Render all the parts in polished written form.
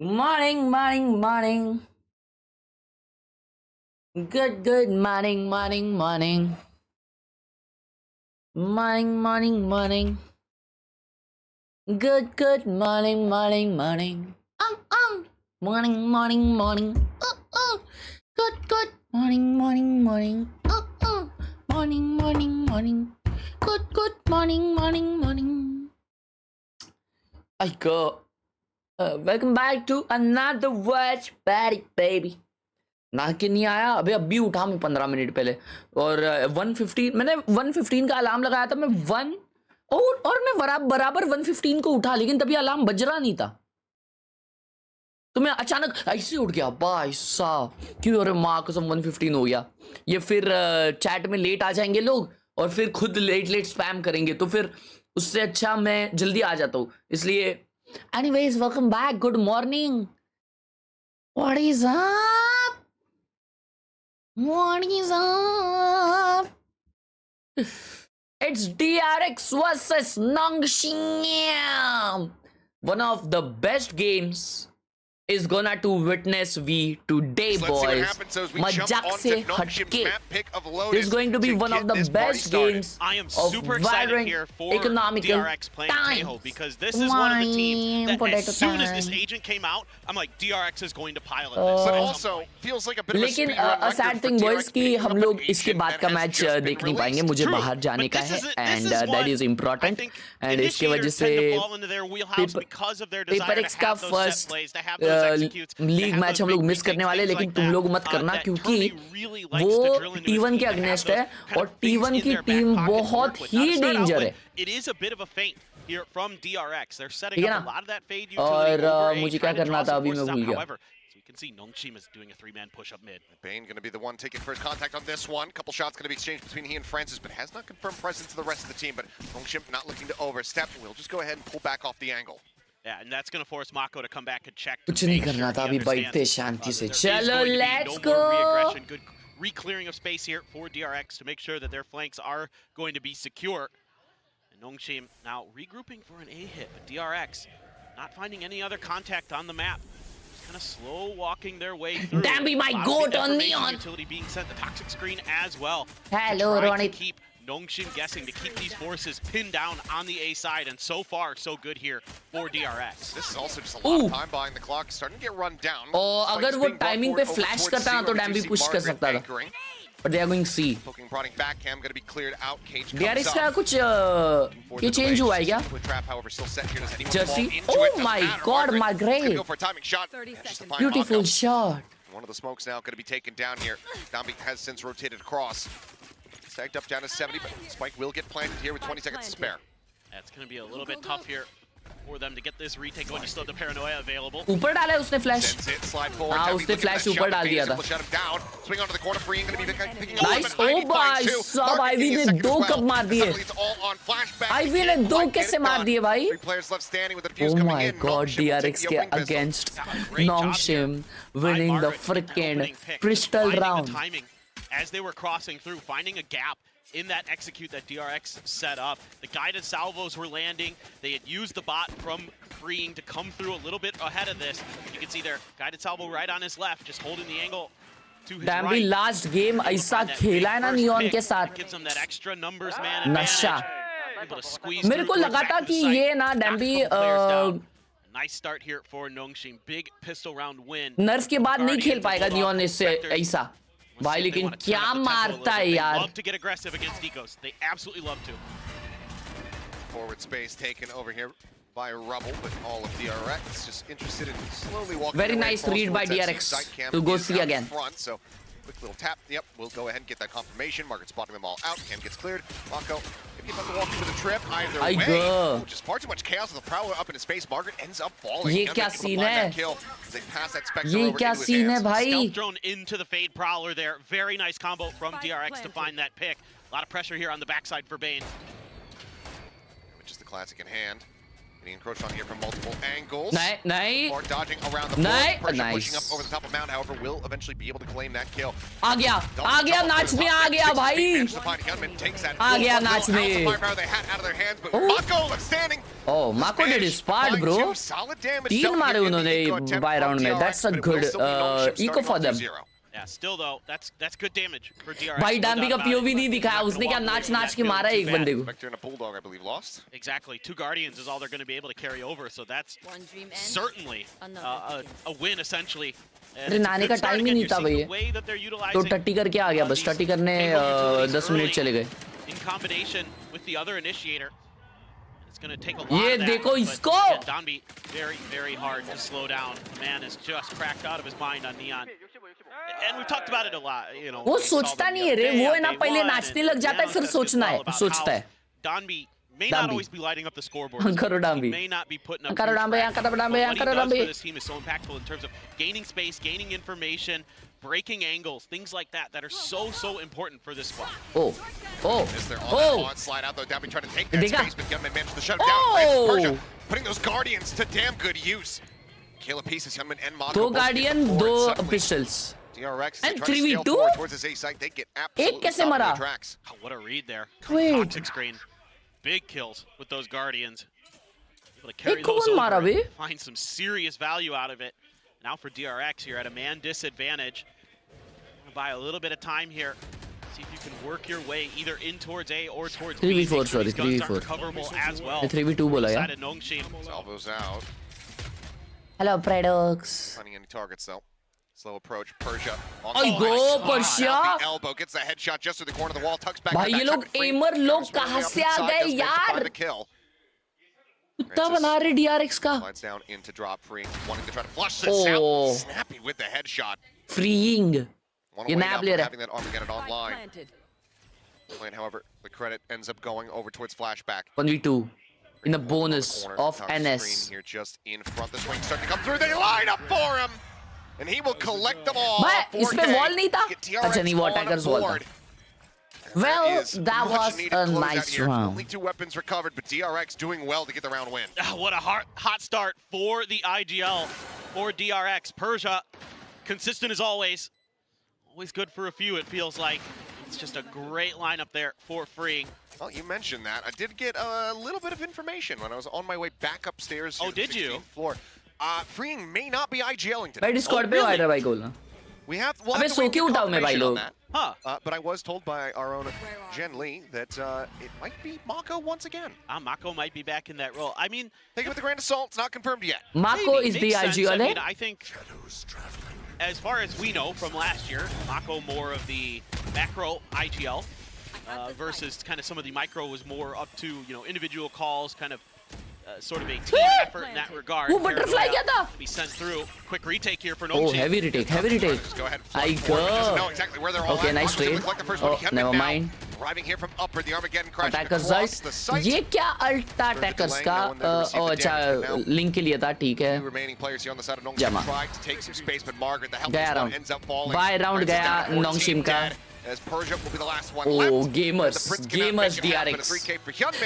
Morning, morning, morning. Good morning, morning, morning. Morning. Good morning, morning. Morning. Good morning. Morning. Good morning. I go. Welcome back to another watch party, baby. ना कि नहीं आया अभी उठा मैं 15 minute पहले और 1:15 मैंने 1:15 का अलार्म लगाया था मैं 1 और मैं बराबर 1:15 को उठा लेकिन तभी अलार्म बज रहा नहीं था तो मैं अचानक ऐसे उठ गया भाई साहब क्यों अरे माँ कसम 1:15 हो गया ये फिर चैट में लेट आ जाएंगे लोग और फिर खुद लेट स्पैम करेंगे तो फिर उससे अच्छा मैं जल्दी आ जाता हूँ इसलिए anyways welcome back good morning what is up What is up? It's DRX versus Nongxiam. One of the best games is gonna to witness we today, boys. Majak se hatke. This is going to be one of the best games of Valorant economical time. Because this is one of the teams that as soon as this agent came out, I'm like DRX is going to pilot this. But also feels like a bit of a लेकिन sad thing boys कि हम लोग इसके बाद का match देख नहीं पाएंगे मुझे बाहर जाने का है and that is important and इसके वजह से पेपर का फर्स्ट लीग मैच हम लोग मिस करने वाले लेकिन तुम लोग मत करना क्योंकि वो T1 के अगेंस्ट है और T1 की टीम बहुत ही डेंजर है Here from DRX, they're setting ठीक है up a lot of that fade ना utility और over A, मुझे क्या trying to करना draw था some अभी मैं forces out. भूल गया However, so you can see Nongshim is doing a 3-man push up mid. Bane going to be the one taking first contact on this one. Couple shots going to be exchanged between he and Francis, but has not confirmed presence to the rest of the team. But Nongshim not looking to overstep. We'll just go ahead and pull back off the angle. Yeah, and that's going to force Mako to come back and check. कुछ नहीं करना था अभी बैठते शांति से चलो let's go Good re-clearing of space here for DRX to make sure that their flanks are going to be secure. And Nongshim now regrouping for an A hit, but DRX not finding any other contact on the map. Just kind of slow walking their way through. Damn, be my goat on Neon. Utility being sent, the toxic screen as well. Hello, Trying to Ronit. keep Nongshim guessing to keep these forces pinned down on the A side, and so far so good here for DRX. This is also just a lot of time buying the clock, starting to get run down. और अगर वो timing पे flash करता ना तो dam भी push कर सकता था but they are going C Poking prodding back cam going to be cleared out. Cage DRX का कुछ ये चेंज हुआ है क्या Jersey oh my god Margaret beautiful shot one of the smokes now going to be taken down here. Dambi has since rotated across. Stacked up down to 70, but Spike will get planted here with 20 seconds to spare. That's going to be a little bit tough here for them to get this retake going. You still have the paranoia available. ऊपर डाला है उसने flash हाँ उसने flash ऊपर डाल दिया था नाइस ओ भाई सब आईवी ने 2 कप मार दिए आईवी ने 2 कैसे मार दिए भाई oh my god DRX के against Nongshim winning the freaking crystal round as they were crossing through, finding a gap in that execute that DRX set up. The guided salvos were landing. They had used the bot from freeing to come through a little bit ahead of this. You can see there, guided salvo right on his left, just holding the angle to his Damn, right. last game ऐसा खेला है ना neon के साथ gives them that extra numbers man नशा able to squeeze मेरे को लगा था कि ये ना डैम्बी nice start here for Nongshim. Big pistol round win. नर्फ के बाद नहीं खेल पाएगा नियॉन इससे ऐसा भाई लेकिन क्या मारता है यार love to get aggressive against Ecos. They absolutely love to. Forward space taken over here by Rubble, but all of DRX just interested in slowly walking. Very nice read by DRX to go see again. Front, so quick little tap. Yep, we'll go ahead and get that confirmation. Margaret spotting them all out. Cam gets cleared. Mako maybe about to walk into the trip. Either way, just far too much chaos with the prowler up into space. Margaret ends up falling. ये क्या scene है? They pass that spectre ये over क्या into his scene है hands. भाई? Stealth drone into the fade prowler there. Very nice combo from DRX to find that pick. A lot of pressure here on the backside for Bane. Which is the classic in hand. Getting encroached on here from multiple angles. नहीं More dodging around the नहीं floor. Pressure nice pushing up over the top of Mount, however, will eventually be able to claim that kill. आ गया नाच में आ गया भाई आ गया नाच में Oh, Mako did his part, bro. 3 मारे उन्होंने बाय राउंड में. That's a good eco for them. Yeah, still though, that's good damage for DRX. भाई डांबी का POV नहीं दिखाया उसने, क्या नाच के मारा एक बंदे को. Vector and a Bulldog, I believe, lost. Exactly. 2 Guardians is all they're going to be able to carry over, so that's certainly a win essentially. अरे नाने का टाइम ही नहीं था भाई. तो टट्टी करके आ गया बस. टट्टी करने 10 मिनट चले गए. In combination with the other initiator. Gonna take a lot ये of that, देखो इसको. Donby very hard to slow down. The man is just cracked out of his mind on Neon. And we've talked about it a lot, you know. वो सोचता नहीं है रे, वो है ना पहले नाचने लग जाता है फिर सोचता है. Donby may not always be lighting up the scoreboard. He may not be putting up. But what he does for this team is so impactful in terms of gaining space, gaining information, breaking angles, things like that are so important for this squad. Slide out though. Donby trying to take that space, but Gunman managed to shut him down. Persia putting those Guardians to damn good use. Kill a piece of Gunman and Mako. 2 Guardian, 2 pistols. DRX and 3v2 towards his A site. They get absolutely कैसे मरा? Oh, what a read there. Wait. Toxic screen. Big kills with those Guardians. Able to carry एक those कौन मारा over bay? and find some serious value out of it. Now for DRX here at a man disadvantage. Buy a little bit of time here. See if you can work your way either in towards A or towards B. 3v4 sorry, 3v4. Recoverable as well. 3v2 बोला यार. Side of Nongshim. Salvo's out. Hello Predox. Finding any targets though. Slow approach. Persia. Oh, go Persia. Elbow gets the headshot just through the corner of the wall. Tucks back. भाई ये लोग एमर लोग कहाँ से आ गए यार? कुत्ता बना रहे DRX का. Slides down into drop, freeing, wanting to try to flush this out. Snappy with the headshot. Freeing. ये नया player है. Having that Armageddon online. Plant, however, the credit ends up going over towards flashback. 1v2 in the bonus of NS. Here just in front. The swing starting to come through. They line up for him. And he will collect them all. भाई इसमें wall नहीं था. अच्छा नहीं वो attackers wall था. Well, that was a nice round. Only 2 weapons recovered, but DRX doing well to get the round win. What a hot start for the IGL for DRX. Persia, consistent as always. Always good for a few, it feels like. It's just a great lineup there for Freeing. Well, you mentioned that. I did get a little bit of information when I was on my way back upstairs. Oh, did you? Floor. Freeing may not be IGLing today. भाई Discord पे आया भाई बोलना. We'll have अबे to so wait क्यों उठाओ मैं भाई लोग? But I was told by our own Jen Lee that it might be Mako once again. Mako might be back in that role. I mean, take it with a grain of salt. It's not confirmed yet. Mako is the IGL. I mean, I think, as far as we know from last year, Mako more of the macro IGL versus kind of some of the micro was more up to individual calls, kind of. Sort of a team effort in that regard. वो butterfly क्या था? Be sent through. Quick retake here for Nongshim. Oh, heavy retake. Just go ahead. I go. Know exactly where they're all okay, at. nice trade. Like oh, never mind. Arriving here from upper, the Armageddon crash attackers across the site. ये क्या अल्टा attackers का? अच्छा link के लिए था ठीक है. Remaining players here on the side of Nongshim tried to take some space, but Margaret, the helpless one, ends up falling. By round गया Nongshim का. As Persia will be the last one left. Oh, gamers DRX.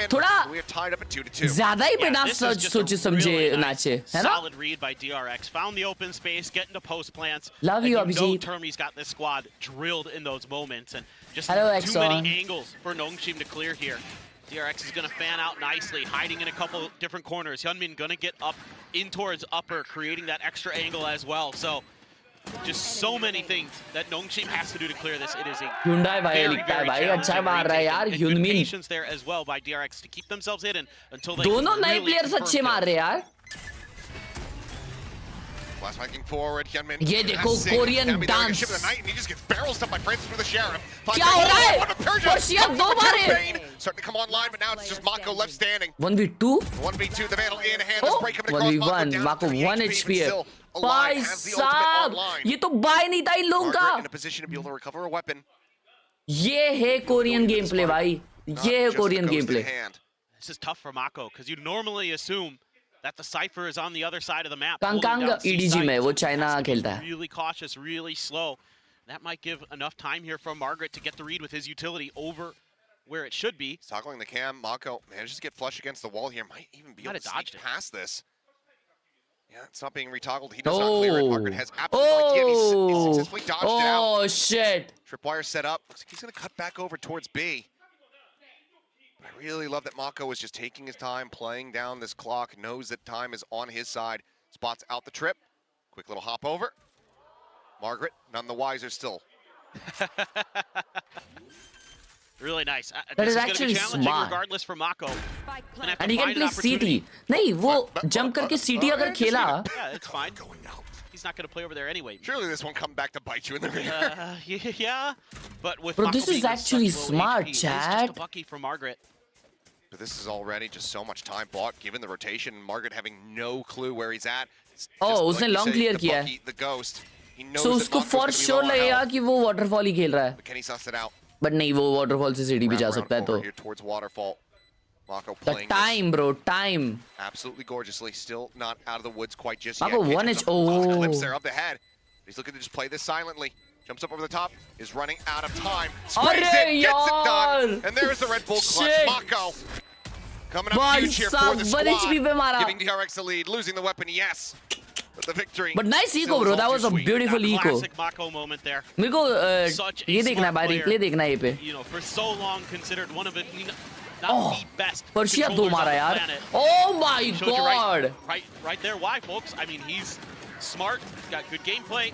थोड़ा we are tied up at 2-2. ज़्यादा ही बिना सोचे समझे नाचे, है ना? Solid read by DRX. Found the open space, getting to post plants. Love you, Abhijit. Termy's got this squad drilled in those moments, and just Hello, too many angles for Nongshim to clear here. DRX is going to fan out nicely, hiding in a couple different corners. Hyunmin going to get up in towards upper, creating that extra angle as well. So. Just so many things that Nongshim has to do to clear this. It is a very challenging patience there as well by DRX to keep themselves hidden until they दोनों नए players अच्छे मार रहे यार. Last hiking forward, Hyunmin. ये देखो Korean dance. He just gets barrel stuffed by Francis for the Sheriff. क्या हो रहा है? Persia दो मारे. Starting to come online, but now it's just Mako left standing. 1v2. 1v2, the Vandal in hand. This break coming across 1v1. Mako 1 HP. भाई साहब ये तो बाय नहीं था इन लोगों का. In a position to be able to recover a weapon. ये है Korean gameplay भाई. ये है Korean gameplay. This is tough for Mako because you normally assume that the Cypher is on the other side of the map. Kang EDG में वो China खेलता है. Really cautious, really slow. That might give enough time here from Margaret to get the read with his utility over where it should be. He's toggling the cam. Mako manages to get flush against the wall here. Might even be able to sneak past this. Yeah, it's not being retoggled. He does not clear it. Margaret has absolutely no idea. He's successfully dodged it out. Oh, shit. Tripwire set up. Looks like he's going to cut back over towards B. But I really love that Mako is just taking his time, playing down this clock, knows that time is on his side. Spots out the trip. Quick little hop over. Margaret, none the wiser still. Really nice. That is going to actually be challenging smart. regardless for Mako. And he can play CT. नहीं वो jump करके CT अगर खेला. Yeah, it's fine. He's not going to play over there anyway. Surely this won't come back to bite you in the rear. Yeah, but with Bro, Mako this is being actually such low smart, HP, it's chat. just a bucky for Margaret. But this is already just so much time bought, given the rotation. Margaret having no clue where he's at. Oh, उसने long clear किया है. The ghost. He knows So that उसको Mako's for gonna be sure low on लगेगा health. कि वो waterfall ही खेल रहा है. But can he suss it out? But नहीं वो waterfall से सीढ़ी भी जा सकता है तो. Here towards waterfall. Mako The playing time, bro, time. absolutely gorgeously. Still not out of the woods quite just Mako yet. one Hits edge. up Oh. clips there up the head. He's looking to just play this silently. Jumps up over the top. Is running out of time. Sprays it. Gets it done. And there's the Red Bull clutch. Shit. Mako coming up भाई huge here for साहब the 1 HP पे squad. मारा. Giving DRX the lead. Losing the weapon, yes. But the victory. But nice still eco, is bro. all That too was a sweet. beautiful eco. Classic Mako moment there. मेरे को Such a ये देखना है smart भाई player. replay देखना है ये पे. You know, for so long considered one of it, not Oh, the best Persia 2 controllers on मारा the यार. planet. Oh my Showed you god. right there. Why, folks? I mean, he's smart. He's got good gameplay,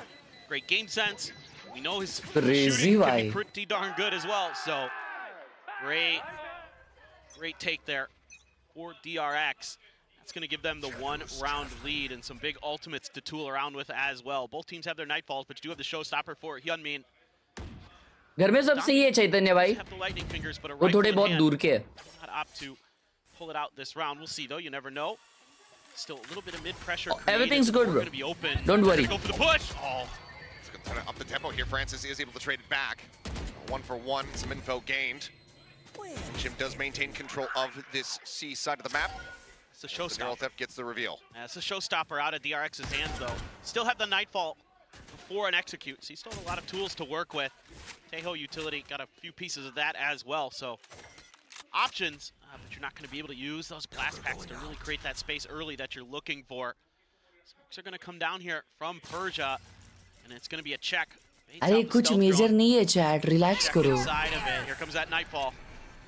great game sense. We know his Crazy, shooting can why? be pretty darn good as well. So, great take there for DRX. That's going to give them the 1-round lead and some big ultimates to tool around with as well. Both teams have their nightfalls, but you do have the showstopper for Hyunmin. घर में सब सही है चैतन्य भाई. Have the lightning fingers, but a वो थोड़े rifle in बहुत hand. दूर के हैं. Not opt to pull it out this round. We'll see though. You never know. Still a little bit of mid pressure. Everything's good, bro. Going to be open. Don't worry. Go for the push. Oh, It's going to turn up the tempo here. Francis is able to trade it back. 1-for-1. Some info gained. Jim does maintain control of this C side of the map. it's a The Neural showstopper. Theft gets the reveal. It's a showstopper out of DRX's hands though. Still have the nightfall before an execute. So he still has a lot of tools to work with. Taeho utility got a few pieces of that as well. So options, but you're not going to be able to use those blast packs to really create that space early that you're looking for. Smokes are going to come down here from Persia, and it's going to be a check. Baits अरे out the कुछ stealth major drone. नहीं है chat. Relax Check करो. inside of it. Here comes that nightfall.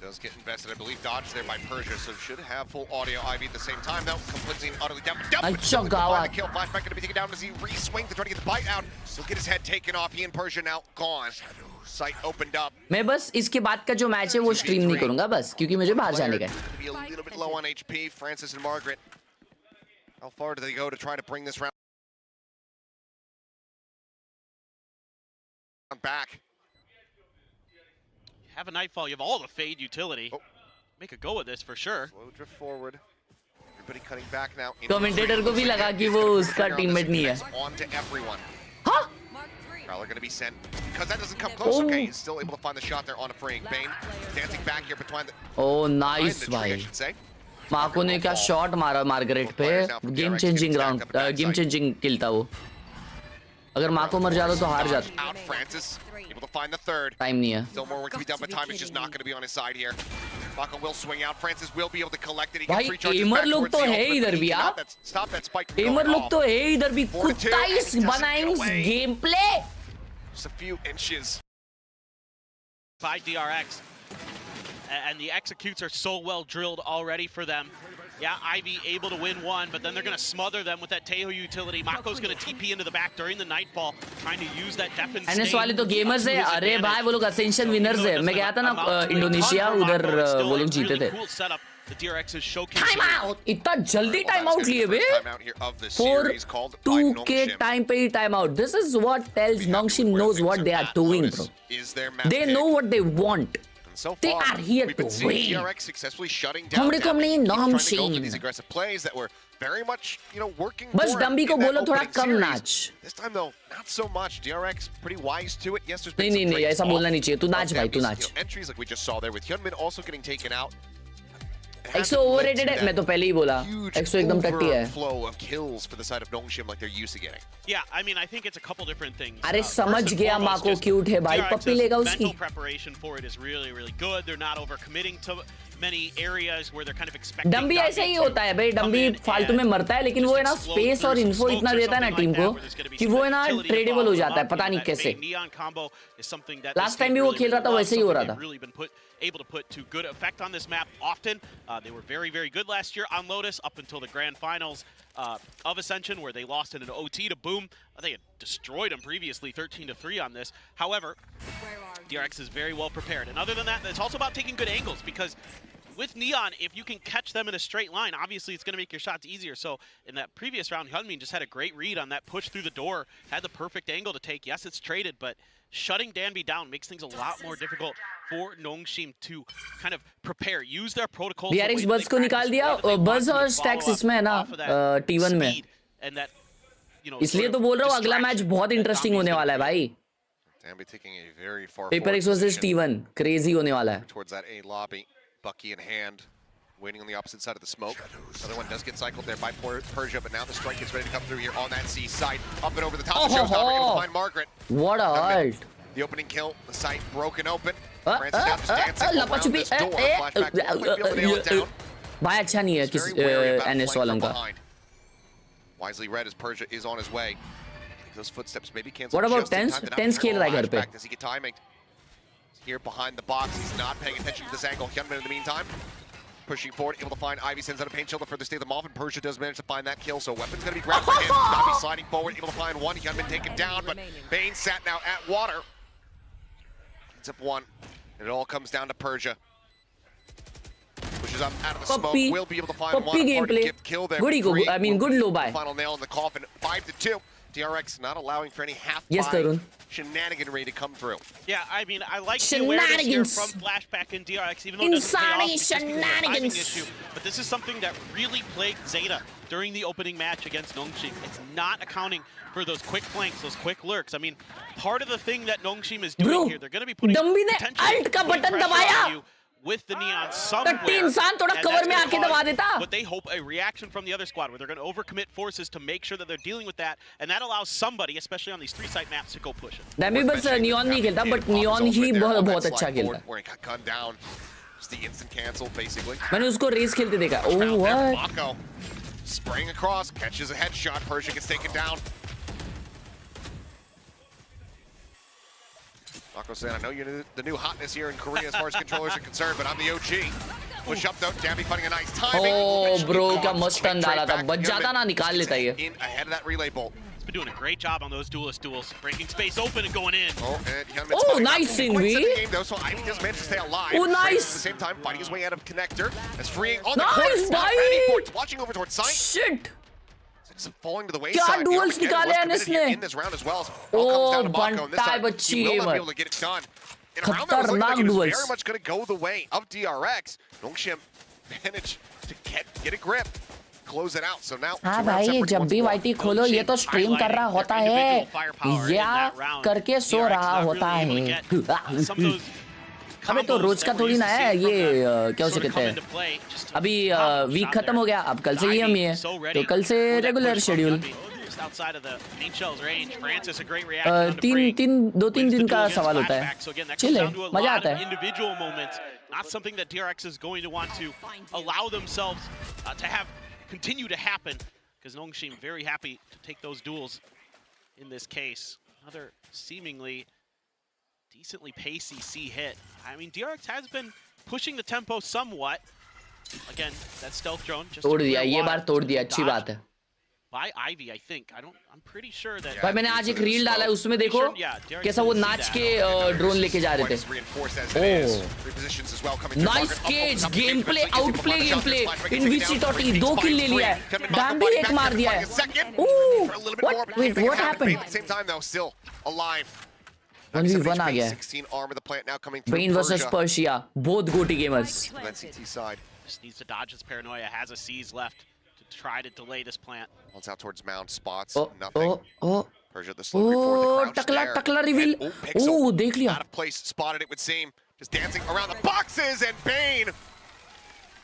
Does get invested, I believe, dodged there by Persia, so should have full audio IV at the same time, though. Completely and utterly down. Ay, Still able to gawa. find the kill. Flashback going to be taken down as he re-swings to try to get the bite out. He'll get his head taken off. He and Persia now gone. Sight opened up. मैं बस इसके बाद का जो match है वो stream नहीं करूंगा बस क्योंकि मुझे बाहर जाने का है. To be a little bit low on HP. Francis and Margaret. How far do they go to try to bring this round back? You have a nightfall. You have all the fade utility. Oh. Make a go of this for sure. Slow drift forward. Everybody cutting back now. Commentator को भी लगा कि वो उसका teammate नहीं है. On to everyone. हाँ? Prowler going to be sent because that doesn't come close. Oh. Okay, he's still able to find the shot there on a freeing Bane. Dancing back here between the, Oh behind nice the tree, I भाई. should say. Marco ने क्या shot मारा Margaret पे. Game changing round game changing kill था वो. अगर Marco मर जाता तो हार जाता. Out Francis, able to find the third. Time नहीं है. Still more work to be done, but time is just not going to be on his side here. Mako will swing out. Francis will be able to collect it. He भाई, gets three charges एमर back लोग towards तो the है ultimate, इधर but he भी, cannot हाँ? stop that spike from एमर going लोग off. तो है इधर भी. 4-2, and कुत्ताइस he doesn't बनाएंगे get away. Game play. Just a few inches. By DRX. And the executes are so well drilled already for them. Yeah, Ivy able to win one, but then they're going to smother them with that Taeho utility. Mako's going to TP into the back during the nightfall, trying to use that def and NS stay वाले तो gamers है. to his अरे advantage. भाई वो लोग essential winners है. मैं गया था ना इंडोनेशिया उधर वो लोग जीते थे. Cool setup. The DRX is showcasing. Time out. इतना जल्दी टाइम आउट लिए बे. Timeout here of the For series called by 2K Nongshim. Time पे ही time out. This is what tells Nongshim knows what they are doing, bro. Is their map They pick. know what they want. And so They far, are here we've been to seeing win. DRX successfully shutting down हमरे को Demi. अपने Keep नाम trying to go for Shane. these aggressive plays that were very much, you know, working बस for him डम्बी को in that बोलो थोड़ा opening कम series. नाच. This time though, not so much. DRX pretty wise to it. Yes, there's been नहीं some नहीं नहीं breaks ऐसा off बोलना नहीं चाहिए. तू of नाच भाई तू Demi's, नाच. you know, entries like we just saw there with Hyunmin also getting taken out. It एक्सो hasn't led ओवररेटेड to है, that मैं तो पहले ही बोला huge एक्सो एकदम टट्टी है। overflow of kills for the side of Nongshim like they're used to getting. Yeah, I mean, I think it's a couple different things. अरे समझ First and गया foremost, माको just क्यूट है भाई, DRX's पप्पी लेगा उसकी। mental preparation for it is really, really good. They're not overcommitting to many areas where they're kind of expecting. डम्बी ऐसे ही होता है भाई, डम्बी फालतू में मरता है, लेकिन वो है ना स्पेस और इन्फो इतना देता है ना टीम को कि वो है ना ट्रेडेबल हो जाता है, पता नहीं कैसे। लास्ट टाइम भी वो खेल रहा था वैसे ही हो रहा था। Able to put to good effect on this map often. They were very, very good last year on Lotus up until the grand finals of Ascension, where they lost in an OT to Boom. They had destroyed them previously, 13-3 on this. However, DRX is very well prepared. And other than that, it's also about taking good angles, because with Neon, if you can catch them in a straight line, obviously it's going to make your shots easier. So in that previous round, Hyunmin just had a great read on that push through the door, had the perfect angle to take. Yes, it's traded, but shutting Danby down makes things a lot more difficult for Nongshim to kind of prepare, use their protocols. DRX बस को निकाल दिया, बस और stacks इसमें है ना T1 में, इसलिए तो बोल रहा हूँ अगला मैच बहुत इंटरेस्टिंग होने वाला है भाई। Paper x versus T1 crazy होने वाला है। Towards that A lobby, Bucky in hand, waiting on the opposite side of the smoke. Another one does get cycled there by Persia, but now the strike is ready to come through here on that C side. Up and over the top of the showstopper, able to find Margaret. What a ult! The opening kill, the site broken open. Francis now just dancing around this door. Flashback, might be able to nail it down. भाई अच्छा नहीं है किस NS वालों का। Wisely read as Persia is on his way. Those footsteps maybe cancel. What about Tens? Tens खेल रहा है घर पे। Does he get timing? Here behind the box, he's not paying attention to this angle. Hyunmin in the meantime, pushing forward, able to find Ivy, sends out a paint shield to further stay them off, and Persia does manage to find that kill, so weapon's gonna be grabbed for him. Ivy sliding forward, able to find one. Hyunmin taken down, but Bane sat now at water. Ends up one, and it all comes down to Persia. Pushes up out of the smoke, will be able to find one. Gameplay. Kill there. Good, I mean, good low buy. Final nail in the coffin, 5-2. DRX not allowing for any half-buy shenaniganry to come through. Yeah, I mean, I like the awareness here from Flashback and DRX, even though it doesn't pay off shenanigans issue. But this is something that really plagued Zeta during the opening match against Nongshim. It's not accounting for those quick flanks, those quick lurks. I mean, part of the thing that Nongshim is doing here, they're going to be putting potentially pressure on you with the Neon somewhere, but they hope a reaction from the other squad where they're going to overcommit forces to make sure that they're dealing with that, and that allows somebody, especially on these 3-site maps, to go push it. Dami bas Neon नहीं खेलता, but Neon ही बहुत अच्छा खेलता है। Where he got gunned down, just the instant cancel basically. मैंने उसको race खेलते देखा। Oh what? Mako spraying across, catches a headshot. Persia gets taken down. Mako saying, I know you're the new hotness here in Korea as far as controllers are concerned, but I'm the OG. Push up though, Danby finding a nice timing. Oh bro, क्या मस्त turn डाला था, बच जाता ना निकाल लेता ये। In ahead of that relay bolt. He's been doing a great job on those duelist duels, breaking space open and going in. Oh, nice in V. Though, so Ivy does manage to stay alive. Oh, nice. At the same time, fighting his way out of connector. That's freeing on the nice, court. Watching over towards site. Shit. Falling to the wayside. Duels निकाले हैं इसने. In this round as well. Oh, बनता बच्ची he will not be gamer. able to get it done. In a round that was looking like it was very much going to go the way of DRX. Nongshim managed to get a grip, close it out. So now, हाँ भाई जब भी YT खोलो ये तो stream कर रहा होता है या करके सो रहा होता है। अबे तो रोज का थोड़ी ना है ये, क्या उसे कहते हैं, अभी वीक खत्म हो गया, अब कल से ही हम ये तो कल से रेगुलर शेड्यूल। दो तीन दिन का सवाल होता है, चिल है, मजा आता है। Not something that DRX is going to want to allow themselves to have continue to happen, because Nongshim very happy to take those duels in this case. Another seemingly decently pacey C hit. I mean, DRX has been pushing the tempo somewhat. Again, that stealth drone just तोड़ दिया, ये बार तोड़ दिया, अच्छी बात है। By Ivy, I think. I'm pretty sure that. भाई मैंने आज एक रील डाला है, उसमें देखो कैसा वो नाच के ड्रोन लेके जा रहे थे। Nice cage, game play, out play game play in VCT 2 kill ले लिया है, डैम भी एक मार दिया है। What happened? 1v1 आ गया है। Bane versus Persia, both GOAT gamers. Just needs to dodge his paranoia. Has a C's left to try to delay this plant. Once out towards mound spots, nothing. Persia the slow before the crouch there. टकला reveal. ओह देख लिया। Out of place, spotted it would seem. Just dancing around the boxes and Bane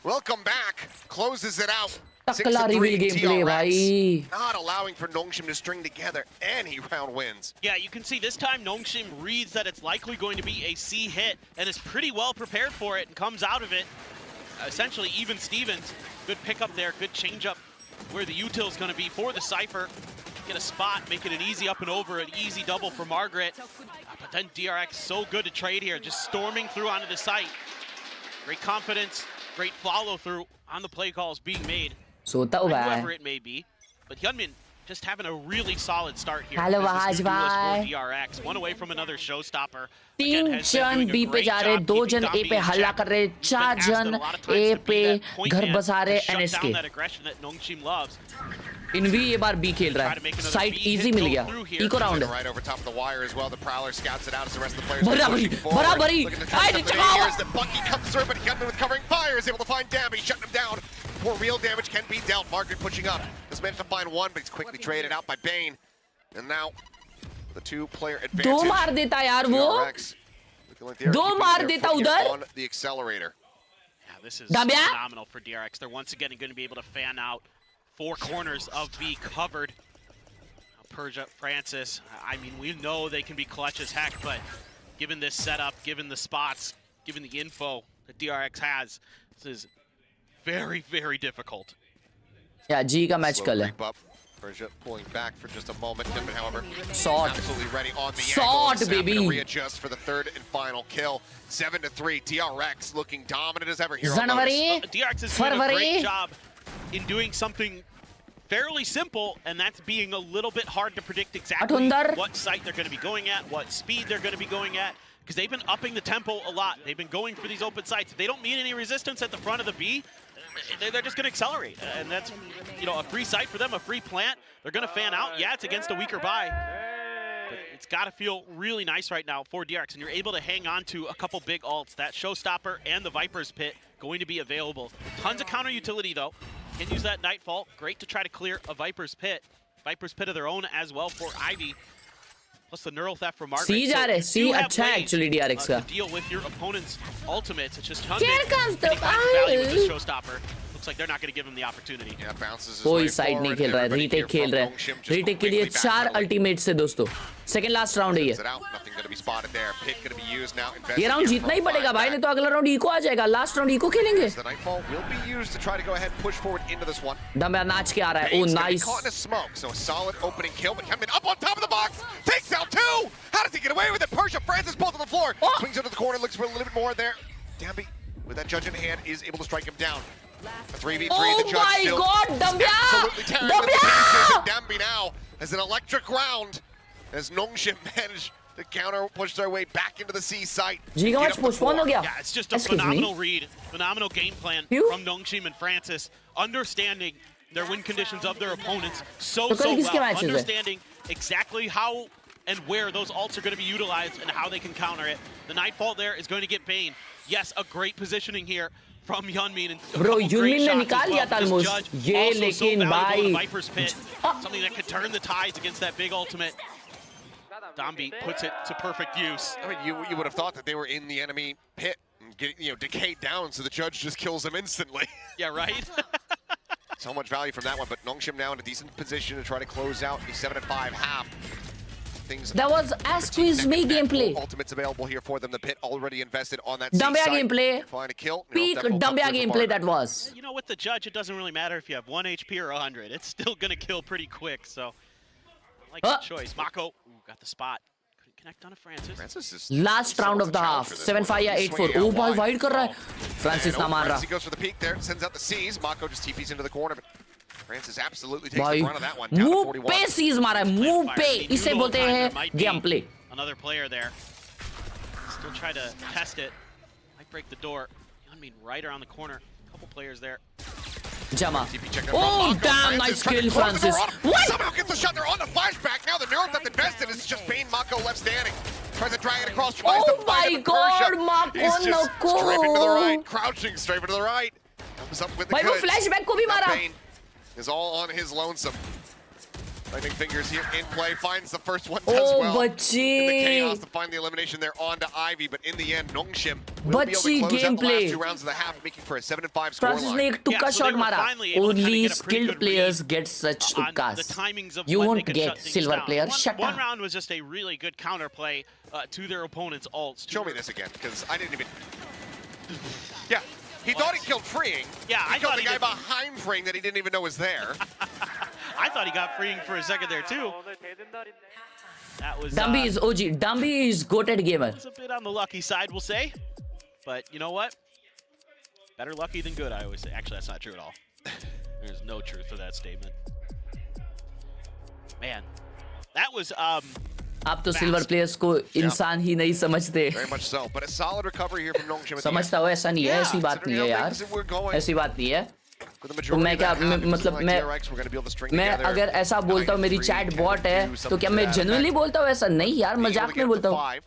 Welcome back. Closes it out. 6 to Takla 3 reveal gameplay, DRX. bhai. Not allowing for Nongshim to string together any round wins. Yeah, you can see this time Nongshim reads that it's likely going to be a C hit and is pretty well prepared for it and comes out of it. Essentially even Stevens. Good pickup there, good changeup where the util is going to be for the Cypher. Get a spot, make it an easy up and over, an easy double for Margaret. But then DRX so good to trade here, just storming through onto the site. Great confidence, great follow through on the play calls being made. सोता हुआ है. Whoever it may be. But Hyunmin just having a really solid start here. Hello, as this new duelist bhai. for DRX, one away from another showstopper. तीन Again, has been जन doing a B पे great जा रहे, job दो keeping जन ए Dom पे in हल्ला check. कर रहे, He's been चार asked जन a lot of times A to be पे that point घर man बसा रहे to shut एनएस down के. that aggression that Nongshim loves. Env ये बार बी खेल रहा है. साइट इजी मिल गया. Eco round. Right over top of the wire as well. The Prowler scouts it out as the rest of the players. बराबरी, बराबरी. Here's the Bucky comes through, but Hyunmin with covering fire is able to find damage, shutting him down. Before real damage can be dealt. Margaret pushing up. Has managed to find one, but he's quickly traded out by Bane. And now the two-player advantage. दो मार देता यार वो. DRX, looking like they're दो keeping मार their देता foot उधर. on the accelerator. Yeah, this is Damya? phenomenal for DRX. They're once again going to be able to fan out four corners of B covered. Persia, Francis, I mean, we know they can be clutch as heck, but given this setup, given the spots, given the info that DRX has, this is very, very difficult. या जी का match Slow कल है. creep up. Persia pulling back for just a moment. Hyunmin, however, Shot. absolutely ready on the Shot, angle. Snap baby. to readjust for the third and final kill. 7 to 3. DRX looking dominant as ever here on January, Lotus. DRX is doing a February. great job in doing something fairly simple, and that's being a little bit hard to predict exactly अठुंदर. what site they're going to be going at, what speed they're going to be going at, because they've been upping the tempo a lot. They've been going for these open sites. If they don't meet any resistance at the front of the B, they're just going to accelerate, and that's, you know, a free site for them, a free plant. They're going to fan out. Yeah, it's against a weaker buy, but it's got to feel really nice right now for DRX, and you're able to hang on to a couple big ults. That Showstopper and the Viper's Pit going to be available. Tons of counter utility though. Can use that Nightfall. Great to try to clear a Viper's Pit. Viper's Pit of their own as well for Ivy. Plus the neural theft from Margaret. सी जा रहे, you C have अच्छा है ways, actually DRX का. to deal with your opponent's ultimates. It's just Here comes the value with this fire. Showstopper. Looks like they're not going to give him the opportunity. Yeah, bounces his कोई way side नहीं forward. खेल रहा है. Everybody retake here खेल from रहा है. Nongshim just retake के लिए quickly 4 backpedaling. अल्टीमेट्स है दोस्तों. सेकंड लास्ट राउंड है ये. Sends it out. Nothing going to be spotted there. Pit going to be used now. ये राउंड जीतना ही पड़ेगा भाई, नहीं तो अगला राउंड इको आ जाएगा. लास्ट राउंड इको खेलेंगे. The Nightfall will be used to try to go ahead and push forward into this one. दम नाच के आ रहा है. Bane's oh gonna be nice. caught in a smoke, so a solid opening kill, but Hyunmin up on top of the box, takes out two! How does he get away with it? Persia, Francis, both on the floor, Oh. swings into the corner, looks for a little bit more there. Dambi, with that judge in hand, is able to strike him down. A 3v3, Oh the judge my still God, Dambya! absolutely tearing the Dambya! pieces, and Dambi now has an electric round, as Nongshim managed to counter, push their way back into the C site. जी का Get match up the postpone हो floor. गया. Yeah, it's just a Excuse me? phenomenal read, phenomenal game plan Phew. from Nongshim and Francis, understanding their win conditions of their opponents so तो कल किसके well, matches है? understanding exactly how and where those ults are going to be utilized and how they can counter it. The Nightfall there is going to get Bane. Yes, a great positioning here from Hyunmin. And a Bro, couple great Hyunmin ने shots as निकाल लिया था This almost. Judge ये also so लेकिन valuable in भाई. the Viper's Pit, something that could turn the tides against that big ultimate. Dambi puts it to perfect use. I mean, you would have thought that they were in the enemy pit and get, decayed down, so the judge just kills them instantly. Yeah, right? So much value from that one, but Nongshim now in a decent position to try to close out the 7-5 half. Things That was as squeeze me gameplay. Ultimates available here for them. The pit already invested on that Dambya C site. gameplay. Find a kill. Peak Dambya gameplay that was. You know, with the judge, it doesn't really matter if you have 1 HP or 100. It's still going to kill pretty quick, so I like that choice. Mako got the spot. Couldn't connect on a Francis. Francis is Last round of the half. 7-5 या 8-4. Oh भाई wide कर रहा है. Francis ना मार रहा. He goes for the peak there, sends out the C's. Mako just TPs into the corner, but Francis absolutely takes भाई the brunt of that one. Down to मुंह 41. पे सीज मारा है. मुंह पे. इसे बोलते हैं game play. Another player there. Still try to test it. Might break the door. I mean, right around the corner. Couple players there. Jama. TP check out Oh from Mako. damn, nice kill, Francis. What? Somehow gets the shot. They're on the flashback. Now the neural theft invested. It's just Bane Mako left standing. Tries to drag it across. Tries Oh to find my it, but Persia, God, Mako he's just नको. strafing to the right, crouching straight to the right. Comes up with the भाई वो goods. flashback को भी Now मारा. Bane is all on his lonesome. Lightning Fingers here in play, finds the first one, does Oh well. In the बच्चे. chaos to find the elimination there onto Ivy, but in the end, Nongshim will be able बच्ची to close out the gameplay. last 2 rounds of the half, making for a 7-5 Francis ने scoreline. एक तुक्का Yeah, so they shot were मारा. finally able to kinda Only get a pretty skilled good players read get such on the tukkas. timings of You when won't they could get shut things silver down. player. Shut One up. round was just a really good counterplay to their opponent's ults. Show me this again, because I didn't even... Yeah, he thought he killed Freeing. Yeah, I He killed thought the he guy did. behind Freeing that he didn't even know was there. I thought he got freeing for a second there too. That was Dumby is OG. Dumby is goated gamer. it's a bit on the lucky side, we'll say. But you know what? Better lucky than good, I always say. Actually, that's not true at all. There's no truth to that statement. Man, that was आप तो silver players को इंसान ही नहीं समझते. Very much so, but a solid recovery here from Nongshim. समझता हो ऐसा नहीं है, ऐसी बात नहीं है यार, ऐसी बात नहीं है. तो मैं क्या मतलब मैं अगर ऐसा बोलता हूँ मेरी चैट बॉट है तो क्या मैं जेन्युइनली बोलता हूँ ऐसा? नहीं यार, मजाक में बोलता हूँ.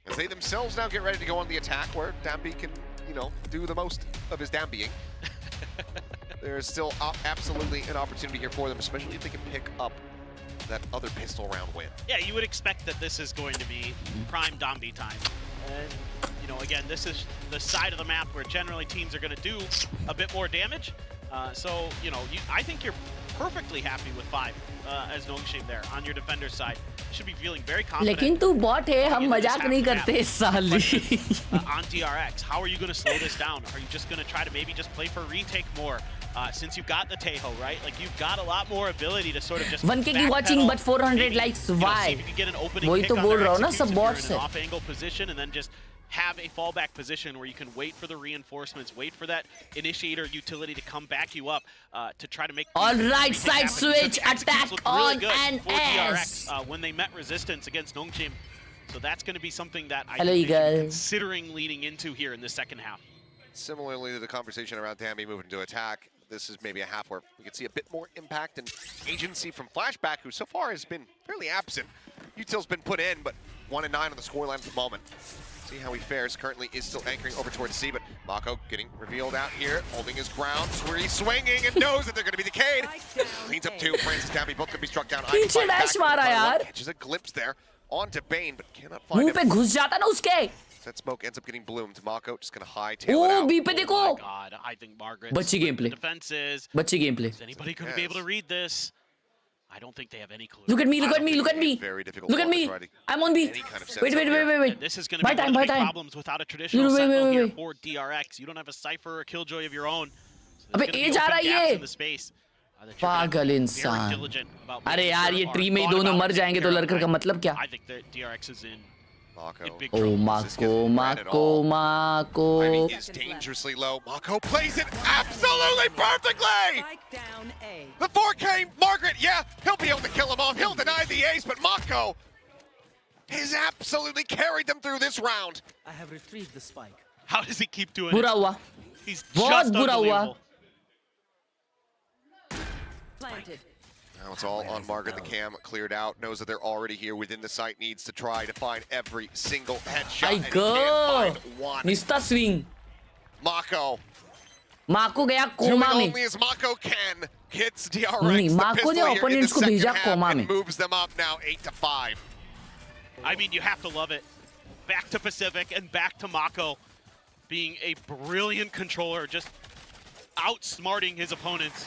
As they themselves now get ready to go on the attack, where Dambi can, you know, do the most of his Dambying. There's still absolutely an opportunity here for them, especially if they can pick up that other pistol round win. Yeah, you would expect that this is going to be prime Dambi time. And, you know, again, this is the side of the map where generally teams are going to do a bit more damage. So, you know, I think you're perfectly happy with 5 as Nongshim there on your defender's side. Should be feeling very confident. लेकिन तू bot है, हम मजाक नहीं करते साली. On DRX, how are you going to slow this down? Are you just going to try to maybe just play for retake more? Since you've got the Tejo, right? Like, you've got a lot more ability to sort of just 1K की watching but 400 maybe, likes. you know, Why? see if you can get an opening वही kick तो on बोल their रहा हूँ ना, execution सब if you're bots in an है. off-angle position, and then just have a fallback position where you can wait for the reinforcements, wait for that initiator utility to come back you up to try to make. All right, retake side happen. switch, Because the executes attack looked really on good an for DRX, S. when they met resistance against Nongshim. So that's going to be something that I Hello, think they're Eagle. considering leading into here in the second half. Similarly to the conversation around Dambi moving to attack, this is maybe a half where we could see a bit more impact and agency from Flashback, who so far has been fairly absent. Util's been put in, but 1-9 on the scoreline at the moment. See how he fares. Currently is still anchoring over towards C, but Mako getting revealed out here, holding his ground. He's swinging and knows that they're going to be decayed. Cleans up 2. Francis Dambi both going to be struck down. पीछे dash मारा यार. Catches a glimpse there onto Bane, but cannot find मुंह him. पे घुस जाता ना उसके. That smoke ends up getting bloomed. Mako just going to hightail it oh out. B पे Oh देखो. my God, I think Margaret. बच्ची gameplay. Defenses. बच्ची gameplay. Is anybody going to be able to read this? I don't think they have any clue. Look at me, look at me, look at me. Very difficult Look to at me. try to I'm on B. any kind of sense Wait, up wait, here. wait, wait, And wait. this is going to Buy be one time, of the buy big time. problems without a traditional Wait, sentinel here wait. for DRX. You don't have a Cypher or Killjoy of your own. So अबे there's ए gonna जा be रहा open है gaps ये. in the space, that you're gonna पागल be very इंसान. diligent about अरे making यार sure ये are ट्री में ही thought दोनों about मर and जाएंगे तो taken care लड़कर of, का right? मतलब क्या? I think that DRX is in Mako. big O trouble. माको माको I mean, माको. is dangerously low. Mako plays it absolutely perfectly! Strike down A. The 4K Margaret, yeah, he'll be able to kill him off. He'll deny the ace, but Mako has absolutely carried them through this round. I have retrieved the spike. How does he keep doing बुरा it? हुआ. He's बहुत just बुरा हुआ. unbelievable. Planted. Now it's all on Margaret. The cam cleared out, knows that they're already here within the site, needs to try to find every single headshot, I and he go. can't find one. निस्ता swing. Mako, माको गया doing coma में. only as Mako can, hits नहीं, DRX the Mako pistol ने here in the opponents को second भेजा half coma and में. moves them up now 8-5. I mean, you have to love it. Back to Pacific and back to Mako being a brilliant controller, just outsmarting his opponents.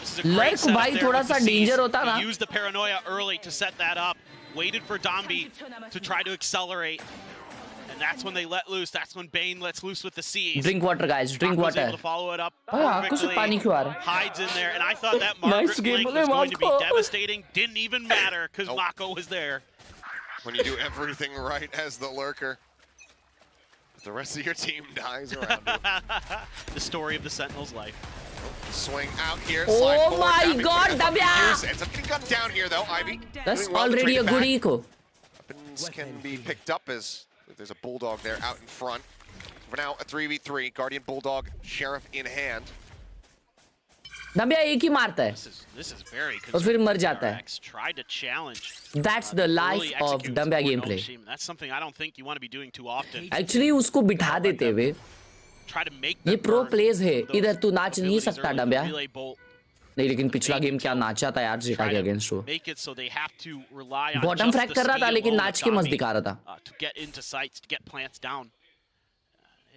This is a great lurk setup भाई there थोड़ा with the सा Cs. Danger होता ना. He used the paranoia early to set that up, waited for Dambi to try to accelerate, and that's when they let loose. That's when Bane lets loose with the Cs. Drink water guys, drink Mako was water. able to follow it up हाँ, आपको से perfectly, पानी क्यों आ रहा है? hides in there, and I thought that Nice Margaret game, flank was going to be Mako. devastating. Didn't even matter because Nope. Mako was there. When you do everything right as the lurker, the rest of your team dies around you. The story of the Sentinel's life. Swing out here. Oh slide forward, my Dambi God, picking up the Dabya! use. Ends up getting gunned down here though, Ivy. That's doing well to already trade a it good back. eco. Weapons can be picked up as there's a Bulldog there out in front. For now, a 3v3, Guardian Bulldog, Sheriff in hand. दबिया एक ही मारता है. This is very और फिर मर जाता है. DRX tried to challenge. That's the life early of executes डबिया for gameplay. Nongshim. That's something I don't think you want to be doing too often. Actually उसको बिठा देते हुए. Try to make ये them pro burn plays है. those इधर तू नाच नहीं abilities सकता early. The डबिया. relay bolt. नहीं लेकिन पिछला गेम क्या नाचा था यार जीटा Try के to अगेंस्ट वो. make it so they have to rely on Bottom just frag the कर रहा speed था लेकिन alone नाच of के मस्त Dami, दिखा रहा था. to get into sites, to get plants down.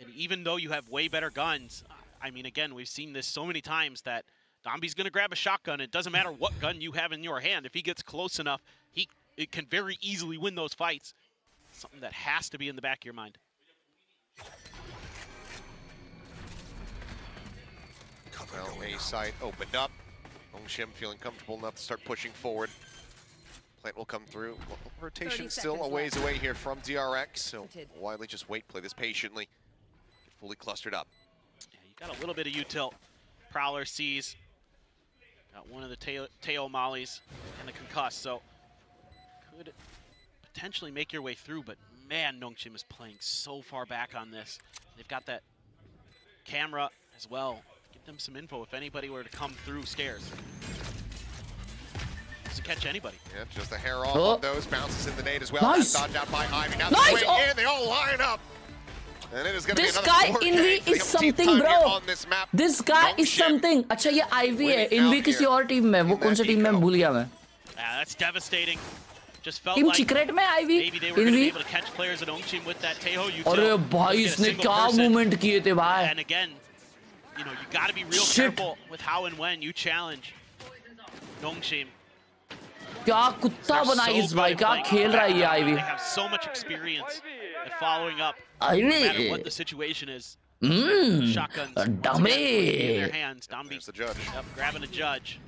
And even though you have way better guns, I mean, again, we've seen this so many times that Domby's going to grab a shotgun. It doesn't matter what gun you have in your hand. If he gets close enough, it can very easily win those fights. Something that has to be in the back of your mind. Well, A site opened up. Nongshim feeling comfortable enough to start pushing forward. Plant will come through. Rotation still a ways away here from DRX, so Wiley just wait, play this patiently. Get fully clustered up. Yeah, you got a little bit of util. Prowler sees. Got one of the tail mollies and the concuss, so could potentially make your way through, but man, Nongshim is playing so far back on this. They've got that camera as well. Give them some info if anybody were to come through stairs. Doesn't catch anybody. Yep, just a hair off on those. Bounces in the nade as well. Nice. That's dodged out by Ivy. Now Nice. swing in, they all line up. And it is going to be This another guy 4K. Envy They is have something, deep time here bro. on this map. This guy is Nongshim something. अच्छा ये Ivy है. winning Envy out किसी here और team में. वो in कौन सी that team में eco. भूल गया मैं. Yeah, that's devastating. Just felt team like चिकरेट में Ivy. maybe they were going to be Envy. able to catch players at Nongshim with that Teho util. अरे भाई Get a इसने single क्या person. Movement किए थे भाई. And again, you know, you got to be real Shit. careful with how and when you challenge Nongshim. क्या कुत्ता They're बना so इस good भाई. at क्या playing खेल रहा है ये back. Ivy. They have so much experience at following up, no matter what the Ivy. situation is. Hmm. Shotguns once again, Dummy. in their hands. Domby There's the judge. Yep, grabbing a judge.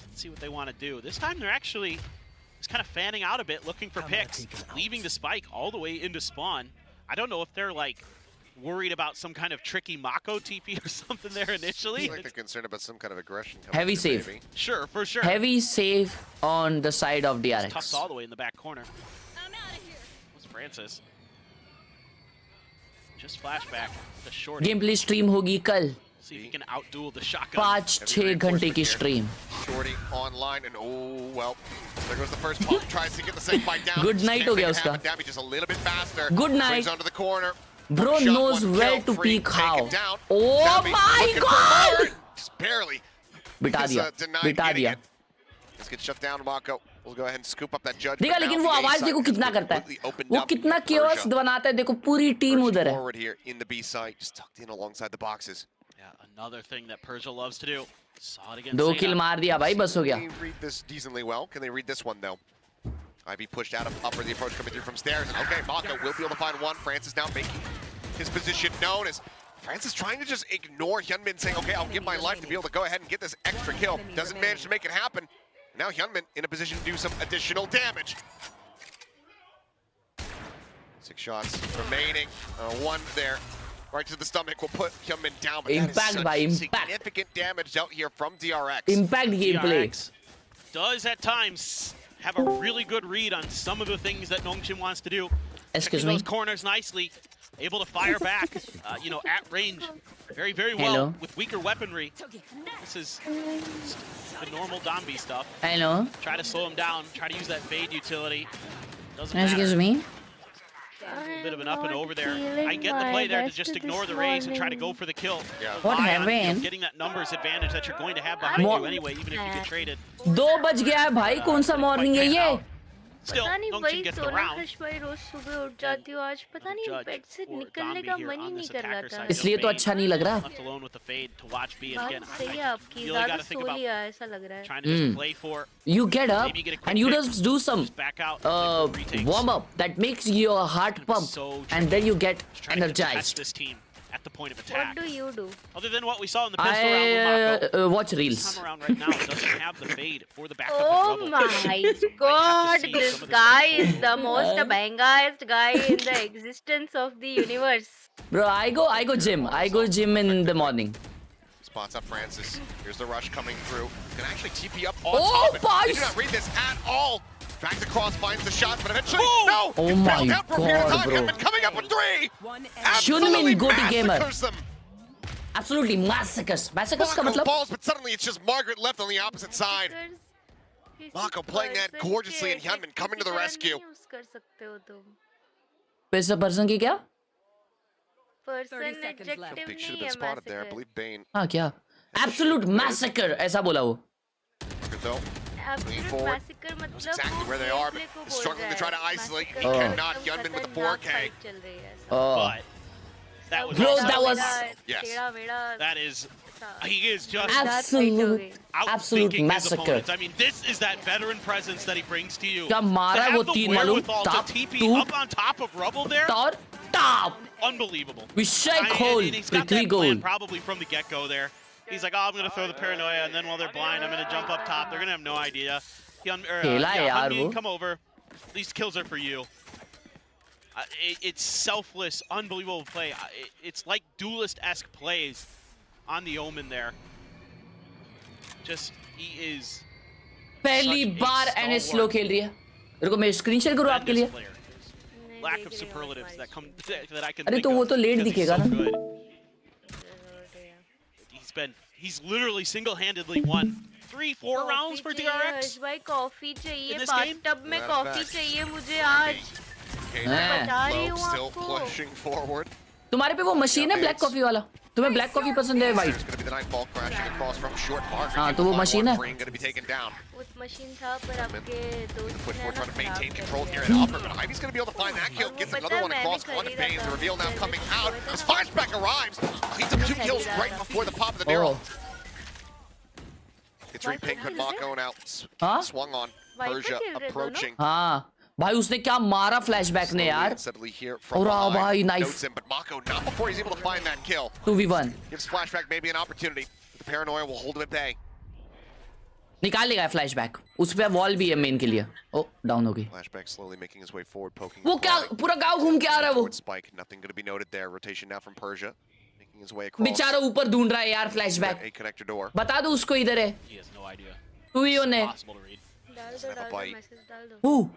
Let's see what they want to do. This time they're actually just kind of fanning out a bit, looking for picks, leaving the spike all the way into spawn. I don't know if they're like worried about some kind of tricky Mako TP or something there initially. Seems like they're concerned about some kind of aggression. coming Heavy through, save. maybe. Sure, for sure. Heavy save on the side of Tucked DRX. all the way in the back corner. What's Francis? Just flashback. The short. Game play stream होगी कल. See if he can outduel the shotgun. 5-6 घंटे की stream. Shorty online and oh well, there goes the first pump. Tries to get the second bite down. Good Just night can't हो make गया it उसका. happen. Damage just a little bit faster. Good night. Swings onto the corner. Bro Shot, knows one where kill, to free, peek take how. it down. Oh Damage my looking for god! more. Just barely. बिठा दिया. Denied बिठा getting दिया. it. Let's get shut down, Mako. We'll go ahead and scoop up that judge. देखा लेकिन वो आवाज देखो कितना करता है. वो कितना chaos बनाता है. देखो पूरी टीम उधर है. Forward here in the B site, just tucked in alongside the boxes. Yeah, another thing that Persia loves to do. Saw it against 2 Zeta. kill मार दिया भाई बस हो गया. Can they read this decently well? Can they read this one though? Ivy pushed out of upper, the approach coming through from stairs. And okay, Mako will be able to find one. Francis now making his position known as Francis trying to just ignore Hyunmin, saying, okay, I'll give my life to be able to go ahead and get this extra kill. Doesn't manage to make it happen. Now Hyunmin in a position to do some additional damage. 6 shots remaining. One there. Right to the stomach will put Hyunmin down. But Impact that is such by impact. significant damage out here from DRX. Impact gameplay. DRX does at times have a really good read on some of the things that Nongshim wants to do. Excuse Checking me. those corners nicely, able to fire back, you know, at range, very, very well Hello. with weaker weaponry. This is the normal Domby stuff. I know. Try to slow him down, try to use that fade utility. Doesn't Excuse matter. me. A little bit of an up and over there. I get the play there to just ignore the raise and try to go for the kill. Yeah. What Rely on, you know, happened? getting that numbers advantage that you're going to have behind Mo- you anyway, even if you get traded. 2 बज गया है भाई. कौन सा morning है ये? Still, पता नहीं Nongshim वही gets तो the ना round. कृष भाई रोज सुबह उठ जाती हूँ आज पता नहीं Judge बेड से for निकलने Domby का here मन ही on नहीं this कर रहा attacker था side. इसलिए तो अच्छा नहीं लग रहा. Left alone with the fade to watch B, and बात again, सही है I आपकी really ज्यादा gotta think सो about लिया ऐसा लग रहा है trying to just play for, You get up Maybe get a quick and you pick. just do some just back out, take retakes. warm up that makes your heart pump, So and then you get Just trying to catch energized. this team at the point of what attack. do you do Other than what we saw in the pistol round with Mako, Watch this reels. time around right now it doesn't have the fade for the backup oh and my rubble. god see this some of this guy stuff. is the most bangest guy in the existence of the universe Bro, I go gym. I go gym in the morning. Spots up Francis. Here's the rush coming through. Can actually TP up on Oh, top. boys! They do not read this at all. Drags across, finds the shot, but eventually, Boom! no! Oh He my fell down for a period of God, time. bro. Hyunmin coming up with 3! One Absolutely Hyunmin Goaty gamer. massacres them. Absolutely massacres. Massacres का Mako मतलब? falls, but suddenly it's just Margaret left on the opposite side. किसी Mako playing that person gorgeously के and Hyunmin coming to the तरह rescue. नहीं use कर सकते हो तुम person की क्या? person 30 seconds left. adjective Big should have नहीं been है spotted there. I massacre believe Bane. हाँ क्या? Absolute massacre ऐसा बोला वो. Margaret though. Absolute forward. massacre Knows मतलब exactly वो where they are, gameplay but को is बोल struggling to रहा try to है। isolate. Massacre He में cannot. एकदम Gunman with a खतरनाक 4K. fight चल रही है ऐसा। Oh, But that was Bro, also that was- Yes. टेढ़ा मेढ़ा that is ऐसा। he is just absolute outthinking his massacre. opponents. I mean, this is that veteran presence that he brings to you. क्या मारा To वो have the तीन मालूम? wherewithal to Top, TP two, up on top of Rubble there, और top. unbelievable. विषय And खोल he's got Prithvi that plan goal. probably from the get-go there. He's like, oh, I'm going to throw the paranoia, and then while they're blind, I'm going to jump up top. They're going to have no idea. खेला है यार वो. Come over. These kills are for you. It's selfless, unbelievable play. It's like duelist-esque plays on the Omen there. Just, he is पहली such a बार NA slow stalwart, खेल रही है. रुको मैं स्क्रीन शेयर करूँ आपके लिए. tremendous player. नहीं Lack देख of रही हूँ superlatives तुम्हारी that come that I can अरे think तो वो of तो लेट because he's दिखेगा so ना. good. He's literally single-handedly won 3-4 rounds for DRX. भाई कॉफी चाहिए In this game? बाथटब में Matter of कॉफी fact. चाहिए मुझे आज Okay, हाँ. बता रही Low हूँ still आपको pushing forward. तुम्हारे पे वो मशीन है ब्लैक कॉफी वाला. तुम्हें ब्लैक कॉफी पसंद है There's white? going to be the Nightfall crashing across from short Margaret. हाँ, तो वो मशीन है. Green going to be taken down. उस मशीन था पर आपके दोस्त Push ने forward, ना trying to maintain खराब कर control दिया। here in upper, but Ivy's going to be able to find that kill. वो Gets पता another है, one मैंने across onto खरीदा Bane. था, The reveal now मैंने coming खरीदा out. था। His flashback arrives. Cleans up two मैंने kills खरीदा right था। before the pop of the mural. Oh. It's repink, but Mako now हाँ? swung on. Viper Persia खेल रहे दोनों? approaching. हाँ भाई उसने क्या मारा फ्लैशबैक ने Slowly यार. and steadily here from और behind. भाई knife. Notes him, but Mako not before he's able to find that kill. 2v1 Gives flashback maybe an opportunity. The paranoia will hold him at bay. निकाल लेगा flashback. उस पे wall भी है main के लिए. ओ डाउन हो गई. Flashback slowly making his way forward, poking. वो and क्या prodding पूरा गांव घूम के आ रहा है वो. towards Spike. Nothing going to be noted there. Rotation now from Persia, making his way across. बेचारा ऊपर ढूंढ रहा है यार फ्लैशबैक. A connector door. बता दो उसको इधर है. He has no idea. तू ही होने. Impossible to read. डाल Snap a दो bite. मैसेज डाल दो Ooh,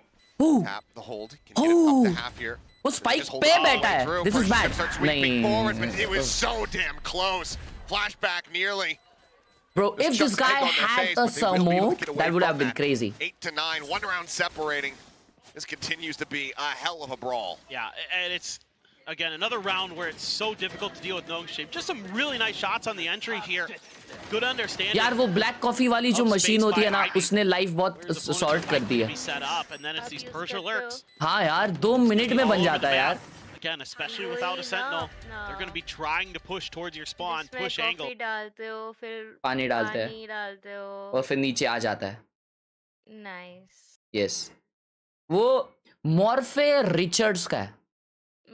ooh. Tap the hold. Can get it up Oh. to half here. वो Just स्पाइक hold पे it all the बैठा way है. through. This is Persia bad. starts sweeping forward, but it was नहीं. so damn close. Flashback nearly. Bro, Just if this chucks guy egg on their had face, a but they will be able to smoke, get away that would from have been that. crazy. 8 to 9, 1 round separating. This continues to be a hell of a brawl. Yeah, and it's, again, another round where it's so difficult to deal with no shape. Just some really nice shots on the entry here. Good understanding. यार वो black coffee वाली जो of machine space होती है by ना Ivy, उसने life where बहुत his opponents sort are कर likely दी to है. be set up, and then it's आप these use Persia करते हो? lurks. हाँ यार 2 मिनट में All बन over जाता the है map. यार. Again, especially वही without a ना sentinel, अपना। they're going to be trying to push towards your spawn, जिसमें push angle. कॉफी डालते हो फिर पानी डालते हैं. पानी डालते हो और फिर नीचे आ जाता है. नाइस यस वो मॉर्फे रिचर्ड्स का है.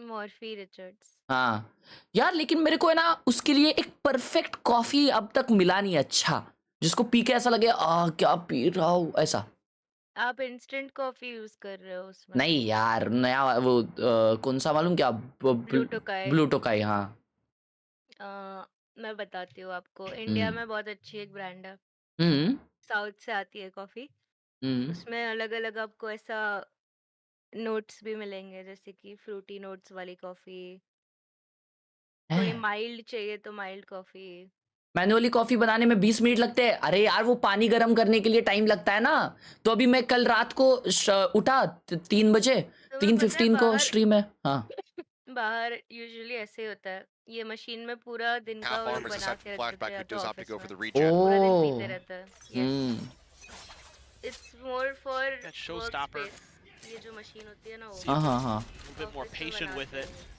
मॉर्फी रिचर्ड्स हाँ यार लेकिन मेरे को है ना उसके लिए एक परफेक्ट कॉफी अब तक मिला नहीं अच्छा जिसको पी के ऐसा लगे क्या पी रहा हूँ ऐसा. आप इंस्टेंट कॉफी यूज कर रहे हो उसमें नहीं यार नया वो कौन सा मालूम क्या ब्लू टोकाई ब्लू टोकाई. हाँ मैं बताती हूँ आपको इंडिया हम्म में बहुत अच्छी एक ब्रांड है हम्म साउथ से आती है कॉफी हम्म. उसमें अलग अलग आपको ऐसा नोट्स भी मिलेंगे जैसे कि फ्रूटी नोट्स वाली कॉफी थोड़ी हैं? माइल्ड चाहिए तो माइल्ड कॉफी मैनुअली कॉफी बनाने में 20 मिनट लगते हैं. अरे यार वो पानी गर्म करने के लिए टाइम लगता है ना. तो अभी मैं कल रात को उठा 3 बजे तुम्हें पता है 3:15 को बाहर स्ट्रीम है. हाँ बाहर यूजुअली ऐसे ही होता है ये मशीन में पूरा दिन का Half वो armor is a बना set के for रख देते flashback, हैं who तो does opt to office go for में the regen. पूरा दिन ओह पीते रहते हैं yes hmm. It's more for That work showstopper. Space ये जो मशीन होती है ना वो हाँ हाँ हाँ. A little bit more office में patient with बनाते it. हैं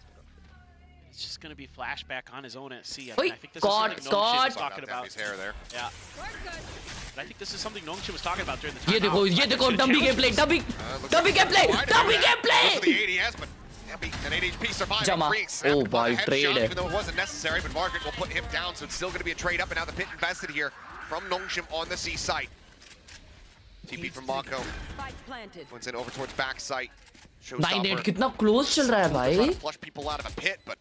It's just going to be flashback on his own at sea. I Oi, mean, I think this is caught, something Nongshim was caught. talking About about. his hair there. Yeah. But I think this is something Nongshim was talking about during the ये timeout. देखो Dambi game play Dambi Looks game play like Dambi game Goes for play. the ADS, but Debbie, an 8 HP surviving. Jama. Free, snapped Oh, upon boy, a headshot, trade. even though it wasn't necessary, but Margaret will put him down, so it's still going to be a trade up, and now the pit invested here from Nongshim on the C site. TP from Mako. Spike planted. Points in over towards back site. 9-8 Showstopper. कितना close चल रहा है Trying भाई. to flush people out of a pit, but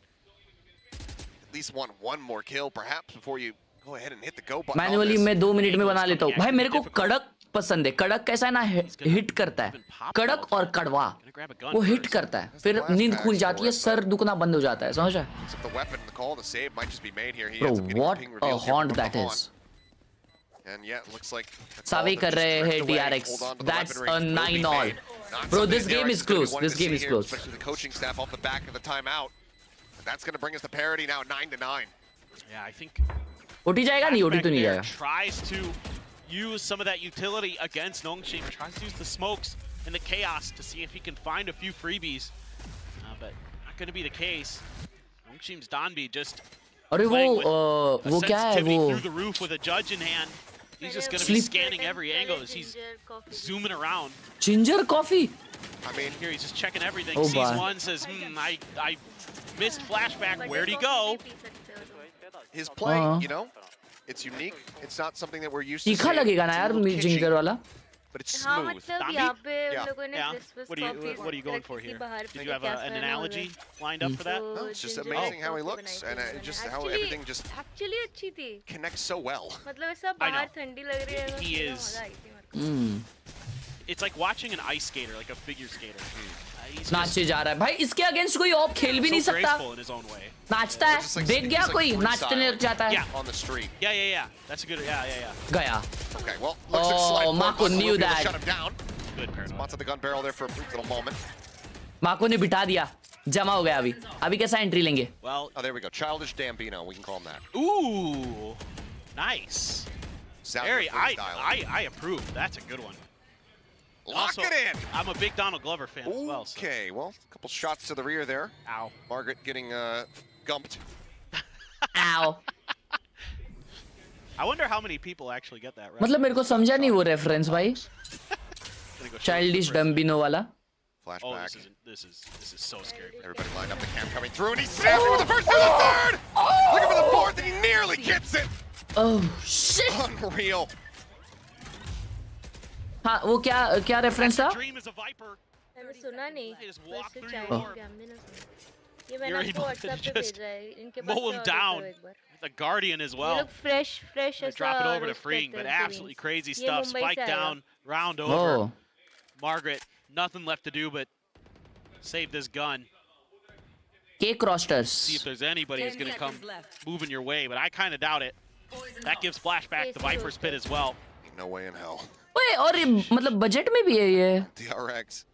at least want one more kill, perhaps, before you go ahead and hit the go button. on manually this. मैं 2 minute में बना लेता हूँ भाई. मेरे को कड़क पसंद है. कड़क कैसा है ना हिट करता है. कड़क और कड़वा Gonna grab a gun वो हिट first. करता है फिर नींद खुल जाती है सर दुखना बंद हो जाता है. समझ रहा है. Picks up the weapon, the call to save might just be made here. He Bro, ends up getting what the ping a revealed here haunt from that Mahan. is. And yeah, it looks like a Save call कर that just रहे हैं drift away. DRX. Hold on to the That's weaponry. a Will be 9-all. made. Not Bro, something this game DRX is is gonna be close. wanting This to game see is here, close. especially the coaching staff off the back of the timeout. And that's going to bring us to parity now, 9 to 9. Yeah, I think OT जाएगा नहीं. OT तो Flashback नहीं there जाएगा. tries to use some of that utility against Nongshim. Tries to use the smokes and the chaos to see if he can find a few freebies. But not going to be the case. Nongshim's Donby just अरे playing with वो a क्या है sensitivity वो through the roof with a judge in hand. He's just going to be scanning every angle as he's zooming around. Ginger coffee I mean, Here he's just checking everything. Oh, Sees my. one, says, I missed flashback. Where'd he go? his play, you know, it's unique. It's not something that we're used to तीखा seeing. लगेगा ना It's a यार little kitschy, ginger वाला but it's हाँ smooth. मतलब Donby? यहाँ पे Yeah. उन लोगों ने Yeah. Christmas What are you going for here? Did you have an analogy lined up for that? No, it's just amazing how he looks and just how everything just Actually अच्छी थी connects so well. मतलब ऐसा I know. बाहर ठंडी लग रही है He तो is- मजा आई थी मेरे को। It's like watching an ice skater, like a figure skater. He's just नाचे जा रहा है भाई इसके अगेंस्ट कोई और खेल भी नहीं so सकता graceful in his own way. नाचता We're just है like देख गया he's like कोई freestyle. नाचने लग जाता है Yeah. On the street. Yeah. That's a good, yeah. गया Okay, well, looks like a slide Oh, forward. Mako Mako knew will be able to that. shut him down. Good paranoia. Spots at the gun barrel there for a brief little moment. माको ने बिठा दिया जमा हो गया अभी कैसा entry लेंगे Well, Oh, there we go. Childish Dambino, we can call him that. ooh, nice. Sound Very, freestyle. I approve. That's a good one. Lock Also, it in. I'm a big Donald Glover fan as well. So. Okay, well, a couple shots to the rear there. Ow. Margaret getting gumped. आओ I wonder how many people actually get that right. मतलब मेरे को समझा नहीं वो reference भाई Gonna go show childish you the first. डम्बिनो वाला Oh, Flashback. this is so scary. Everybody lined up, the cam coming through, and he's snapping with the first and the third! Looking for the fourth, and he nearly gets it! Oh shit Unreal. हाँ वो क्या reference था Dream is a viper. मैंने सुना नहीं They just तो walk इससे through child your door. कैम भी ना सुना ये मैंने You're आपको able to WhatsApp पे just भेजा है इनके पास mow से him और down. देखो एक बार The Guardian as ये well. लोग फ्रेश Gonna ऐसा drop it over to roast Freeing, करते but हैं उनके absolutely wings. crazy ये stuff. मुंबई Spike से आएगा। down, round over. Oh Margaret, nothing left to do but save this gun. केक rosters See if there's anybody who's 10 going to come seconds left. moving your way, but I kind of doubt it. That gives Flashback the Viper's Pit as well. Ain't no way in hell. ओए और ये मतलब budget में भी है ये DRX.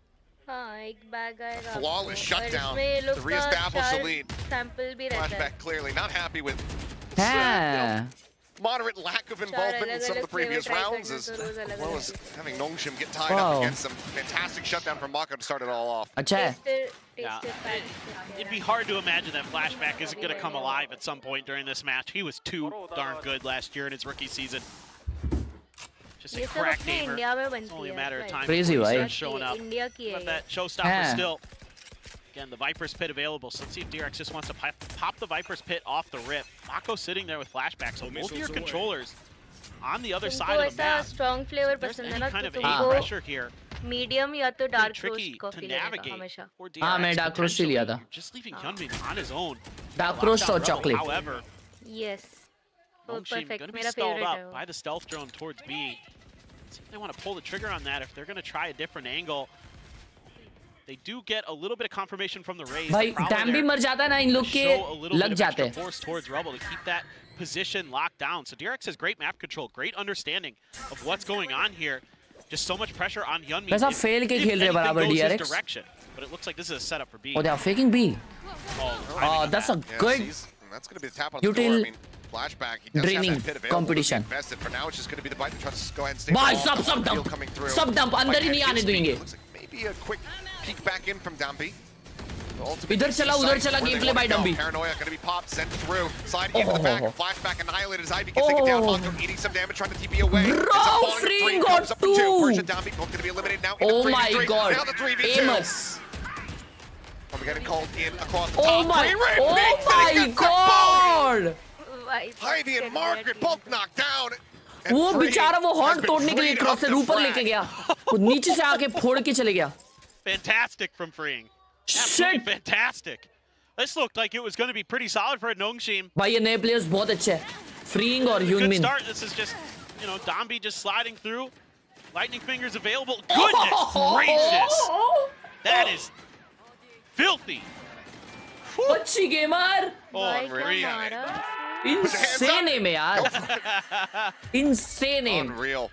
हाँ एक बैग आएगा Flawless आपको, और shutdown इसमें ये लोग to का reestablish the चार lead. सैंपल भी रहता है Flashback clearly not happy with हाँ moderate lack of involvement in some of the previous rounds, as well as having Nongshim get tied Wow. up against some fantastic shutdown from Mako to start it all off. अच्छा है Yeah, it'd be hard to imagine that Flashback isn't going to come alive at some point during this match. He was too darn good last year in his rookie season. Just a ये सब crack अपने gamer. India में It's बनती only a है matter of time Crazy, before he भाई। starts showing up. India की है Let ये। that showstopper Yeah. still. Again, the Viper's Pit available, so let's see if DRX just wants to pop the Viper's Pit off the rip. Mako sitting there with Flashback, so both of your controllers on the other तुमको side of the ऐसा map. Strong flavour If there's पसंद है any ना kind तो of aim तुमको pressure here, medium या तो pretty dark tricky roast to coffee लेने का navigate हमेशा for हाँ, मैं DRX dark roast ही लिया था। potentially. You're just leaving Hyunbin on his own. Dark Lockdown roast और Rebel, chocolate However, yes Nongshim perfect going to be मेरा stalled favourite है up वो by the stealth drone towards B. See if they want to pull the trigger on that, if they're going to try a different angle. They do get a little bit of confirmation from the Rays. भाई dam भी मर जाता है ना इन लोग के Show a little लग bit of जाते extra हैं force towards Rebel to keep that position locked down. So DRX has great map control, great understanding of what's going on here. Just so much pressure on Hyunmin. वैसा if- fail के if खेल रहे anything बराबर goes his DRX। direction. But it looks like this is a setup for B. Oh, they are faking B. Oh, Oh, that's a Yeah, good. that's going to be the tap on the door. Util I mean, Flashback, he does draining have that pit available competition. to be invested. For now, it's just going to be the bite that tries to go ahead and stay भाई ball. सब Field dump, coming through. सब dump, अंदर ही Like, नहीं at आने his देंगे। speed, looks like maybe a quick peek back in from Dumpy. इधर चला उधर चला game play by Dambi Paranoia going to be popped, sent through. Slide into the back. Flashback annihilated as Ivy gets taken down. Mako eating some damage, trying to TP away. Bro, It's a falling Freeing three, got comes up for two. two. Persia Dumpy both going to be eliminated now. Oh Into my 3v3. god Now the 3v2. Amos We're getting called in across the oh top. my Re-rim, oh Nick, my and he gets god Ivy and Margaret both knocked down. And वो Free बेचारा वो has horn been तोड़ने के लिए freed cross up से the ऊपर frag. लेके गया वो नीचे से आके फोड़ के चले गया Fantastic from Freeing. Absolutely Shit. fantastic. This looked like it was going to be pretty solid for Nongshim. भाई ये नए प्लेयर्स बहुत अच्छे हैं फ्रीइंग और Good ह्यूनमिन start. This is just, Domby just sliding through. Lightning fingers available. Goodness gracious. That is filthy. Whew. अच्छी gamer Oh, भाई क्या unreal. मारा इनसेन एम यार इनसेन एम Unreal.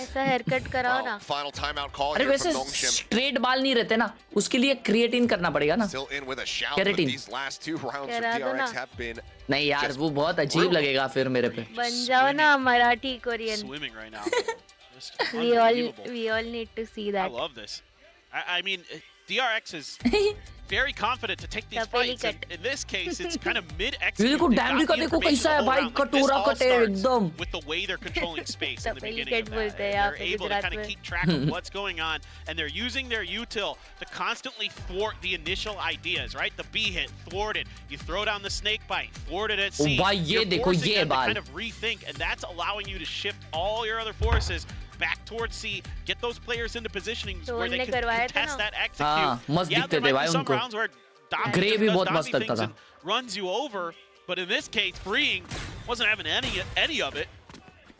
ऐसा हेयरकट कराओ ना. Final timeout call अरे here वैसे from Nongshim. स्ट्रेट बाल नहीं रहते ना, उसके लिए क्रिएटिन करना पड़ेगा ना. Still in with a shout, but Keratin. these last 2 rounds for करा दो DRX ना. have been नहीं यार Just वो बहुत अजीब brutal. लगेगा फिर मेरे पे. बन जाओ ना Marathi Korean. Swimming right now. Just We all unbelievable. need to see I that. love this. I mean, DRX is very confident to take these Tapeli fights. And cut. in this case, it's kind of ये mid-execute. देखो They've Daimary got का the देखो information कैसा है the whole भाई, round. Like, this कटोरा all कटे starts एकदम. with the way they're controlling space in the Tapeli beginning of cut बोलते that. हैं यहाँ They're पे able to Gujarat kind of में. keep track of what's going on, and they're using their util to constantly thwart the initial ideas, right? The B hit, thwarted. You throw down the snake bite, thwarted at C. भाई ये You're देखो forcing ये them to बाल. kind of rethink, and that's allowing you to shift all your other forces back towards C, get those players into positionings तो where they उनने can करवाया था contest ना. that execute. हाँ, मस्त Yeah, दिखते there थे might भाई be some उनको. rounds where Dami Grey just भी does बहुत Dami मस्त लगता things था. and runs you over, but in this case, Freeing wasn't having any of it.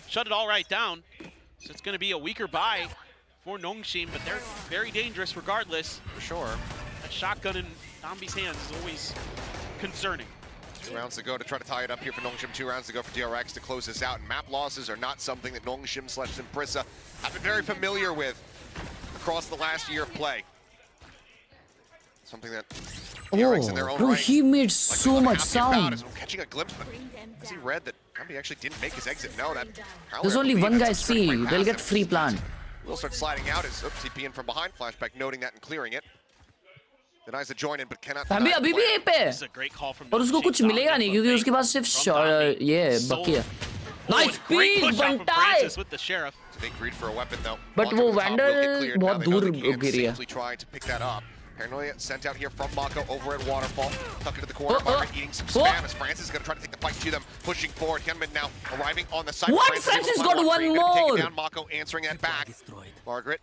Shut it all right down. So it's going to be a weaker buy for Nongshim, but they're very dangerous regardless, for sure. That shotgun in Dambi's hands is always concerning. 2 rounds to go to try to tie it up here for Nongshim. 2 rounds to go for DRX to close this out. And map losses are not something that Nongshim/Simprissa have been very familiar with across the last year of play. Something that DRX in their Oh, own bro, right he made like so to look much happy about sound. as we're catching a glimpse, but as he read that Dambi actually didn't make his exit. No, that There's only one guy C. They'll get free plant. Will start sliding out as TP in from behind. Flashback noting that and clearing it. Denies the join in, but cannot. Daimary अभी भी A पे है. This is a great call from और उसको Nongshim. कुछ मिलेगा नहीं क्योंकि उसके पास सिर्फ ये बकी है. Nice Great speed push out from बनता है. Francis with the sheriff. So they greed for a weapon though. But Launcher वो from the top will get Vandal cleared. Now बहुत they know दूर they can't गिरी है. safely try to pick that up. Paranoia sent out here from Mako over at Waterfall. Tucked into the corner, Oh, oh. Margaret eating some Oh. spam as Francis is going to try to take the fight to them. Pushing forward, Henman now arriving on the side. What? Francis able to Francis find got one free, gonna take it more. down. Mako answering that back. Margaret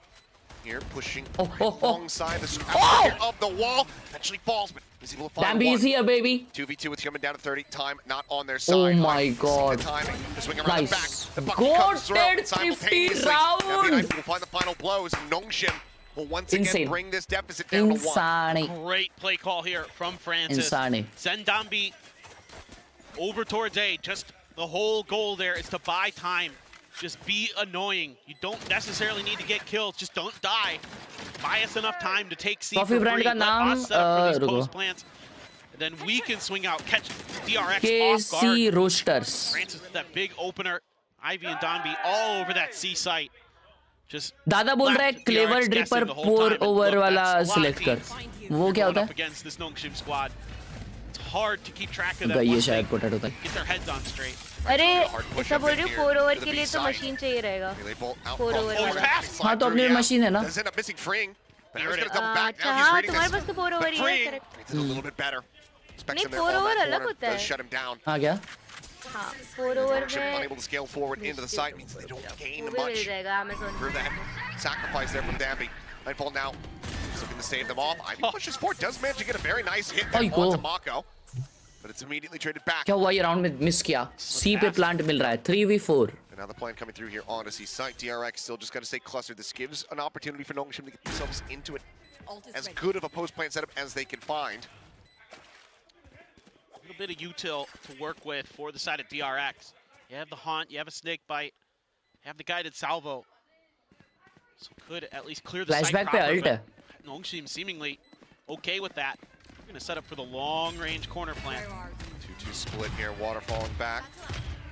here pushing Oh, oh, oh. alongside the Oh. of the wall. Eventually falls, but is able to find Dambi is one. here, baby. 2v2 with Human down to 30. Time not on their side. Oh my Seeing God. The timing to swing around Nice. the back. The bucket comes through Goated and simultaneously. 50 round. Knife will find the final blows. And Nongshim will once again Insane. bring this deficit down to 1. Insane. Great play call here from Francis. Insane. Send Dambi over towards A. Just the whole goal there is to buy time. Just be annoying. You don't necessarily need to get kills. Just don't die. Buy us enough time to take C Coffee for brand free. का Let नाम, us set up for these रुको. post plants. And then we can swing out, catch DRX off KC guard. Roasters. Francis with that big opener. Ivy and Dambi all over that C site. Just दादा बोल रहा है left clever DRX ड्रिपर guessing the whole पोर time. And over look, वाला that's a lot of select कर. teams वो क्या going होता up है? against this Nongshim squad. It's hard to keep track of that. गई है once they शायद पोटैटो तक. get their heads on straight. अरे Hard push ऐसा up बोल in रही हूँ here 4 ओवर to the के B लिए तो side. मशीन चाहिए रहेगा. Melee bolt out 4 from over full वाला. pass. हाँ तो अपनी मशीन है ना. Does end up missing freeing. But Here he's it going to is. double back. अच्छा Now he's हाँ reading तुम्हारे this. पास तो 4 ओवर But ही है. freeing correct. makes it a little bit better. Specs नहीं, in there 4 on over that अलग corner. होता Does है. shut him down. हाँ क्या? हाँ 4 ओवर Nongshim में unable to scale forward into the site means they don't gain वो भी मिल much. जाएगा Amazon. For that sacrifice there from Dambi. Nightfall now is looking to save them off. Ivy pushes forward, does manage to get a very nice hit there Aiko. onto Mako. But it's immediately traded back. क्या हुआ ये round में miss किया? C पे plant मिल रहा है 3v4. Another plan coming through here on C site. DRX still just got to stay clustered. This gives an opportunity for Nongshim to get themselves into it as good of a post plant setup as they can find. A little bit of util to work with for the side of DRX. You have the haunt, you have a snake bite, you have the guided salvo. So could at least clear the site Flashback पे proper, ult है. but Nongshim seemingly okay with that. We're gonna set up for the long range corner plant. 2-2 split here. Water falling back.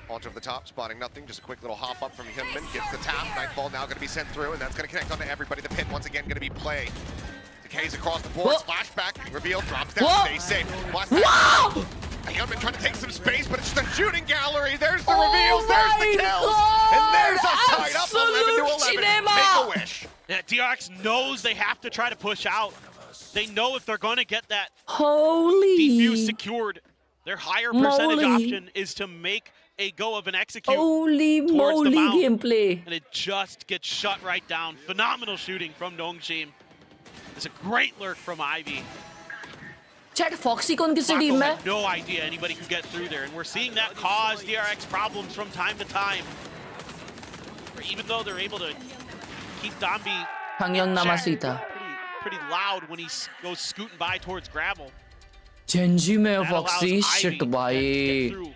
Launch over the top, spotting nothing. Just a quick little hop up from Hinman. Gets the tap. Nightfall now going to be sent through, and that's going to connect onto everybody. The pit once again going to be play. Decays across the board. Whoa. Flashback. Reveal. Drops down. Whoa. Stays safe. Blast Wow! Hinman trying to take some space, but it's just a shooting gallery. There's the Oh reveals. There's the my kills. God! And there's a tied up 11 to Absolute 11. cinema. Make a wish. Yeah, DRX knows they have to try to push out. They know if they're going to get that Holy. defuse secured, their higher percentage Moly. option is to make a go of an execute. Holy towards the moly mount. gameplay. And it just gets shut right down. Phenomenal shooting from Nongshim. It's a great lurk from Ivy. Chat Foxy कौन किस Mako team में? had no idea anybody could get through there, and we're seeing that cause DRX problems from time to time. Even though they're able to keep Dambi Hangyong Namasita. pretty loud when he goes scooting by towards gravel. Genji में That allows Foxy Ivy shit to भाई. get through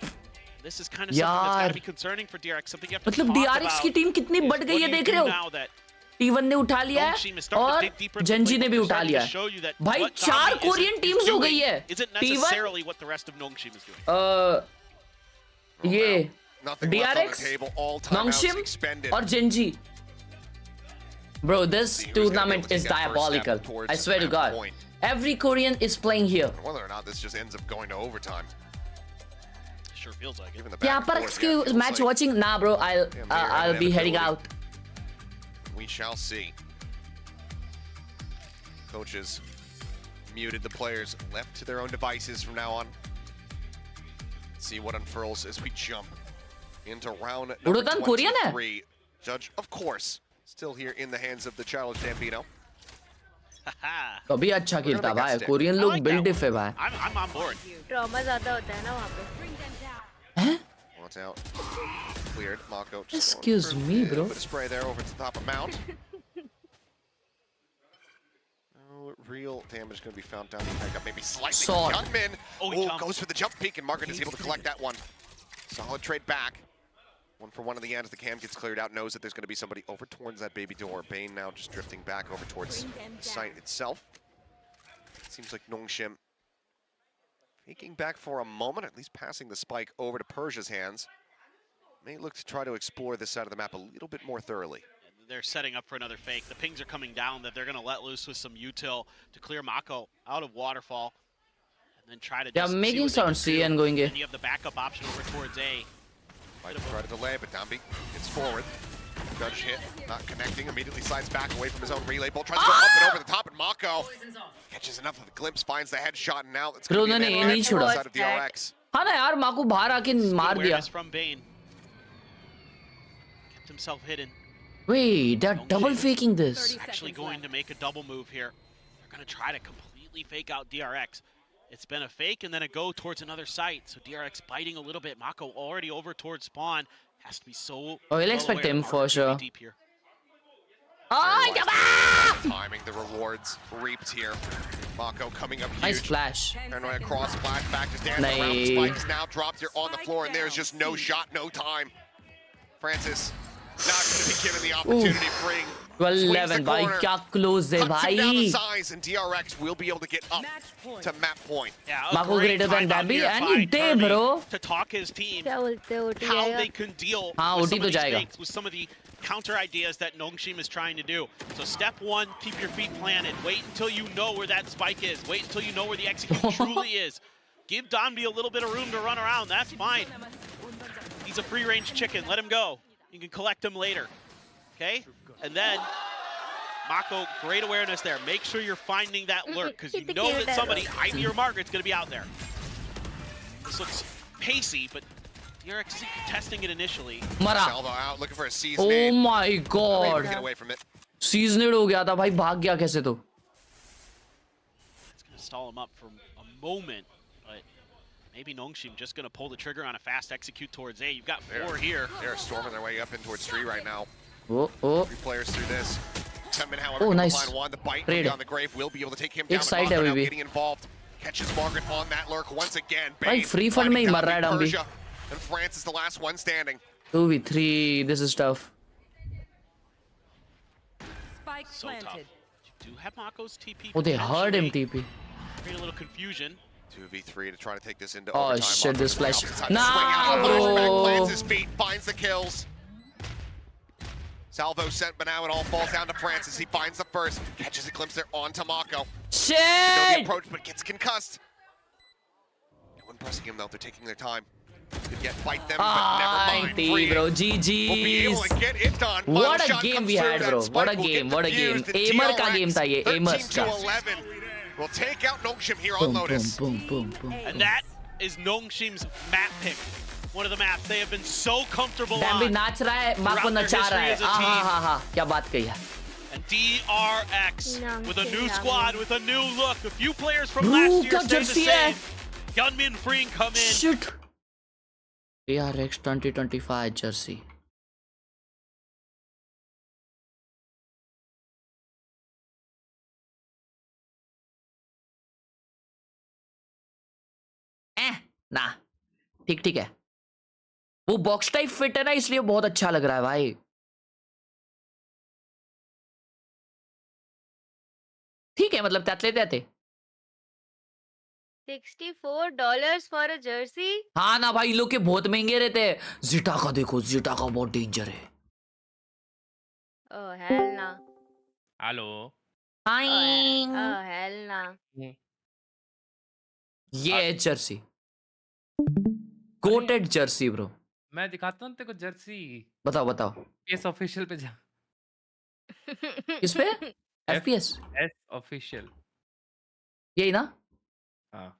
This is kind of something that's got यार to be concerning for DRX. Something you have to मतलब talk DRX about की team कितनी is बढ़ गई what है do you देख रहे do हो? now that T1 ने उठा लिया Nongshim is है starting to और dig deeper into the जंजी ने playbook. भी They're उठा starting लिया to है. show you that भाई what 4 Dami Korean is teams हो doing गई है. isn't T1 necessarily what the rest of Nongshim is doing. ये Nothing left on the DRX, table. All timeouts Nongshim expended. और Genji. Bro, this See who's gonna be able tournament to is take that first step diabolical. towards I swear to that God. point. Every Korean is playing here. Whether or not this just ends up going to overtime. Sure feels like it. Given the Yeah, back पर and forth, excuse feels match like watching. Nah, bro. I'll be heading out. we shall see. Coaches muted the players, left to their own devices from now on. See what unfurls as we jump into round number उड़ोतन Korean है? 23. Judge, of course, still here in the hands of the challenge Dambino. Haha. कभी अच्छा खेलता make भाई. that Korean I लोग like build that डिफ है one. भाई. I'm on board. Trauma ज्यादा होता है ना वहाँ पे. हैं? Wants out. Cleared. Mako just Excuse going for me, a bro. bit of spray there over to the top of Mount. No real damage going to be found down the back up. Maybe slightly. Sword. Gunman. Oh, he Oh, jumped. goes for the jump peek, and Margaret is able to collect that one. Solid trade back. One for one of the ends. The cam gets cleared out. Knows that there's going to be somebody over towards that baby door. Bane now just drifting back over towards the site itself. Seems like Nongshim faking back for a moment, at least passing the spike over to Persia's hands. May look to try to explore this side of the map a little bit more thoroughly. They're setting up for another fake. The pings are coming down that they're going to let loose with some util to clear Mako out of waterfall. And then try to Yeah, just see making what they can sound C do. and going A. And you have the backup option over towards A. Might try to delay, but Dambi gets forward. Judge hit, not connecting, immediately slides back away from his own relay ball, tries to go up and over the top, and Mako catches enough of the glimpse, finds the headshot, and now it's going to be उन्होंने a A नहीं man छोड़ा. side of DRX. हाँ ना यार माँ को बाहर आके मार दिया. Awareness from Bane. Kept himself hidden. Wait, they're double faking this. Actually going to make a double move here. They're going to try to completely fake out DRX. It's been a fake and then a go towards another site. So DRX biting a little bit. Mako already over towards spawn. Has to be so. Oh, he'll expect him for sure. Deep here. Oh, Timing the rewards reaped here. Mako coming up huge. nice flash. Paranoia cross, flashback, just dancing around. The spike is now dropped here on the floor, and there's just no C. shot, no time. Francis not going to be given the opportunity to bring. 12-11 भाई क्या close है Cuts him down the भाई. size, and DRX will be able to get up Match point. to map point. Yeah, Mako a great greater than timeout Dabby, here and by he did, Kirby bro. to talk his team क्या बोलते हो OT how आएगा? they can deal हाँ, with OT some तो of these जाएगा. fakes, with some of the counter ideas that Nongshim is trying to do. So step one, keep your feet planted. Wait until you know where that spike is. Wait until you know where the execute truly is. Give Donby a little bit of room to run around. That's fine. He's a free-range chicken. Let him go. You can collect him later. Okay? And then Mako, great awareness there. Make sure you're finding that lurk because you know that somebody, Ivy or Margaret's going to be out there. This looks pacey, but DRX is contesting it initially. मरा. Salvo out, looking for a seize Oh nade. my Able to god. get away from it. सीजनेड हो गया था भाई भाग गया कैसे तो. It's going to stall him up for a moment, but maybe Nongshim just going to pull the trigger on a fast execute towards A. You've got four here. They're storming their way up in towards 3 right now. Oh oh. 3 players through this. 10-man, however, Oh, can nice. find one. The bite Trade. on the grave will be able to take him down. एक side Mako है now अभी भी. getting involved. Catches Margaret on that lurk once again. भाई Bane free fund में ही finding मर रहा है Dambi, डम्बी. Persia, and France is the last one standing. 2v3, this is tough. Spike So tough. planted. You do have Mako's TP. Oh, they heard him potentially. TP. Create a little confusion. 2v3 to try to take this into Oh, overtime. shit, Mako this from the flash. opposite side to Nah, swing out, bro. flashback, plants his feet, finds the kills. Salvo sent, but now it all falls down to Francis. He finds the first, catches a glimpse there onto Mako. Know the Shit! approach, but gets concussed. No one pressing him though. They're taking their time. Could yet fight them, but never mind. T, Free bro. will be able to GG's. get it done. Final What a shot game comes we through, had, that bro. spike What a will get game, what a game. defused, and Aimer का DRX, game था ये, Aimer's का. 13-11 will take out Nongshim here on Boom, boom, Lotus. boom, boom, boom. And that is Nongshim's map pick. One of the maps they have been so comfortable dam भी on. नाच रहा है, माँ को throughout their नचा रहा है. history as a हाँ team. हाँ हाँ, क्या बात कही है. And DRX with a new squad, with a new look. A few players from Bro, last year क्या stay the jersey है? same. Gunman freeing come in. Shit. DRX 2025 jersey. ना ठीक ठीक है. वो बॉक्स टाइप फिट है ना, इसलिए बहुत अच्छा लग रहा है भाई। ठीक है, मतलब त्यातले त्याते। $64 फॉर अ जर्सी। हाँ ना भाई, इन लोग के बहुत महंगे रहते हैं। जीटा का देखो, जीटा का बहुत डेंजर है। ओह हेल ना। हेलो। ओह हेल ना। ये है जर्सी, अरे कोटेड जर्सी ब्रो। मैं दिखाता हूँ तेरे को जर्सी। बताओ बताओ, एस ऑफिशियल पे जा। किस पे? F FPS? S official. यही ना? हाँ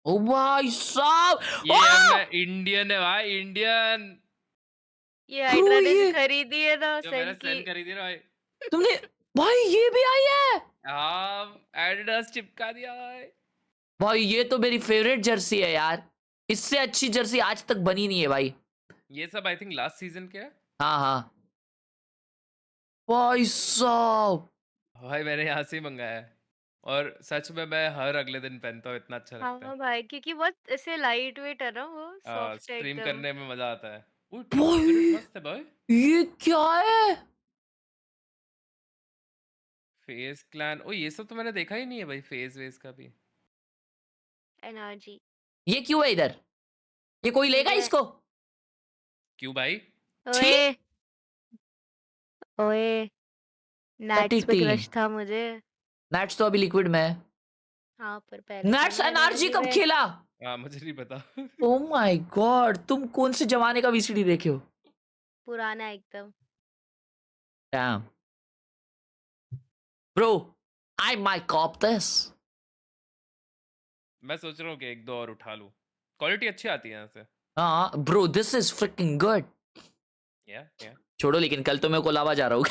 ओ भाई साहब, ये अपना इंडियन है भाई, इंडियन। ये ब्रो हाइड्रा ने भी ये खरीदी है ना जो सन मैंने की। सेंड करी थी ना भाई। तुमने, भाई ये भी आई है। हाँ एडिडास चिपका दिया भाई। भाई ये तो मेरी फेवरेट जर्सी है यार, इससे अच्छी जर्सी आज तक बनी नहीं है भाई। ये सब आई थिंक लास्ट सीजन के है। हाँ हाँ भाई साहब। भाई मैंने यहाँ से ही मंगाया है और सच में मैं हर अगले दिन पहनता हूँ, इतना अच्छा लगता है। हाँ भाई, क्योंकि बहुत ऐसे लाइट वेट है ना, वो सॉफ्ट है स्ट्रीम एकदम। करने में मजा आता है। वो भाई मस्त है भाई। ये क्या है? फेस क्लैन, ओ ये सब तो मैंने देखा ही नहीं है भाई, फेस वेस का भी। एनर्जी। ये क्यों है इधर? ये कोई लेगा मुझे इसको? क्यों भाई? छी, ओए ओए, नैट्स पे टीटी। क्रश था मुझे। नट्स तो अभी लिक्विड में है। हाँ पर पहले था नट्स ना एनर्जी एनर्जी कब में। खेला? हाँ मुझे नहीं पता। ओ माय गॉड, तुम कौन से जमाने का VCD देखे हो? पुराना एकदम। Damn bro, I might cop this. मैं सोच रहा हूँ कि एक दो और उठा लूँ, क्वालिटी अच्छी आती है यहाँ से। हाँ bro, this is fricking good. या छोड़ो, लेकिन कल तो मैं कोलाबा जा रहा हूँ।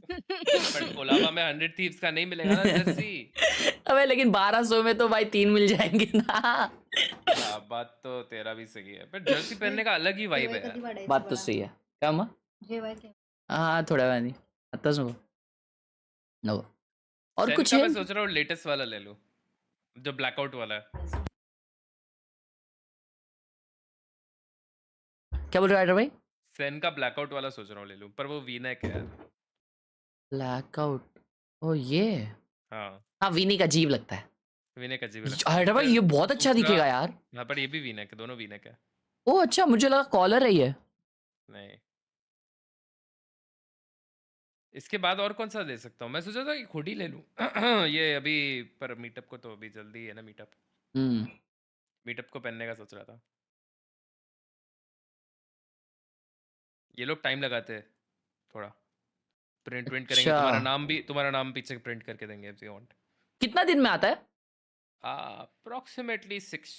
बट कोलाबा में 100 थीव्स का नहीं मिलेगा ना जर्सी। अबे लेकिन 1200 में तो भाई 3 मिल जाएंगे ना। हाँ बात तो तेरा भी सही है, पर जर्सी पहनने का अलग ही वाइब है यार। बात तो सही है। क्या माँ? हाँ थोड़ा नहीं आता सुनो नो। और सेन कुछ का है? मैं सोच रहा हूँ लेटेस्ट वाला ले लूँ, जो ब्लैकआउट वाला है। क्या बोल रहे हो भाई? सेन का ब्लैकआउट वाला सोच रहा हूँ ले लूँ, पर वो वी-नेक है यार। ब्लैकआउट? ओ ये, हाँ हाँ वीनी का अजीब लगता है। वी-नेक अजीब लगता है। अरे भाई फिर ये बहुत अच्छा दूसरा, दिखेगा यार। हाँ पर ये भी वी-नेक है, दोनों वी-नेक है। ओ अच्छा, मुझे लगा कॉलर है ये। नहीं, इसके बाद और कौन सा ले सकता हूँ? मैं सोचा था कि हुडी ले लूँ। ये अभी, पर मीटअप को तो अभी जल्दी है ना मीटअप। हम्म। मीटअप को पहनने का सोच रहा था। ये लोग टाइम लगाते हैं थोड़ा, प्रिंट प्रिंट करेंगे, अच्छा, तुम्हारा नाम पीछे प्रिंट करके देंगे इफ यू वांट। कितना दिन में आता है? Approximately 6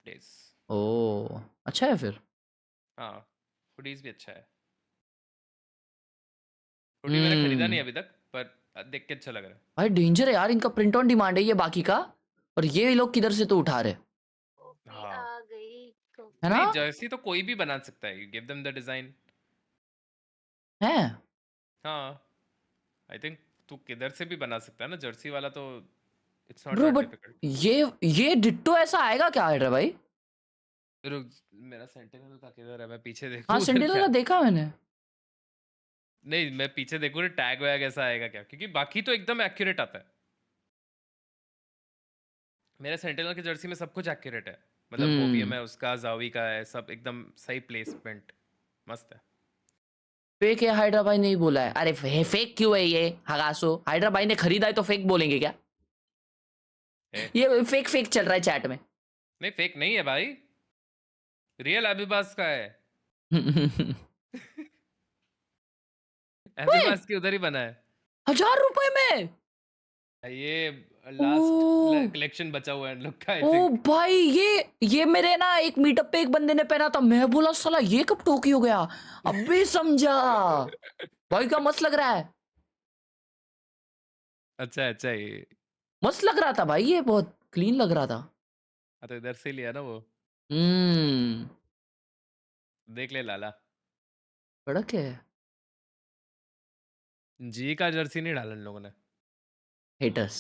days। ओ अच्छा है फिर। हाँ हुडीज भी अच्छा है। हुडी मैंने खरीदा नहीं हम्म। अभी तक, पर देख के अच्छा लग रहा है। भाई डेंजर है यार, इनका प्रिंट ऑन डिमांड है ये बाकी का, और ये लोग किधर से तो उठा रहे, कॉफी हाँ आ गई। है ना? नहीं, जर्सी तो कोई भी बना सकता है, you give them the design. है हाँ आई थिंक तू किधर से भी बना सकता है ना जर्सी वाला, तो it's not bro, that but difficult. ये डिट्टो ऐसा आएगा क्या है भाई? रुक, मेरा सेंटिनल का किधर है, मैं पीछे हाँ देखूं उधर सेंटिनल क्या। का देखा मैंने। नहीं मैं पीछे देखूं टैग वैग ऐसा आएगा क्या, क्योंकि बाकी तो एकदम एक्यूरेट आता है। मेरे सेंटिनल की जर्सी में सब कुछ एक्यूरेट है, मतलब ओपीएम हम्म। है उसका, जावी का है, सब एकदम सही प्लेसमेंट, मस्त है। फेक है, हाइड्रा भाई नहीं बोला है। अरे फेक क्यों है ये हगासो? हाइड्रा भाई ने खरीदा है तो फेक बोलेंगे क्या? ए, ये फेक फेक चल रहा है चैट में। नहीं फेक नहीं है भाई, रियल अभिबास का है। ओए, अभिबास की उधर ही बना है। 1000 रुपए में? ये ओ, लास्ट कलेक्शन बचा हुआ है इन लोग का आई ओ थिंक। भाई ये मेरे ना एक मीटअप पे एक बंदे ने पहना था, मैं बोला साला ये कब टोकी हो गया, अबे समझा। भाई क्या मस्त लग रहा है, अच्छा अच्छा, ये मस्त लग रहा था भाई, ये बहुत क्लीन लग रहा था। हाँ, तो इधर से लिया ना वो। हम्म। देख ले लाला, कड़क है। जी का जर्सी नहीं डाला इन लोगों ने। हेटर्स।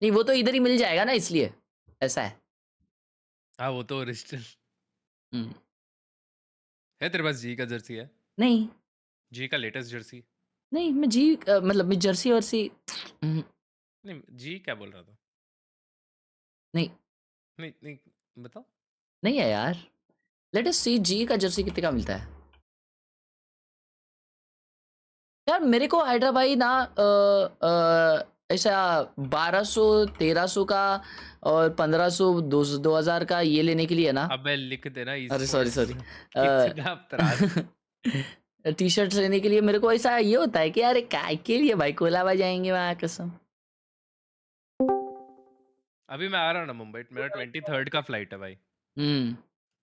नहीं वो तो इधर ही मिल जाएगा ना, इसलिए ऐसा है। हाँ वो तो ओरिजिनल हम्म, है। तेरे पास जी का जर्सी है? नहीं जी का लेटेस्ट जर्सी? नहीं, मैं जी मतलब मैं जर्सी वर्सी नहीं, जी क्या बोल रहा था? नहीं, नहीं नहीं, बताओ। नहीं है यार। लेट अस सी जी का जर्सी कितने का मिलता है यार। मेरे को हाइड्रा भाई ना ऐसा 1200 1300 का और 1500 2000 का ये लेने के लिए ना। अबे लिख देना ई अरे सॉरी स्पोर्ट्स। सॉरी। कितना त्रास। टी शर्ट लेने के लिए मेरे को ऐसा ये होता है कि यार काय के लिए भाई कोलाबा जाएंगे वहाँ कसम। अभी मैं आ रहा हूँ ना मुंबई, मेरा 23rd का फ्लाइट है भाई।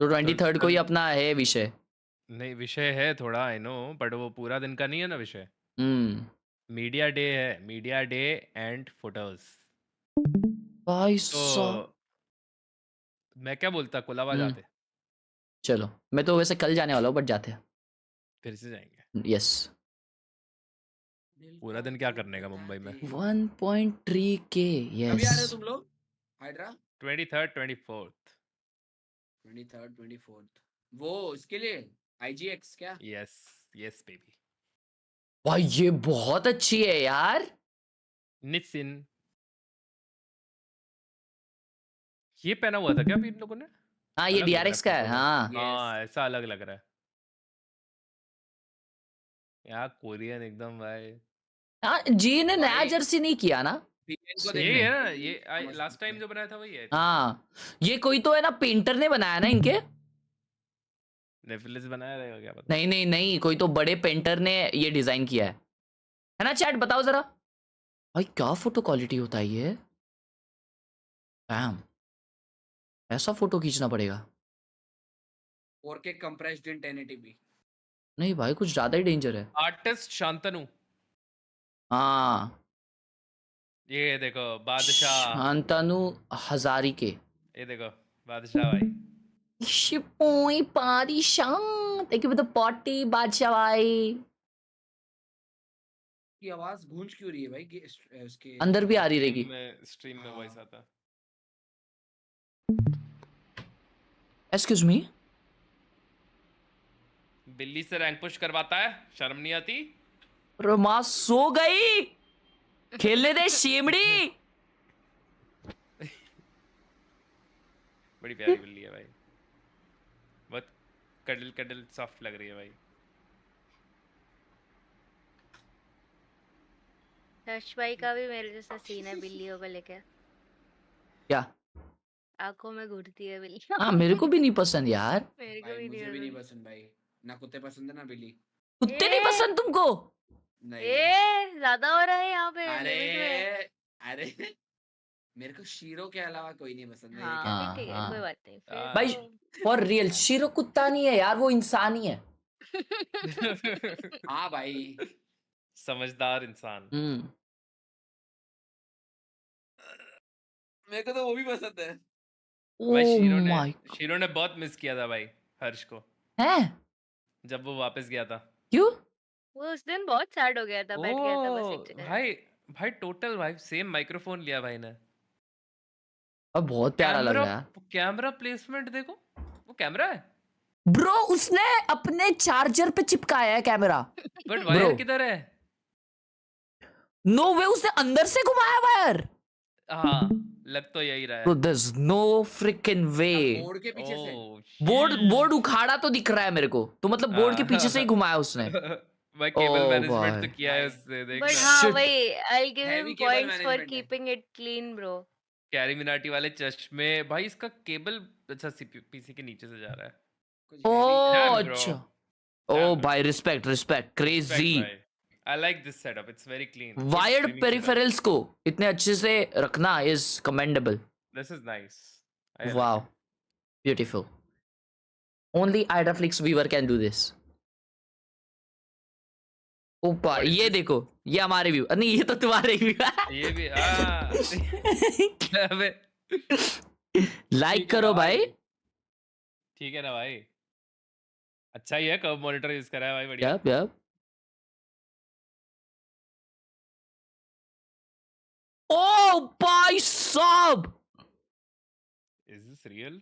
तो 23rd को ही कल अपना है विषय। नहीं, विषय है थोड़ा आई नो, बट वो पूरा दिन का नहीं है ना विषय। हम्म मीडिया डे है, मीडिया डे एंड फोटोज। भाई तो साहब। मैं क्या बोलता, कोलाबा हम्म जाते, चलो, मैं तो वैसे कल जाने वाला हूँ बट जाते हैं। फिर से जाएंगे। यस। पूरा दिन क्या करने का मुंबई में? 1.3K। कभी आ रहे हो यस। तुम लोग hydra? 23rd 24th। 23rd 24th वो इसके लिए IGX क्या? Yes, yes baby. भाई ये बहुत अच्छी है यार। निसिन। ये पहना हुआ था क्या अभी इन लोगों ने? हाँ ये अलग लग रहा DRX है का है फोटो में। हाँ। यस हाँ ऐसा अलग लग रहा है यार, कोरियन एकदम भाई। हाँ जी ने नया भाई जर्सी नहीं किया ना। PN को सेम ये देखो, है। है ना, PN ये मस्त लास्ट दिखते टाइम हैं। जो बनाया था वही है। हाँ ये कोई तो है ना, पेंटर ने बनाया ना इनके। नेफिलिस बनाया रहेगा क्या पता। नहीं नहीं नहीं, कोई तो बड़े पेंटर ने ये डिजाइन किया है ना। चैट बताओ जरा भाई क्या फोटो क्वालिटी होता है ये। बैम, ऐसा फोटो खींचना पड़ेगा। 4K compressed in 1080p। नहीं भाई कुछ ज्यादा ही डेंजर है। आर्टिस्ट शांतनु। हाँ ये देखो बादशाह। शांतनु हजारी के। ये देखो बादशाह भाई। शिपोई बादशाह। Thank you for the party बादशाह भाई। की आवाज गूंज क्यों रही है भाई कि उसके अंदर भी आ रही स्ट्रीम रहेगी। में, स्ट्रीम में वॉइस हाँ आता। Excuse me. बिल्ली से रैंक पुश करवाता है, शर्म नहीं आती? रमा सो गई, खेलने दे शेमड़ी। बड़ी प्यारी बिल्ली है भाई, बहुत कडल कडल सॉफ्ट लग रही है भाई। हर्ष भाई का भी मेरे जैसा सीन है बिल्लियों को लेके। क्या? आंखों में घुटती है बिल्ली। हाँ मेरे को भी नहीं पसंद यार। मेरे को भाई भी नहीं मुझे भी नहीं पसंद। पसंद भाई, ना कुत्ते पसंद है ना बिल्ली। कुत्ते नहीं ए पसंद तुमको? नहीं ज्यादा हो रहा है यहाँ पे अरे लिमिट में। अरे मेरे को शीरो के अलावा कोई नहीं पसंद है, ये हाँ क्या फिर हाँ ठीक है, कोई हाँ बात नहीं फिर आ, भाई, फॉर रियल शिरो कुत्ता नहीं है यार, वो इंसान ही है। हाँ भाई समझदार इंसान। मेरे को तो वो भी पसंद है। भाई ओ माय शीरो ने बहुत मिस किया था भाई हर्ष को, है। जब वो वापस गया था। क्यों? वो उस दिन बहुत सैड हो गया था, बैठ गया था बस एक ओ जगह। भाई, भाई टोटल भाई सेम माइक्रोफोन लिया भाई ने। अब बहुत प्यारा लग कैमरा, रहा है। कैमरा प्लेसमेंट देखो, वो कैमरा है। ब्रो उसने अपने चार्जर पे चिपकाया है कैमरा। बट ब्रो वायर किधर है? नो वे, उसने अंदर से घुमाया वायर। हाँ लग तो यही रहा ब्रो है। देयर इज नो फ्रिकिंग वे। अब बोर्ड के पीछे से ओ बोर्ड उखाड़ा तो दिख रहा है मेरे को, तो मतलब बोर्ड के पीछे से ही घुमाया उसने। भाई केबल ओ मैनेजमेंट भाई तो किया है भाई उसने, देख बट ना। हाँ शिट। वही, I give heavy him cable points for management है। Keeping it clean bro. Carry Minati वाले चश्मे भाई, इसका केबल अच्छा पीसी के नीचे से जा रहा है। कुछ ओ हैवी डैम ब्रो, अच्छा। ओ डैम भाई bro, respect respect, respect crazy. भाई। I like this setup, it's very clean, good wired streaming setup. Peripherals को इतने अच्छे से रखना is commendable. This is nice, I like wow, it. Beautiful. Only आइडाफ्लिक्स viewer can do this. ऊपर what is ये this? देखो, ये हमारे व्यू नहीं, ये तो तुम्हारे व्यू। ये भी अबे लाइक ठीक है ना करो भाई, भाई। ठीक है ना भाई। अच्छा ही है, कर्व मॉनिटर यूज करा है भाई, बढ़िया। Yup yup. ओ भाई साहब, इज दिस रियल?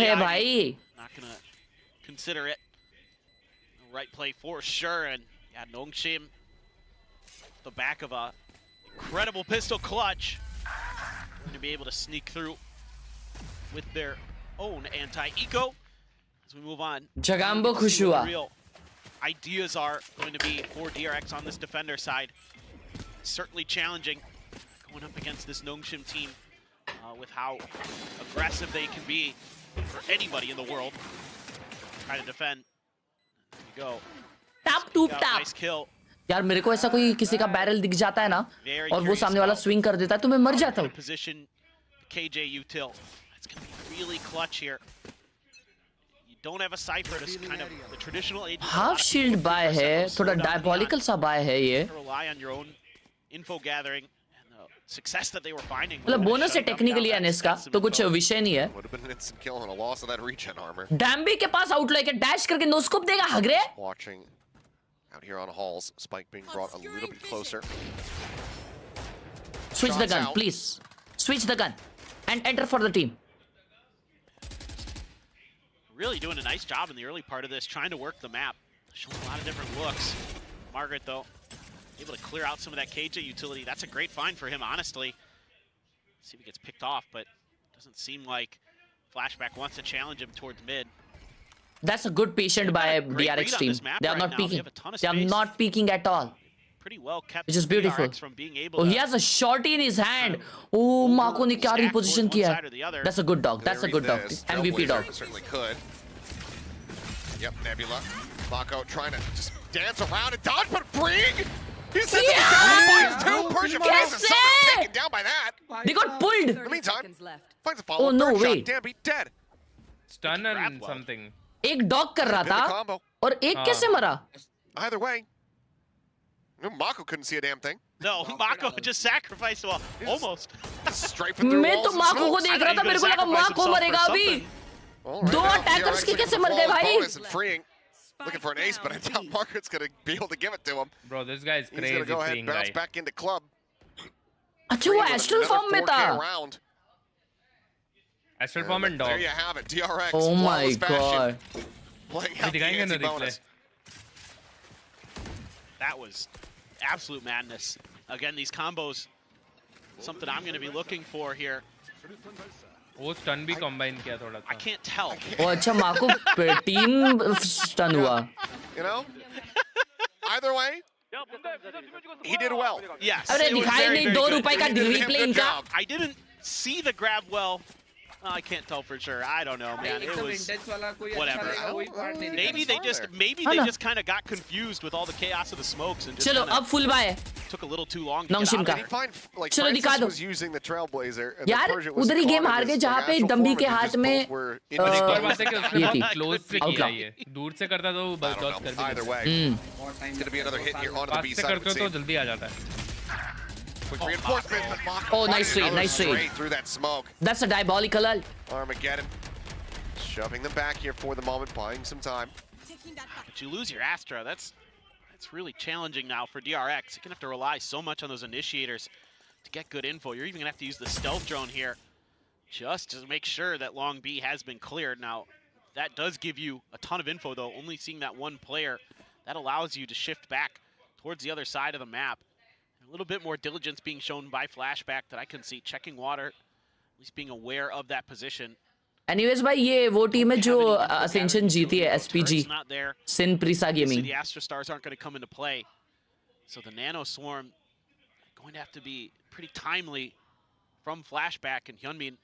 है Ivy भाई. not gonna consider it. Right play for sure, and Yeah, Nongshim, the back of a incredible pistol clutch, going to be able to sneak through with their own anti-eco. As we move on, Jagambo we get to see what Khushua. the real ideas are going to be for DRX on this defender side. Certainly challenging going up against this Nongshim team with how aggressive they can be for anybody in the world. Try to defend. There you go. Tap टूप Got a tap. nice kill. यार मेरे को ऐसा कोई किसी का barrel दिख जाता है ना Very और वो curious सामने वाला about स्विंग कर देता है तो मैं मर जाता how हूँ. to position KJ util. It's going to be really clutch here. You don't have a cipher to kind of the traditional AD. Half shield buy है, थोड़ा डायबॉलिकल सा बाय है ये. Rely on your own info gathering and the success that they were finding. मतलब bonus है technically NS का तो कुछ विषय नहीं है. Would have been an instant kill and a loss of that regen armor. डैम्बी के पास आउटलाइक है, डैश करके नो स्कोप देगा हगरे. Watching out here on halls. Spike being brought a little bit closer. Switch the Shots gun, out. please. Switch the gun and enter for the team. Really doing a nice job in the early part of this, trying to work the map. Showing a lot of different looks. Margaret, though, able to clear out some of that KJ utility. That's a great find for him, honestly. See if he gets picked off, but doesn't seem like Flashback wants to challenge him towards mid. That's a good patient by Great read DRX on team. this map They are right not now. They peeking. have a ton of They are space. not peeking at all. Pretty well kept. Which is beautiful. DRX from being able Oh, to he has a shorty in his hand. Oh, Mako ने क्या stack reposition towards one किया side or the other. है. That's a good dog. That's a They good read dog. this. MVP dog. Trailblazer certainly could. Yep, Nebula. Mako trying to just dance around and dodge, but Brig! He sends him down, finds two Persia plays, and somehow taken down by that. They got pulled. In the meantime, Seconds left. finds a follow-up no, third wait. shot. Damn, beat dead. Stun grab and well. something. एक dog कर रहा Bit the था combo. और एक हाँ. कैसे मरा? Either way, Mako couldn't see a damn thing. No, Mako just sacrificed well, almost. Strafing through मैं walls तो and माको को smokes. देख रहा था, मेरे को लगा माको मरेगा अभी. Well, right दो now, attackers DRX के looking कैसे for मर गए flawless भाई? bonus and freeing. Looking for an ace, but I doubt Margaret's going to be able to give it to him. Bro, this guy is He's crazy going to go ahead freeing and bounce guy. back into club. अच्छा वो astral form में था. Round. Astral form and dog. There you have it. DRX. Oh my flawless fashion, god. Playing अभी out the दिखाएंगे ना anti-bonus. That was absolute madness. Again, these combos, something I'm going to be looking for here. वो stun भी combine किया थोड़ा I सा. can't tell. वो अच्छा माको टीम स्टन हुआ. You know? Either way, he did well. Yes. अरे it was दिखाई very, नहीं very 2 good. रुपए का He did a damn replay good इनका. job. I didn't see the grab well. I can't tell for sure. I don't know, man. It एकदम was intense वाला कोई अच्छा whatever. रहेगा, वही part नहीं maybe दिखाएगा। they just हाँ ना. kind of got confused with all the chaos of the smokes and just चलो kinda अब full buy. took a little too long to get Nongshim out का. of Did it. he find, like, चलो दिखा Francis दो. was using the Trailblazer, and the यार Persia was उधर ही caught game in हार his, गए like, जहाँ पे astral दम्बी form, के and हाथ just में both were एक और indistinguishable. बात है कि उसने ये बहुत थी. close से Outlaw. किया ये. दूर से करता तो वो I बस don't dodge know. कर भी Either देता. way, बहुत time it's going to be लगता है, another दो hit साल here में। onto the पास B से side. करते हो तो जल्दी आ जाता है. Quick reinforcement, but Mako Oh, nice finds trade, another nice trade. straight through that smoke. That's a diabolical ult. Armageddon shoving them back here for the moment, buying some time. But you lose your Astra. That's really challenging now for DRX. You're going to have to rely so much on those initiators to get good info. You're even going to have to use the stealth drone here just to make sure that Long B has been cleared. Now, that does give you a ton of info, though. Only seeing that one player, that allows you to shift back towards the other side of the map. A little bit more diligence being shown by Flashback that I can see. Checking water, at least being aware of that position. Anyways भाई ये वो team है जो Ascension जीती है SPG. Turret's not there. Sin Prisa Obviously, Gaming. the Astra Stars aren't going to come into play. So the Nano Swarm going to have to be pretty timely from Flashback, and Hyunmin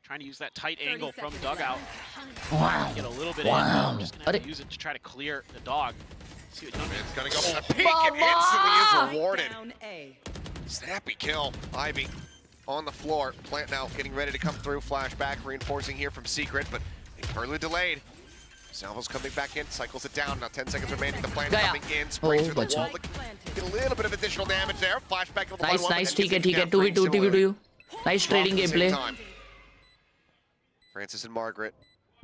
trying to use that tight angle from dugout. Wow. Get a little bit Wow. in. Just going to have अरे to use it to try to clear the dog. See what Hyunmin It's going to go for the peek and instantly is rewarded. Down A. Snappy kill. Ivy on the floor. Plant now getting ready to come through. Flashback reinforcing here from Secret, but further delayed. Salvo's coming back in, cycles it down. Now 10 seconds remaining. The plant Gaya. coming in, sprays Oh, through the bacha. wall. Get a little bit of additional damage there. Flashback with the Nice 1-1, nice but ठीक है then ठीक है down 2v2 Frank 2v2. Nice trading at the same gameplay. time. Francis and Margaret.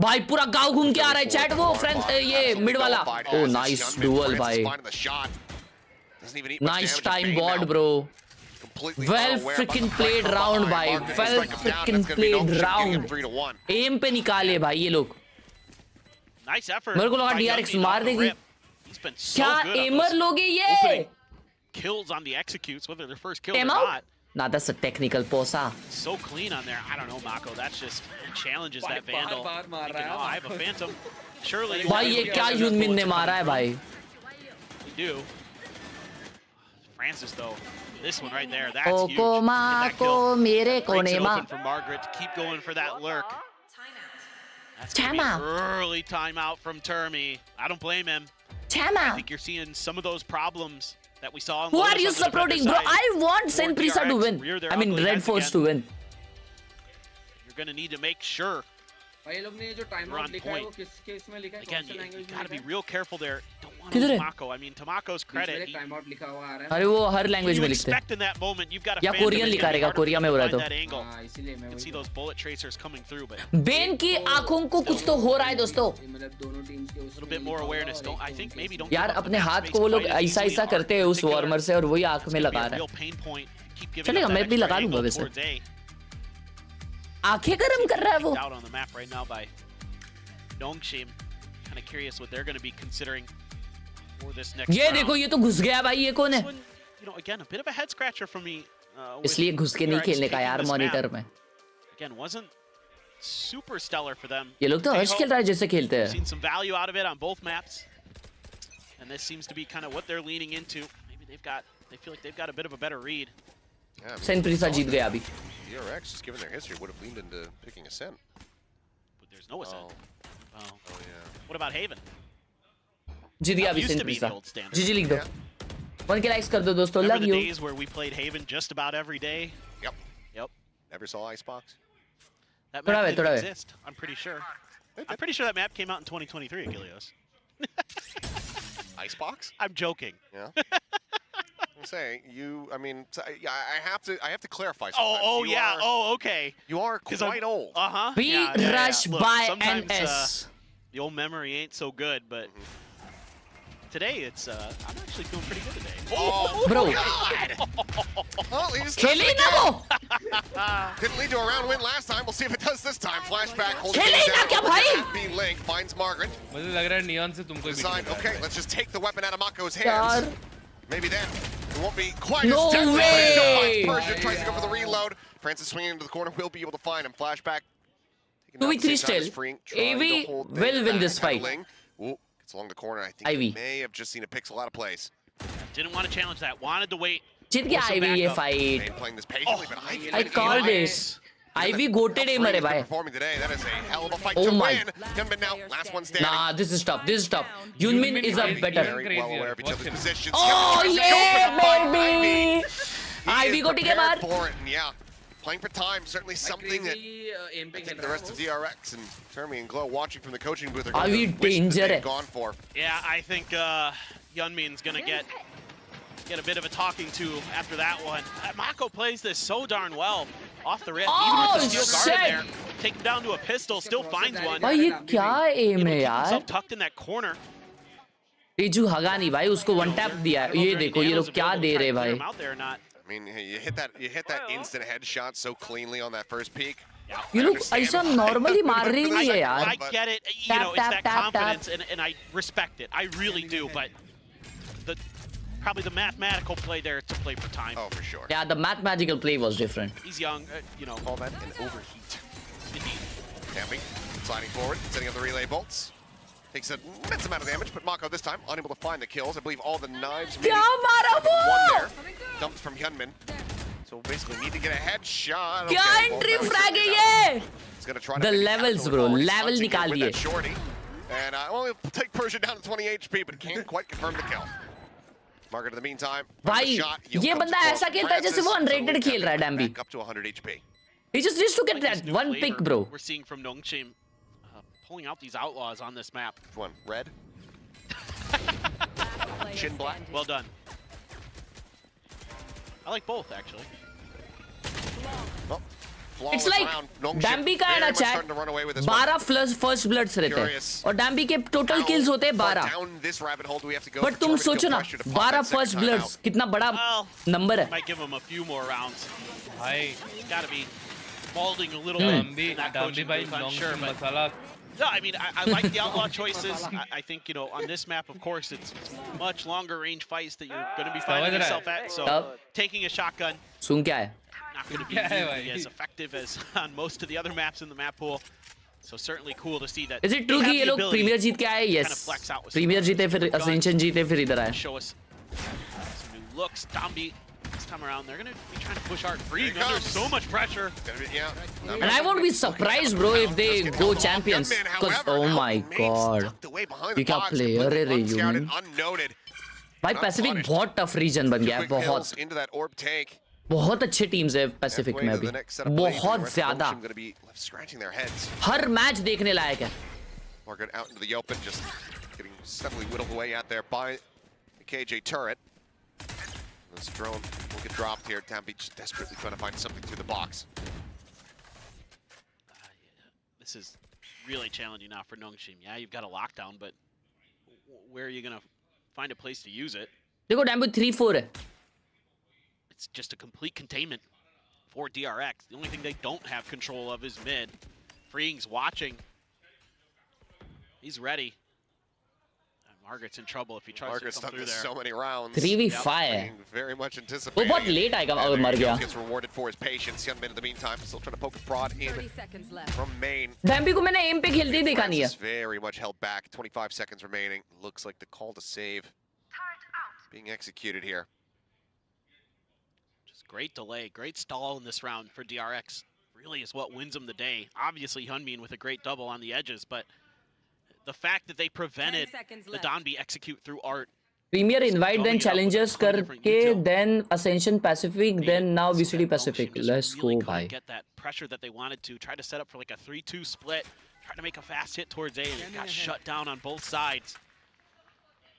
भाई पूरा गांव घूम के आ रहा है चैट वो फ्रेंड्स ये मिड वाला. Oh nice duel भाई. Nice time board bro. Well freaking played round भाई. Well freaking played round. Aim पे निकाले भाई ये लोग. Nice effort. मेरे को लगा by DRX Hyunmin मार off the देगी. rip. He It's been so क्या good on एमर those लोगे ये? opening kills on the executes, whether they're first kills or Time out? not. Nah, that's a technical posa. So clean on there. I don't know, Mako. That's just challenges that भाई Vandal. बार मार Thinking, रहा oh, है I have a Phantom. Surely you भाई ये क्या यूनमिन ने मारा है भाई? You do. Francis though, this one right there, that's huge. Oko Get ma that ko kill. mere Breaks kone it ma. open for Margaret to keep going for that lurk. That's gonna be Timeout. an early timeout from Termi. I don't blame him. I Chama. think you're seeing some of those problems that we saw. Who are you supporting, bro? I want Saint Prisa to win. I mean, Red Force to win. You're gonna need to make sure. भाई ये लोग ने जो time You're out on लिखा है वो point. किसके इसमें लिखा है? Again, कौन से you लैंग्वेज में gotta be लिखा है? real careful there. Don't want to किधर lose है? Mako. I mean, to Mako's credit, दूसरे टाइम आउट लिखा हुआ आ रहा है। अरे वो हर लैंग्वेज you में लिखते हैं. expect in that moment, you've got a या Phantom, कोरियन it's लिखा gonna be रहेगा, harder कोरिया में हो रहा है to तो. find that angle. हाँ इसीलिए मैं You can see वही those bullet tracers coming through, but Ben की आंखों को कुछ तो हो रहा है दोस्तों. मतलब दोनों टीम्स के a little bit more awareness. Don't I think maybe don't यार give up the अपने map हाथ space को वो quite लोग as ऐसा easily. ऐसा Our करते हैं उस particular- वार्मर से और वही आंख it's में gonna be लगा a रहा real है. pain point. Keep giving चलेगा, up that मैं भी extra लगा लूंगा angle वैसे. towards A. आंखें गरम कर रहा है वो. Out on the map right now by Dongshim. Kind of curious what they're going to be considering for this next ये round. देखो ये तो घुस गया भाई. ये कौन This है? one, you know, again, a bit of a head scratcher for me. With इसलिए घुस के नहीं DRX खेलने का taking यार this map. मॉनिटर में. Again, wasn't super stellar for them. ये लोग तो Hey हर्ष ho, खेल रहा है जैसे खेलते हैं. seen some value out of it on both maps, and this seems to be kind of what they're leaning into. Maybe they feel like they've got a bit of a better read. Yeah, I mean, सेंट प्रीसा जीत गया अभी. DRX, just given their history, would have leaned into picking Ascent. But there's no ascent. Oh, Oh. oh yeah. What about Haven? जीत गया अभी Used सेंट to be प्रीसा. the old standard. जीजी लिख दो. 1k लाइक्स कर दो दोस्तों. Remember love the you. days where we played Haven just about every day? Yep. Yep. Never saw Icebox. That थोड़ा map वे, didn't थोड़ा वे. exist. I'm pretty sure. I'm pretty sure that map came out in 2023, Achilles. Icebox? I'm joking. Yeah. I'm saying you. I mean, yeah, I have to clarify. Oh, sometimes. You yeah. are- Oh, okay. You are 'Cause quite old. Uh huh. We rush by NS. The old memory ain't so good, but today it's. I'm actually feeling pretty good today. Oh, Bro. Well, he just खेले ना वो. didn't lead to a round win last time. We'll see if it does this time. Flashback holding खेले things ना down. क्या भाई? Happy Link finds Margaret. मुझे लग रहा है नियॉन से तुमको ही beat Design. करना है Okay, भाई. let's just take the weapon out of Mako's यार. hands. Maybe then it won't be quite No as deadly. But he still way. finds Persia, tries to go for the reload. Francis swinging into the corner, will be able to find him. Flashback. Taking out 2v3 the same time as still. freeing, trying AV to hold will things win back. this fight. Ling. Ooh, gets along the corner. I think IV. he may have just seen a pixel out of place. Didn't want to challenge that. Wanted to wait. जीत गया for some Ivy ये backup. Fight. Made playing this patiently, but I I called it. Ivy गोटेड एमर है भाई. Performing today, that is a hell of a fight Oh to my. win. Yunbin now, last one standing. Nah, this is tough. This is tough. Yunmin is a is better. Very well crazier. aware of each Watch other's him. positions. Oh Tries to go yeah, for the fight. baby. He आईवी is को टिके prepared मार. for it, and yeah, playing for time, certainly something that एम पे I खेल think the रहा rest of है DRX and Termi and Glow watching from the coaching booth are Are going we to wish that danger? they'd gone for. Yeah, I think Yunmin's gonna get a bit of a talking to after that one. Mako plays this so darn well off the rip. Even with the Oh, steel guard in shit. there, take him down to a pistol, still finds one. भाई ये क्या M Able to है keep यार. himself tucked in that corner. तेजू हगा नहीं भाई उसको वन टैप दिया I है. don't know ये if देखो ये Daniel's लोग क्या available दे to try रहे to clear भाई. him out there or not. I mean, hey, you hit that instant headshot so cleanly on that first peek. Yeah. ये लोग ऐसा नॉर्मली मार रही नहीं है I यार. get it. You Tap, know, it's tap, that tap, confidence, and I respect it. I really do. But probably the mathematical play there to play for time. Oh, for sure. Yeah, the mathematical play was different. He's young, you know. Call that an overheat. Indeed. Camping, sliding forward, setting up the relay bolts. Takes an immense amount of damage, but Mako this time unable to find the kills. I believe all the knives maybe क्या मारा one वो? there. Dumped from Hyunmin. So basically need to get a headshot. क्या Okay, well, entry that was frag है enough. ये? He's gonna try to The maybe levels, capitalize bro. on his Level hunting here निकाल with दिए. that shorty. And only take Persia down to 20 HP, but can't quite confirm the kill. Margaret in the meantime. भाई ये बंदा ऐसा खेलता है जैसे वो unrated खेल रहा है डैम्बी. Back up to 100 HP. He just needs to get Like this that new one flavor pick, bro. We're seeing from Dongshim, pulling out these outlaws on this map. Which one? Red? Chin black? Well done. I like both, actually. Oh, It's flawless like round. Nongshim डैम्बी का है very ना much chat. starting to run away with this one. 12 first bloods रहते हैं Curious. और डैम्बी के total How kills होते हैं far 12. down this rabbit hole do we have to go but for तुम Termi to feel सोचो ना pressure to pop 12 that second first time bloods out? कितना बड़ा Well, नंबर है. might give him a few more rounds. भाई Got to be balding a little Hmm. bit डाम्बी in that डाम्बी coaching भाई booth, I'm long sure, but masala No, I mean, I like the outlaw choices. I think, you know, on this map, of course, it's much longer range fights that you're going to be finding yourself at. So taking a shotgun, सुन क्या है? not going to be nearly as effective as on most of the other maps in the map pool. So certainly cool to see that. Is it true कि ये लोग premiere जीत के आए? Yes. Premiere जीते फिर ascension जीते फिर इधर आए. Show us some new looks. Dambi, this time around, they're going to be trying to push hard free. There's so much pressure. Yeah. And I won't be surprised, bro, if they go champions. Because oh my god, ये क्या player है रे यूमिन. भाई Pacific बहुत tough reason बन गया है. बहुत into that orb take. बहुत अच्छे टीम्स है पैसिफिक में अभी. बहुत ज्यादा. हर मैच देखने लायक है. Margaret out into the open, just getting steadily whittled away out there by the KJ turret. This drone will get dropped here. Dambi just desperately trying to find something through the box. This is really challenging now for Nongshim. Yeah, you've got a lockdown, but where are you going to find a place to use it? देखो डैम्बू 3-4 है. It's just a complete containment for DRX. The only thing they don't have control of is mid. Freeing's watching. He's ready. Margaret's in trouble if he tries to come through there. So many rounds. 3v5. Very much वो anticipating. बहुत late आएगा अगर मर गया. Gets rewarded for his patience. Hyunmin in the meantime still trying to poke a prod in 30 seconds left. from main. डैम्बी को मैंने M पे खेलते ही देखा नहीं है. Francis very much held back. 25 seconds remaining. Looks like the call to save being executed here. Just great delay, great stall in this round for DRX. Really is what wins them the day. Obviously Hyunmin with a great double on the edges, but the fact that they prevented the Donbi execute through art. Premier invite then challengers करके then Ascension Pacific then now VCT PACIFIC. Let's go भाई. Get that pressure that they wanted to. Try to set up for like a 3-2 split. Try to make a fast hit towards A and it got shut down on both sides.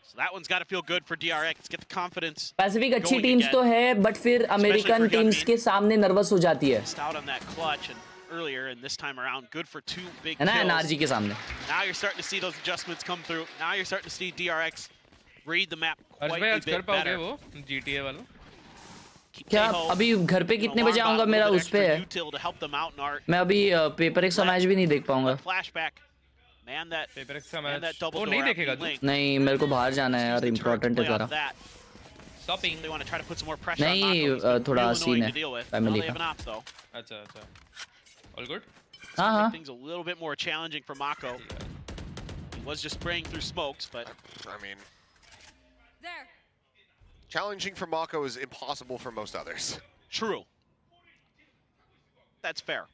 So that one's got to feel good for DRX. Get the confidence. Pacific अच्छी teams तो है but फिर American teams के सामने nervous हो जाती है. Missed out on that clutch and earlier and this time around good for 2 big है ना kills. NRG के सामने. Now you're starting to see those adjustments come through. Now you're starting to see DRX read the map quite a आज कर bit पाओगे better. वो GTA वाला? क्या अभी घर पे कितने बजे आऊंगा मेरा उस पे है. मैं अभी पेपर एक मैच भी नहीं देख पाऊंगा. पेपर एक्स का मैच वो नहीं देखेगा तू? नहीं मेरे को बाहर जाना है यार. इम्पोर्टेंट है जरा. शॉपिंग नहीं थोड़ा सीन है फैमिली का. अच्छा अच्छा. All good? हाँ. Things a little bit more challenging for Mako. He was just spraying through smokes, but I mean, challenging for Mako is impossible for most others. True. That's fair.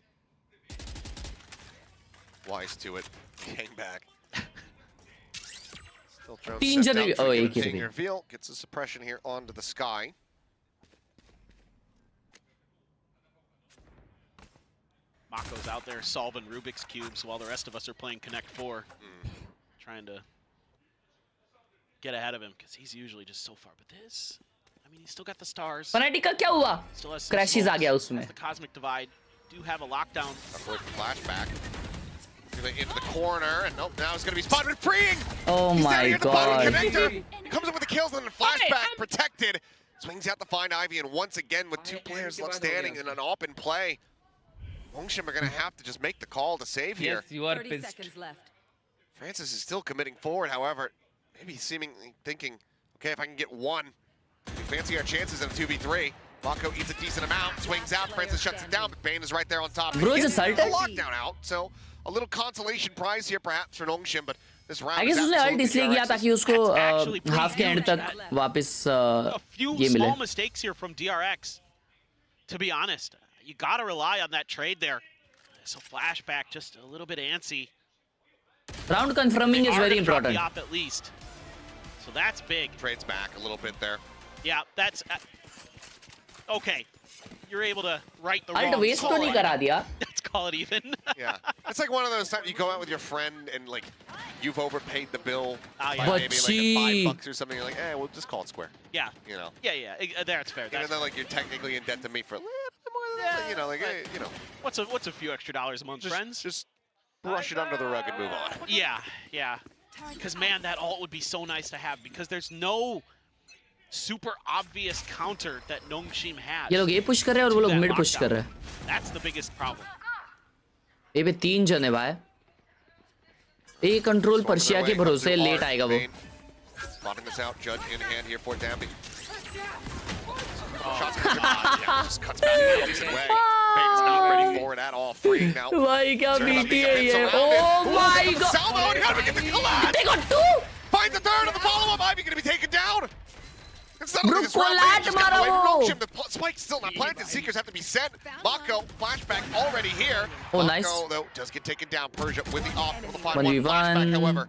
Wise to it. Came back. Still drone तीन set जन down for oh a एक ही good रही. reveal. Gets a suppression here onto the sky. Mako's out there solving Rubik's Cubes while the rest of us are playing Connect 4. Trying to get ahead of him because he's usually just so far. But this, I mean, he's still got the stars. Fnatic का क्या हुआ? Still has some Crashes uh smokes, गया उसमें. has the Cosmic Divide. Do have a lockdown. A broken flashback. Into the corner, and nope, now it's going to be spotted with freeing. Oh He's my down here at the bottom god. connector. Comes up with the kills and then a flashback protected. Swings out to find Ivy, and once again with 2 players left standing in an open play, Nongshim are going to have to just make the call to save here. Yes, you are 30 pissed. seconds left. Francis is still committing forward, however, maybe seemingly thinking, okay, if I can get one, we fancy our chances in a 2v3. Mako eats a decent amount, swings out, Francis shuts it down, but Bane is right there on top. Bro, Gets just the ulted. lockdown out, so a little consolation prize here perhaps for Nongshim, but this round I guess is उसने ult absolutely इसलिए किया DRX's. ताकि उसको That's actually pretty half के and huge. तक वापस A few ये मिले. small mistakes here from DRX. To be honest, you got to rely on that trade there. So flashback, just a little bit antsy. Round confirming They is are very gonna drop the important. op at least. So that's big. Trades back a little bit there. Yeah, that's okay. You're able to right the Ult wrong waste तो call. नहीं करा दिया. Let's call it even. Yeah, it's like one of those times you go out with your friend and like you've overpaid the bill Ah, by yeah. maybe But like $5 or something. You're like, we'll just call it square. Yeah, You know, yeah. That's fair. even That's, though like you're technically in debt to me for a little bit more than that, you know, like but- you know, what's a few extra dollars among friends? just brush it under the rug and move on. Yeah. Because man, that ult would be so nice to have because there's no super obvious counter that Nongshim has. ये लोग ये push कर रहे हैं और वो to लोग that mid push lockdown. कर रहे हैं. That's the biggest problem. ये पे 3 जन है भाई. ए कंट्रोल Storming their पर्शिया way, के come भरोसे through लेट hard. आएगा वो. Bane spotting this out. Judge in hand here for Dambi. Shots coming through. Yeah, just cuts back the opposite way. Bane's not ready for it at all. Freeing now. भाई क्या Turn up BT these है hits ये. around it. Oh Ooh, my get the god. Salvo and gotta get the collapse. They got 2. Finds the third on the follow-up. Ivy gonna be taken down. It's not Bro, like this round. Bane collapse just got मारा away from वो. Roach. The spike's still not planted. Seekers have to be sent. Mako, flashback already here. Oh, Mako, nice. though, does get taken down. Persia with the off. Able to find 1v1. one. Flashback, however,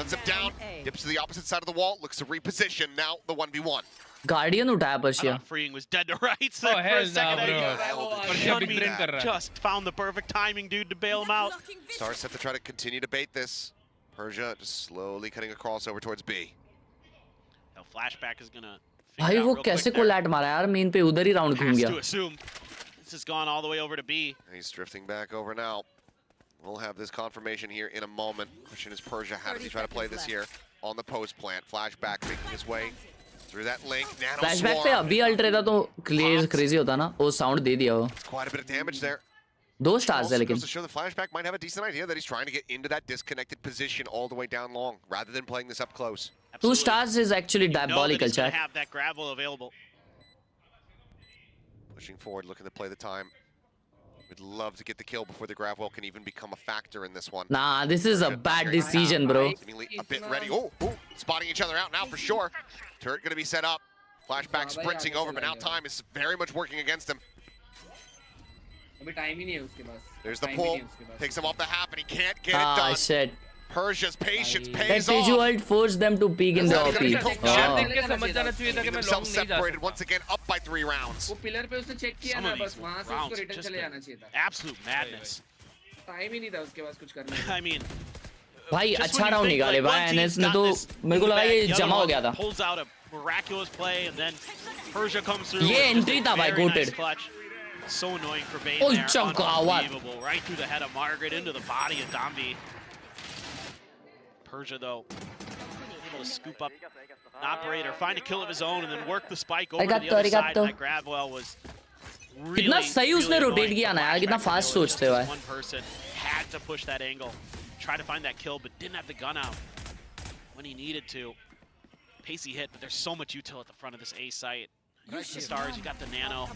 lets him down. Dips to the opposite side of the wall. Looks to reposition. Now the 1v1. Guardian उठाया I Persia. thought Freeing was dead to rights Oh, there for hell a second. nah, bro. Hell, Persia big Hyunmin brain कर रहा है. just found the perfect timing, dude, to bail him out. Stars set to try to continue to bait this. Persia just slowly cutting across over towards B. Now flashback is gonna. भाई वो कैसे कोलैट मारा यार main पे उधर ही round घूम Has गया. to assume this has gone all the way over to B. And he's drifting back over now. We'll have this confirmation here in a moment. Question is Persia, how does he try to play this here on the post plant? Flashback making his way through that link. Nano flashback पे swarm. अभी alt रहता तो crazy होता ना. वो sound दे दिया वो. Quite a bit of damage there. 2 stars है Also लेकिन. goes to show the flashback might have a decent idea that he's trying to get into that disconnected position all the way down long, rather than playing this up close. 2 Absolutely. stars is actually Know that diabolical he's gonna chat. have that gravel available. Pushing forward, looking to play the time. Would love to get the kill before the Gravwell can even become a factor in this one. Nah, this is a bad decision, bro. Seemingly a bit ready. Oh, spotting each other out now for sure. Turret going to be set up. Flashback sprinting over, but now time is very much working against him. अभी time ही नहीं है उसके पास. There's the Time he pull. नहीं है उसके पास. Takes him off the half, and he can't get it Ah, done. shit. Persia's patience That pays Teju off. ult forced them to peek in the That's OP. not shot Oh. देख के समझ जाना चाहिए था कि Keeping मैं long themselves नहीं जा separated सकता. once again, up by 3 rounds. वो पिलर पे उसने चेक किया Some ना of बस these वहां से rounds उसको have रिटर्न just चले been जाना चाहिए था. absolute madness. टाइम ही नहीं था उसके पास कुछ करने का. I mean, भाई just अच्छा when you राउंड think, निकाले like, भाई one team's एनएस ने got तो this मेरे को in the लगा bag, ये the other जमा हो one गया था. Pulls out a miraculous play, and then Persia comes through. ये with just entry a था भाई, very nice goated. clutch. So annoying for Bane Oh, there. Chagawat. Unbelievable. Right through the head of Margaret, into the body of Dambi. Persia, though, able to scoop up an operator, find a kill of his own, and then work the spike over to the other side. And that Gravwell was really, कितना सही उसने really rotate annoying. किया ना यार, कितना Flashback fast ability, सोचते हुए. just One person had to push that angle, try to find that kill, but didn't have the gun out when he needed to. Pacey hit, but there's so much util at the front of this A site. The stars, you got the nano.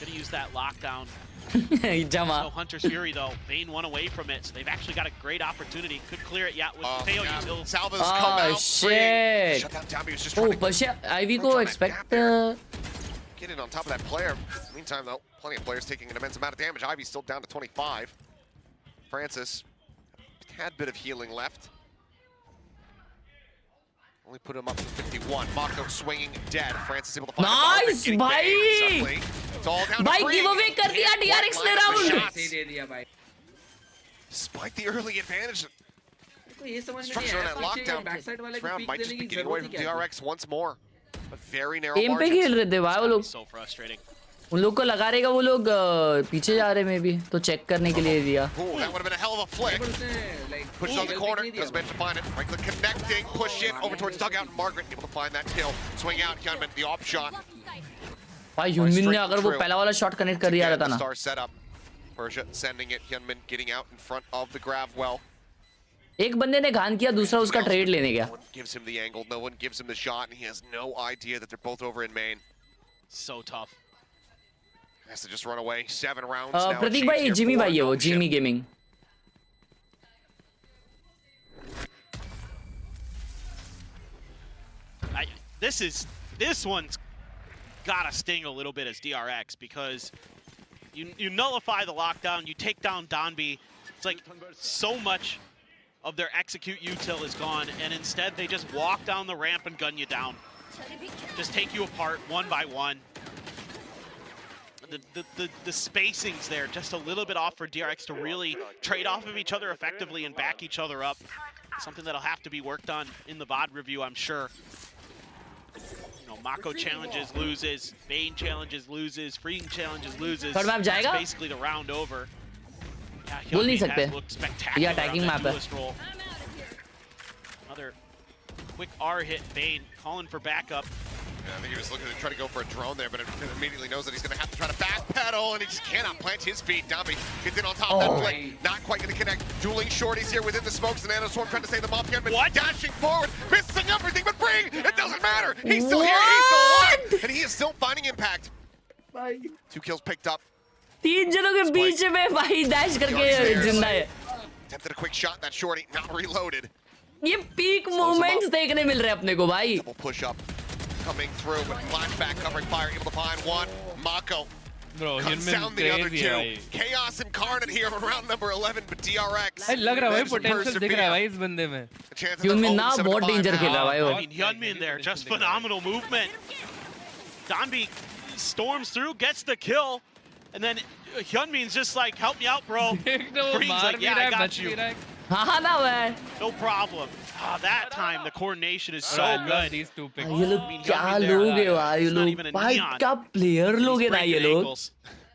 Gonna use that lockdown. जमा. So Hunter's Fury, though, Bane won away from it, so they've actually got a great opportunity. Could clear it, yeah, with fail util. Salva's Oh, come out. shit. Shut down Dambi. He was just Oh, trying to पर्शिया आईवी को Don't try to expect gap there. get in on top of that player. Meantime, though, plenty of players taking an immense amount of damage. Ivy's still down to 25. Francis, a tad bit of healing left. Only put him up to 51. Mako swinging dead. Francis able to find Nice, a bhai! It's all down भाई to Free. giveaway कर दिया Can't DRX line ने up the round. shots. सही दे दिया भाई. Despite the early advantage, तो ये समझ में नहीं structure on आया that पीछे lockdown बैक साइड वाले this को round पीक might just देने be की getting away जरूरत from ही क्या थी? DRX once more. But very narrow एम पे खेल margins. रहे थे भाई वो लोग. So frustrating. उन लोग को लगा रहेगा वो लोग पीछे जा रहे मे भी तो चेक करने के लिए दिया. Ooh, that would have been a hell of a flick. पर उसने like Pushes on the level corner, pick नहीं does दिया manage to find it. Franklin connecting, push it over towards dugout, and Margaret able to find that kill. Swing out, Hyunmin, the op shot. भाई ह्यूमिन ने अगर वो पहला वाला shot connect कर दिया रहता The ना. star setup. Persia sending it, Hyunmin getting out in front of the Gravwell. एक बंदे ने घान किया दूसरा उसका ट्रेड लेने गया. No one gives him the angle, no one gives him the shot, and he has no idea that they're both over in main. So tough. Has to just run away. 7 rounds now. Prateek achieved भाई here Jimmy for भाई है वो ownership. Jimmy gaming. This one's gotta sting a little bit as DRX, because you nullify the lockdown, you take down Donby. It's like so much of their execute util is gone, and instead they just walk down the ramp and gun you down. Just take you apart one by one. The spacings there just a little bit off for DRX to really trade off of each other effectively and back each other up. Something that'll have to be worked on in the VOD review, I'm sure. You know, Mako challenges, loses. Bane challenges, loses. Freeing challenges, loses. Third map That's जाएगा? basically the round over. Yeah, बोल नहीं Hyunmin सकते. has looked spectacular ये on attacking that map है. duelist role. Another quick R hit. Bane calling for backup. Yeah, I think he was looking to try to go for a drone there, but immediately knows that he's going to have to try to backpedal, and he just cannot plant his feet. Dumby gets in on top of that flick. Not quite going to connect. Dueling shorties here within the smokes. The Nano Swarm trying to save them off again, but dashing forward, missing everything but Bring. It doesn't matter. He's still here. He's still alive, and he is still finding impact. 2 kills picked up. 3 जनों के बीच में भाई dash करके जिंदा है. Attempted a quick shot. That shorty not reloaded. ये peak moments देखने मिल रहे हैं अपने को भाई. Double push up. Coming through with flashback covering fire, able to find one. Mako Bro, cuts down the other 2. Chaos incarnate here on round number 11, but DRX. लग रहा है भाई potential दिख रहा है भाई इस बंदे में. Hyunmin ना बहुत danger खेल रहा है भाई वो. I mean, Hyunmin there, just phenomenal movement. Danby storms through, gets the kill, and then Hyunmin's just like, help me out, bro. Green's like, yeah, I got you. हाँ ना भाई. No problem. That time, the coordination is so good. These two picks. ये लोग क्या लोग हैं भाई ये लोग. भाई क्या player लोग हैं ना ये लोग.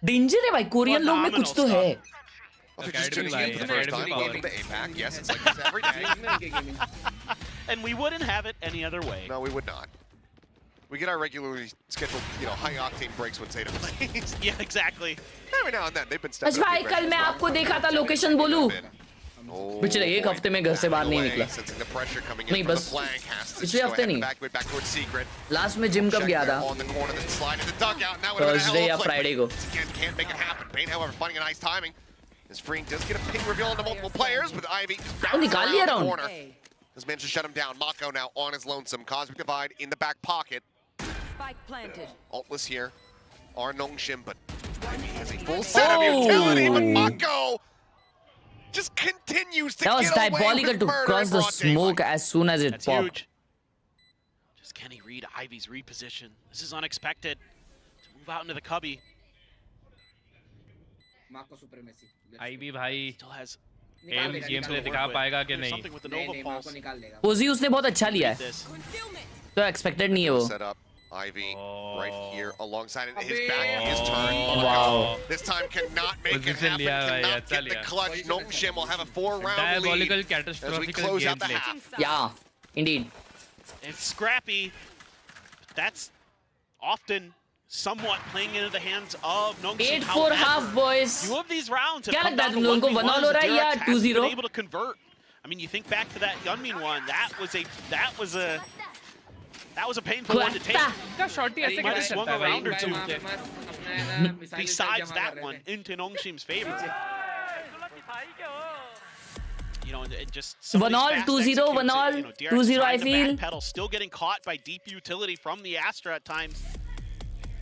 Danger है भाई. कोरियन लोग में कुछ तो है. Well, if you're just tuning in for the first time, welcome to APAC. Yes, it's like this every day. And we wouldn't have it any other way. No, we would not. We get our regularly scheduled, high-octane breaks when Zeta plays. Yeah, exactly. Every now and then, they've been stepping अच्छा भाई कल मैं आपको देखा था location बोलूं. पिछले एक हफ्ते में घर से बाहर नहीं निकला. नहीं बस पिछले हफ्ते नहीं. लास्ट में जिम कब गया था? Thursday या Friday को. This Freeing does get a ping reveal into multiple players, but Ivy निकाल लिया round. has managed to shut him down. Mako now on his lonesome. Cosmic Divide in the back pocket. Spike planted. Altless here. Are Nongshim, but Ivy has a full set of utility, but Mako just continues to That was get away diabolical with to murder cross in the broad smoke daylight. as soon as it That's popped. huge. Just can he read Ivy's reposition? This is unexpected. To move out into the cubby. Mako supremacy. Ivy भाई Still has game play दिखा पाएगा कि नहीं? something with the नहीं Nova नहीं Pulse. Mako निकाल देगा. पोजी उसने बहुत अच्छा लिया है. This. तो एक्सपेक्टेड नहीं है वो. Set up Ivy right here alongside it. His Abhi. back, his turn. Wow. This time cannot make it Position happen. liya bhai, Cannot acha get the liya. clutch. Nongshim will have a 4-round Diabolical, lead as we catastrophical close out the gameplay. half. Yeah, indeed. It's scrappy. That's often somewhat playing into the hands of Nongshim. 8-4 half boys. Few of these rounds have क्या come लगता है down तुम to लोगों को 1-all हो रहा है या 1v1s. 2-0? Been able to convert. I mean, you think back to that Hyunmin one. That was a painful one to take. क्या shorty ऐसे might have कैसे swung चलता है around or भाई? two. अपना Besides that one, into Nongshim's favor. And just some of 1-all, these fast 2-0, executes, 1-all, DRX 2-0 I trying to feel. backpedal, still getting caught by deep utility from the Astra at times.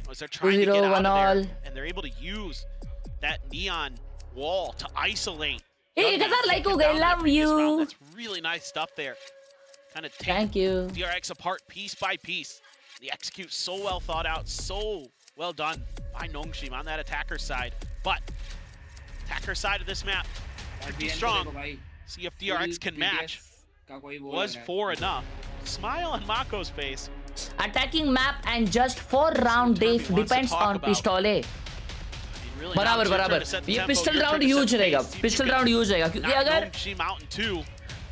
As they're trying to 2-0, get out of 1-all. there, and they're able to use that neon wall to isolate. Hey, Hyunmin, 1000 like take हो him गए, down that love previous you. round. That's really nice stuff there. Kind of take Thank you. DRX apart piece by piece. The execute so well thought out, so well done by Nongshim on that attacker side. But attacker side of this map, pretty strong. See if DRX can match. Was 4 enough? Smile on Mako's face. Attacking map and just 4-round day depends on pistole. Really बराबर now it's your turn बराबर. to set the ये tempo, pistol your turn round to set huge the रहेगा. pace. Pistol round huge रहेगा क्योंकि Now अगर Nongshim out in 2.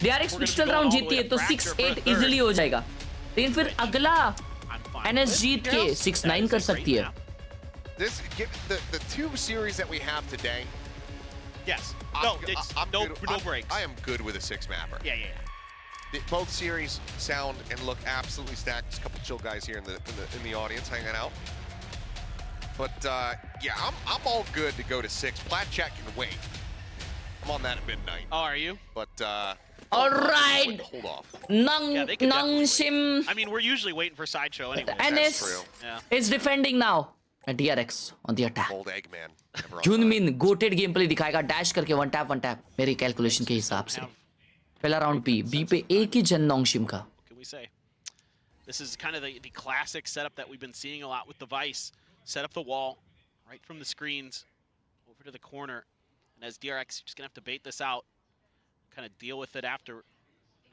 DRX pistol round जीतती है तो 6-8 इजीली हो जाएगा. लेकिन फिर अगला I'm fine. NS जीत के 6-9 कर सकती है. This the 2 series that we have today. Yes. No, it's no I breaks. am good with a 6-mapper. Yeah. Both series sound and look absolutely stacked. There's a couple chill guys here in the audience hanging out. But yeah, I'm all good to go to 6. Plat chat can wait. I'm on that at midnight. Oh, are you? But All right. hold off. Yeah, they can Nongshim I mean, we're usually waiting for sideshow anyway. NS true. Yeah. is defending now. And DRX on the attack. Old Eggman. Never on Hyunmin goated gameplay दिखाएगा dash करके one tap मेरी calculation के हिसाब से. पहला round B पे एक ही जन नोंगशिम का. What can we say? This is kind of the classic setup that we've been seeing a lot with the Vice. Set up the wall right from the screens over to the corner. And as DRX, you're just going to have to bait this out. Kind of deal with it after.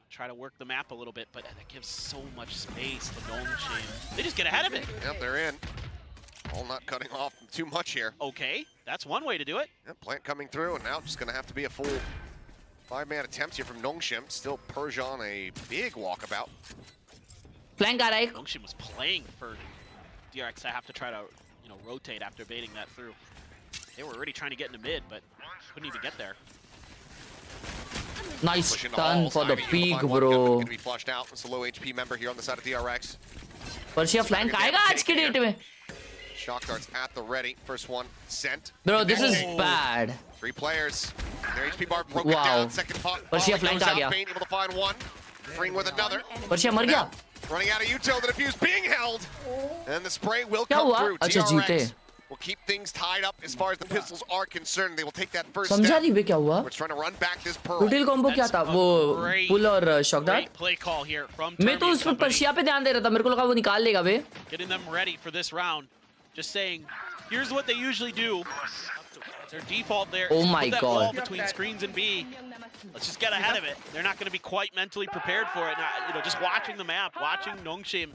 Try to work the map a little bit. But that gives so much space to Nongshim. They just get ahead of it. Yep, they're in. All not cutting off too much here. Okay, that's one way to do it. Yep, plant coming through, and now just going to have to be a full 5-man attempt here from Nongshim. Still Persian a big walkabout. Flank आ रहा है एक. Nongshim was playing for DRX to have to try to, rotate after baiting that through. They were already trying to get into mid, but couldn't even get there. Nice Pushing the stun halls. for the Ivy able to peak, find one. bro. Gonna be flushed out. It's a low HP member here on the side of DRX. Persia flank आएगा आज के date में. Shock darts at the ready. First one sent. Bro, this is Connecting. bad. 3 players. Their HP bar broken Wow. down. Second pot. Persia volley flank goes uh out. गया. Bane able to find one. Bring with another. Persia मर गया. Running out of util. The defuse being held. And the spray will क्या come हुआ? through. अच्छा DRX जीते. will keep things tied up as far as the pistols are concerned. They will take that first समझा step. नहीं बे क्या हुआ? We're trying to run back this pearl. Total combo क्या That's था? a वो great- पुल और shock dart. Great play call here from मैं तो Termi उस पे company. पर्शिया पे ध्यान दे रहा था. मेरे को लगा वो निकाल लेगा बे. Getting them ready for this round. Just saying, here's what they usually do. Their default there. Oh is my put that God. wall between screens and B. Let's just get ahead of it. They're not going to be quite mentally prepared for it. Now, just watching the map, watching Nongshim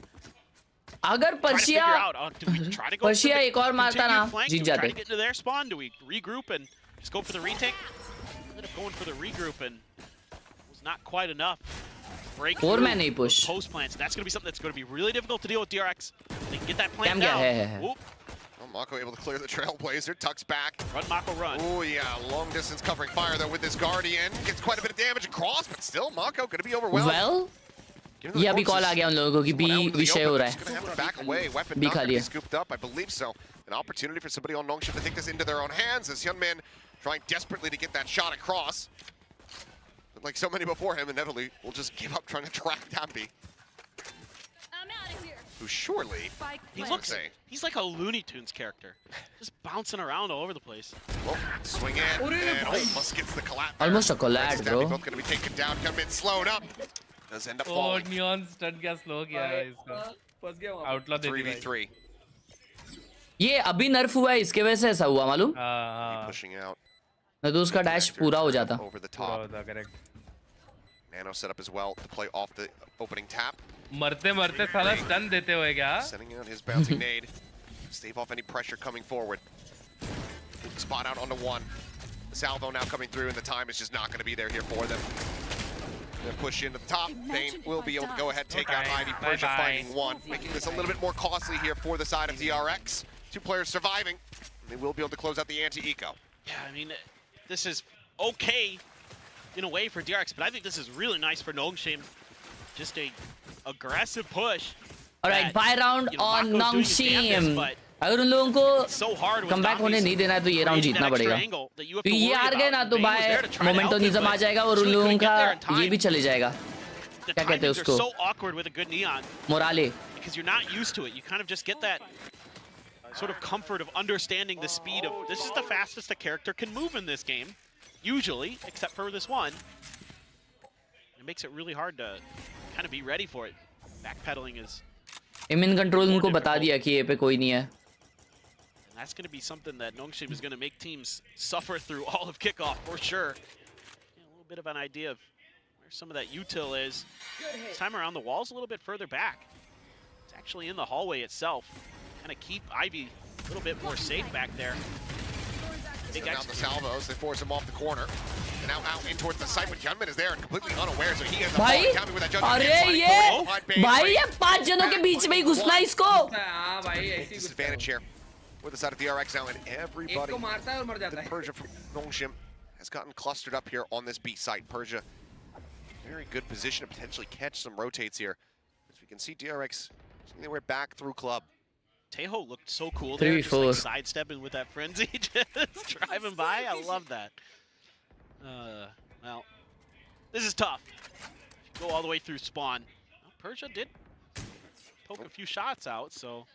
अगर trying to figure Persia out, do we try to go for Persia the एक और मारता continued ना, flank? Jeet Do we try जाते. to get into their spawn? Do we regroup and just go for the retake? Ended up going for the regroup and it was not quite enough. Break और through मैं नहीं push. post plants. That's going to be something that's going to be really difficult to deal with DRX. They can get that Cam plant गया down. है. Whoop. Well, Mako able to clear the trailblazer. Tucks back. Run, Mako, run. Oh yeah, long distance covering fire though with this Guardian. Gets quite a bit of damage across, but still Mako gonna be overwhelmed. Well, Given the ये अभी call corpses, आ गया उन लोगों को कि someone out बी into the विषय open, हो they're रहा just है. gonna have to back away. Weapon Big not gonna be Khalil. scooped up, I believe so. An opportunity for somebody on Nongshim to take this into their own hands. This young man trying desperately to get that shot across. But like so many before him, inevitably will just give up trying to track Tambi, who surely Spike He planted. looks he's like a Looney Tunes character. Just bouncing around all over the place. well, swing in and almost gets the collapse. Almost a collab, Francis bro. Tambi both gonna be taken down. Gunman slowed up. Does end up oh falling. Neon stun क्या slow किया है इसका. फंस गया वहाँ पे. Outlaw दे दी भाई. 3v3. ये अभी नर्फ हुआ है इसके वजह से ऐसा हुआ मालूम. हाँ Pushing out. नहीं तो उसका डैश पूरा हो जाता. Over the पूरा top. होता correct. Nano set up as well to play off the opening tap. मरते मरते साला स्टन देते हुए क्या. Sending out his bouncing nade. Stave off any pressure coming forward. Spot out onto one. Salvo now coming through, and the time is just not going to be there here for them. They push into the top. Bane will be able to go ahead, take out Bye. Ivy. Persia Bye-bye. finding one, making this a little bit more costly here for the side of DRX. 2 players surviving. They will be able to close out the anti-eco. Yeah, I mean, this is okay in a way for DRX, but I think this is really nice for Nongshim. Just a aggressive push. Alright, that, buy round on Mako's doing his damnedest, Nongshim. but अगर उन लोगों को so hard with comeback होने zombies नहीं देना है तो ये राउंड creating जीतना that extra पड़ेगा. angle that you have तो to ये worry हार गए ना about. तो Bane was बाय there to try to help मोमेंटोनिज्म him, आ but जाएगा और just उन really लोगों couldn't get का there in time. ये भी चले जाएगा. The क्या कहते हैं timings are उसको? so awkward with a good neon मोराले. because you're not used to it. You kind of just get that sort of comfort of understanding the speed of this is the fastest a character can move in this game, usually, except for this one. It makes it really hard to kind of be ready for it. Backpedaling is, इमिन control उनको More बता difficult. दिया कि ये पे कोई नहीं है. and that's going to be something that Nongshim is going to make teams suffer through all of kickoff for sure. Yeah, a little bit of an idea of where some of that util is. This time around, the wall's a little bit further back. It's actually in the hallway itself. Kind of keep Ivy a little bit more safe back there. Big Send out the execute. salvos. They force him off the corner. And now out in towards the site, but Gunman is there and completely unaware, so he has a भाई, falling with that judgment. अरे ये भाई ये 5 जनों के बीच में ही घुसना है इसको. हाँ भाई ऐसी कुछ Disadvantage here. With the side of DRX now, and एक everybody. को मारता है और मर जाता है. Persia from Nongshim has gotten clustered up here on this B site. Persia, very good position to potentially catch some rotates here. As we can see, DRX, they were back through club. Teho looked so cool there, just 3v4. like sidestepping with that frenzy, just driving by. I love that. Well, this is tough. If you go all the way through spawn. Well, Persia did poke a few shots out, so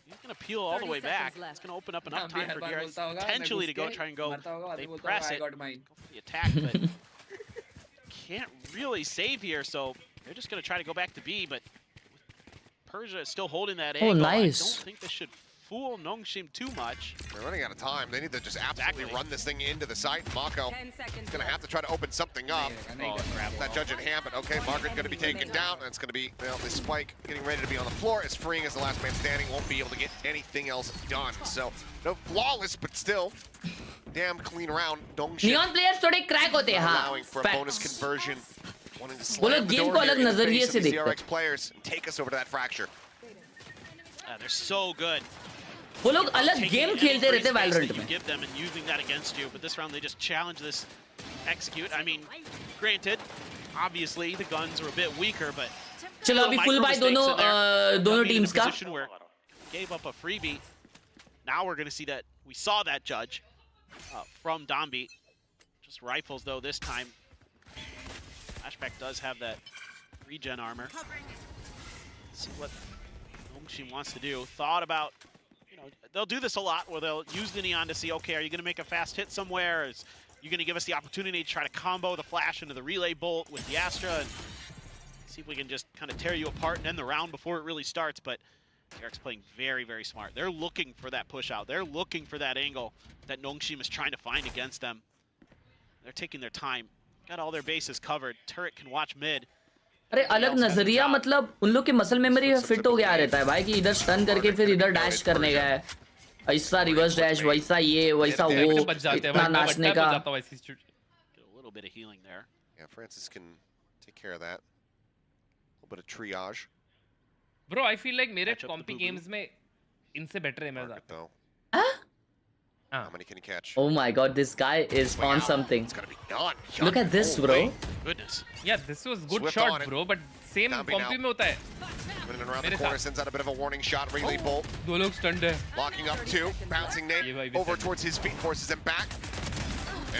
he's going to peel all the 30 way back. seconds left. It's going to open up हाँ, enough भी time her for bar DRX बोलता होगा, मैं potentially to घुस go के try and go. मरता होगा, They आदमी बोलता press होगा, I it, got mine. go for the attack, but can't really save here, so they're just going to try to go back to B, but Persia is still holding that Oh, angle. nice. I don't think this should fool Nongshim too much. They're running out of time. They need to just absolutely Exactly. run this thing into the site. Mako 10 seconds is going to have left. to try to open something up. Oh, crap. That judge in hand, but okay, Margaret going to be taken down. And it's going to be, well, this spike getting ready to be on the floor. As freeing as the last man standing, won't be able to get anything else done. So, no flawless, but still, damn clean round. Dongshim neon players थोड़े crack होते हैं. हाँ, allowing for a bonus facts. conversion. Wanting to वो लोग slam the game door को here अलग in the नजरिए face of से these देखते हैं। DRX players and take us over to that fracture. They're so good. वो लोग अलग Taking गेम any खेलते free रहते हैं space वैलोरेंट that you में। give them and using that against you, but this round they just challenge this execute. I mean, granted, obviously the guns are a bit weaker, but चलो अभी full bye दोनों दोनों teams का। Gave up a freebie. Now we're going to see that we saw that judge from Dombi. Just rifles though this time. Flashback does have that regen armor. Let's see what Nongshin wants to do. Thought about, you know, they'll do this a lot where they'll use the neon to see, okay, are you going to make a fast hit somewhere? Is you going to give us the opportunity to try to combo the flash into the relay bolt with the Astra and see if we can just kind of tear you apart and end the round before it really starts? But DRX playing very, very smart. They're looking for that push out. They're looking for that angle that Nongshim is trying to find against them. They're taking their time. Got all their bases covered. Turret can watch mid. अरे अलग नजरिया मतलब उन लोग के muscle memory में fit हो गया रहता है भाई कि इधर स्टन करके फिर इधर डैश करने का है, ऐसा रिवर्स डैश, वैसा ये वैसा वो, इतना नाचने का। Get a little bit of healing there. Yeah, Francis can take care of that. A little bit of triage. Bro, I feel like मेरे Catch up the कॉम्पी boo-boo. Games में इनसे बेटर है मेरा। Market, though. हाँ? How many can he catch? Oh my god, this guy is on something. It's gonna be done. Look at this, bro. Goodness. Yeah, this was good Swift shot, on it. bro, but same Down B कॉम्पी now. में होता है। Coming in around the मेरे corner, साथ। sends out a bit of a warning shot. Relay bolt, दो लोग stunted है। locking up two, bouncing ये भाई Nate भी over send. towards his feet, forces him back.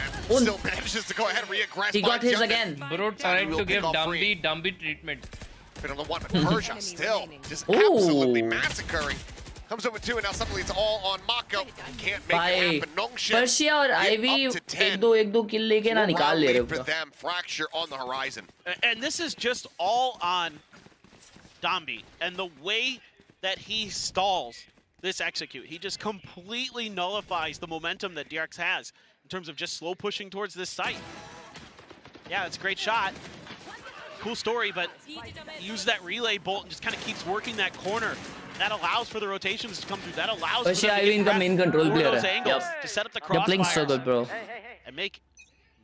And Oh. still manages to go ahead and re-aggress. He got by his Juggen. again. Bro tried will to give pick off free. Dumby treatment. Been on the one, but Persia still just Ooh. absolutely massacring. Comes over two, and now suddenly it's all on Mako. Can't make भाई it happen. Nongshim Persia और get ivy up to 10. एक दो किल लेके ना निकाल ले रहे Lead for हो। them. Fracture on the horizon. And this is just all on Dombi and the way that he stalls this execute. He just completely nullifies the momentum that DRX has in terms of just slow pushing towards this site. Yeah, it's a great shot. Cool story, but use that relay bolt and just kind of keeps working that corner. That allows for the rotations to come through. That allows for पर्शिया them to आईवी get इनका pressed main control for player those है। angles Yep. to set up the They're playing so crossfires good, bro. and make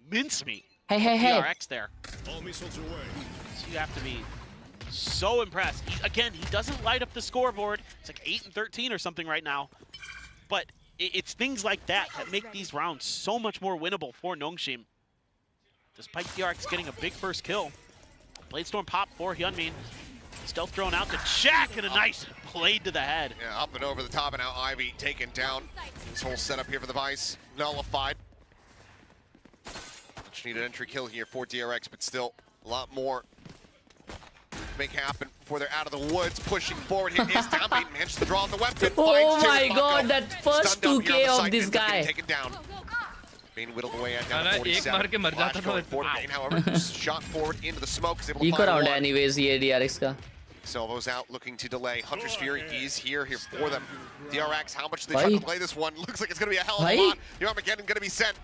mincemeat Hey, hey, hey. DRX there. So you have to be so impressed. Again, he doesn't light up the scoreboard. It's like 8 and 13 or something right now. But it's things like that that make these rounds so much more winnable for Nongshim. Despite DRX getting a big first kill. Bladestorm pop for Hyunmin. Stealth drone out to Jack and a nice blade to the head. Yeah, up and over the top, and now Ivy taken down. This whole setup here for the Vice nullified. Much needed entry kill here for DRX, but still a lot more to make happen before they're out of the woods. Pushing forward here is Downbeat, manages to draw out the weapon. Oh finds two my with Mako. god, that first Stunned up here 2K on the of site, this ends up getting guy. taken down. Being whittled away at हाँ down ना, 47. एक मार के मर जाता Flash था going वैसे। forward, Bane, however, just shot forward into the smoke, is able to eco find round है one. एनीवेज ये DRX का। Salvo's out, looking to delay. Hunter's Fury is here for them. DRX, how much do they Bhai. try to play this one? Looks like it's going to be a hell of a Bhai. lot. The Armageddon going to be sent.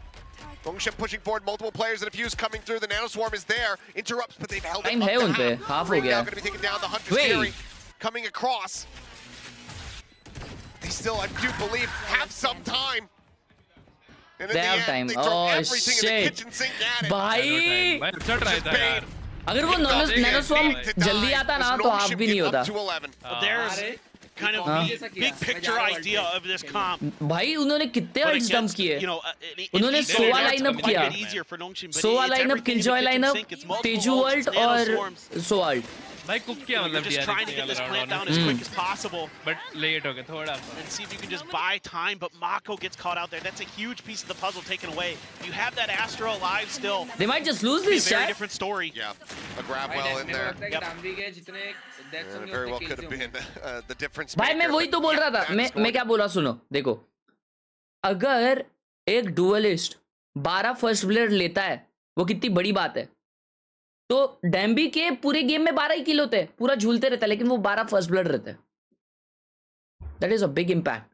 Nongshim pushing forward, multiple players and a fuse coming through. The Nanoswarm is there, interrupts, but they've held it Time up है to उन पे, half. half हो Ring now गया। going to be taken down. The Hunter's Wait. Fury coming across. They still, I do believe, have some time. And in They the have end, time. they throw Oh, everything in the shit. kitchen sink at it. भाई भाई अच्छा try था यार। अगर वो नैनोस्वार्म जल्दी आता ना तो हाफ भी नहीं होता। But there's kind of the big picture idea of this comp. भाई उन्होंने कितने But अल्ट्स डंप against, किए। you know, उन्होंने these 16 darts लाइनअप might किया। get easier for Nongshim, but 16 it's lineup, everything in the Killjoy kitchen lineup, sink. It's multiple तेजू ults, वर्ल्ट it's और nanoswarms. Salt. भाई कुक किया You're मतलब just trying to get this plant down as quick as possible. But late हो गया थोड़ा सा। And see if you can just buy time, but Mako gets caught out there. That's a huge piece of the puzzle taken away. You have that Astro alive still. They might just lose It's this a very chat. different story. Yeah, a grab well in there. Yep. Yeah, very well could have been the difference भाई मैं maker, वही but तो बोल yeah, रहा था। that मैं scored. क्या बोला सुनो, देखो अगर एक डुअलिस्ट 12 फर्स्ट ब्लड लेता है वो कितनी बड़ी बात है। तो डैम्बी के पूरे गेम में 12 ही किल होते हैं, पूरा झूलते रहता है, लेकिन वो 12 फर्स्ट ब्लड रहते हैं। That is a big impact.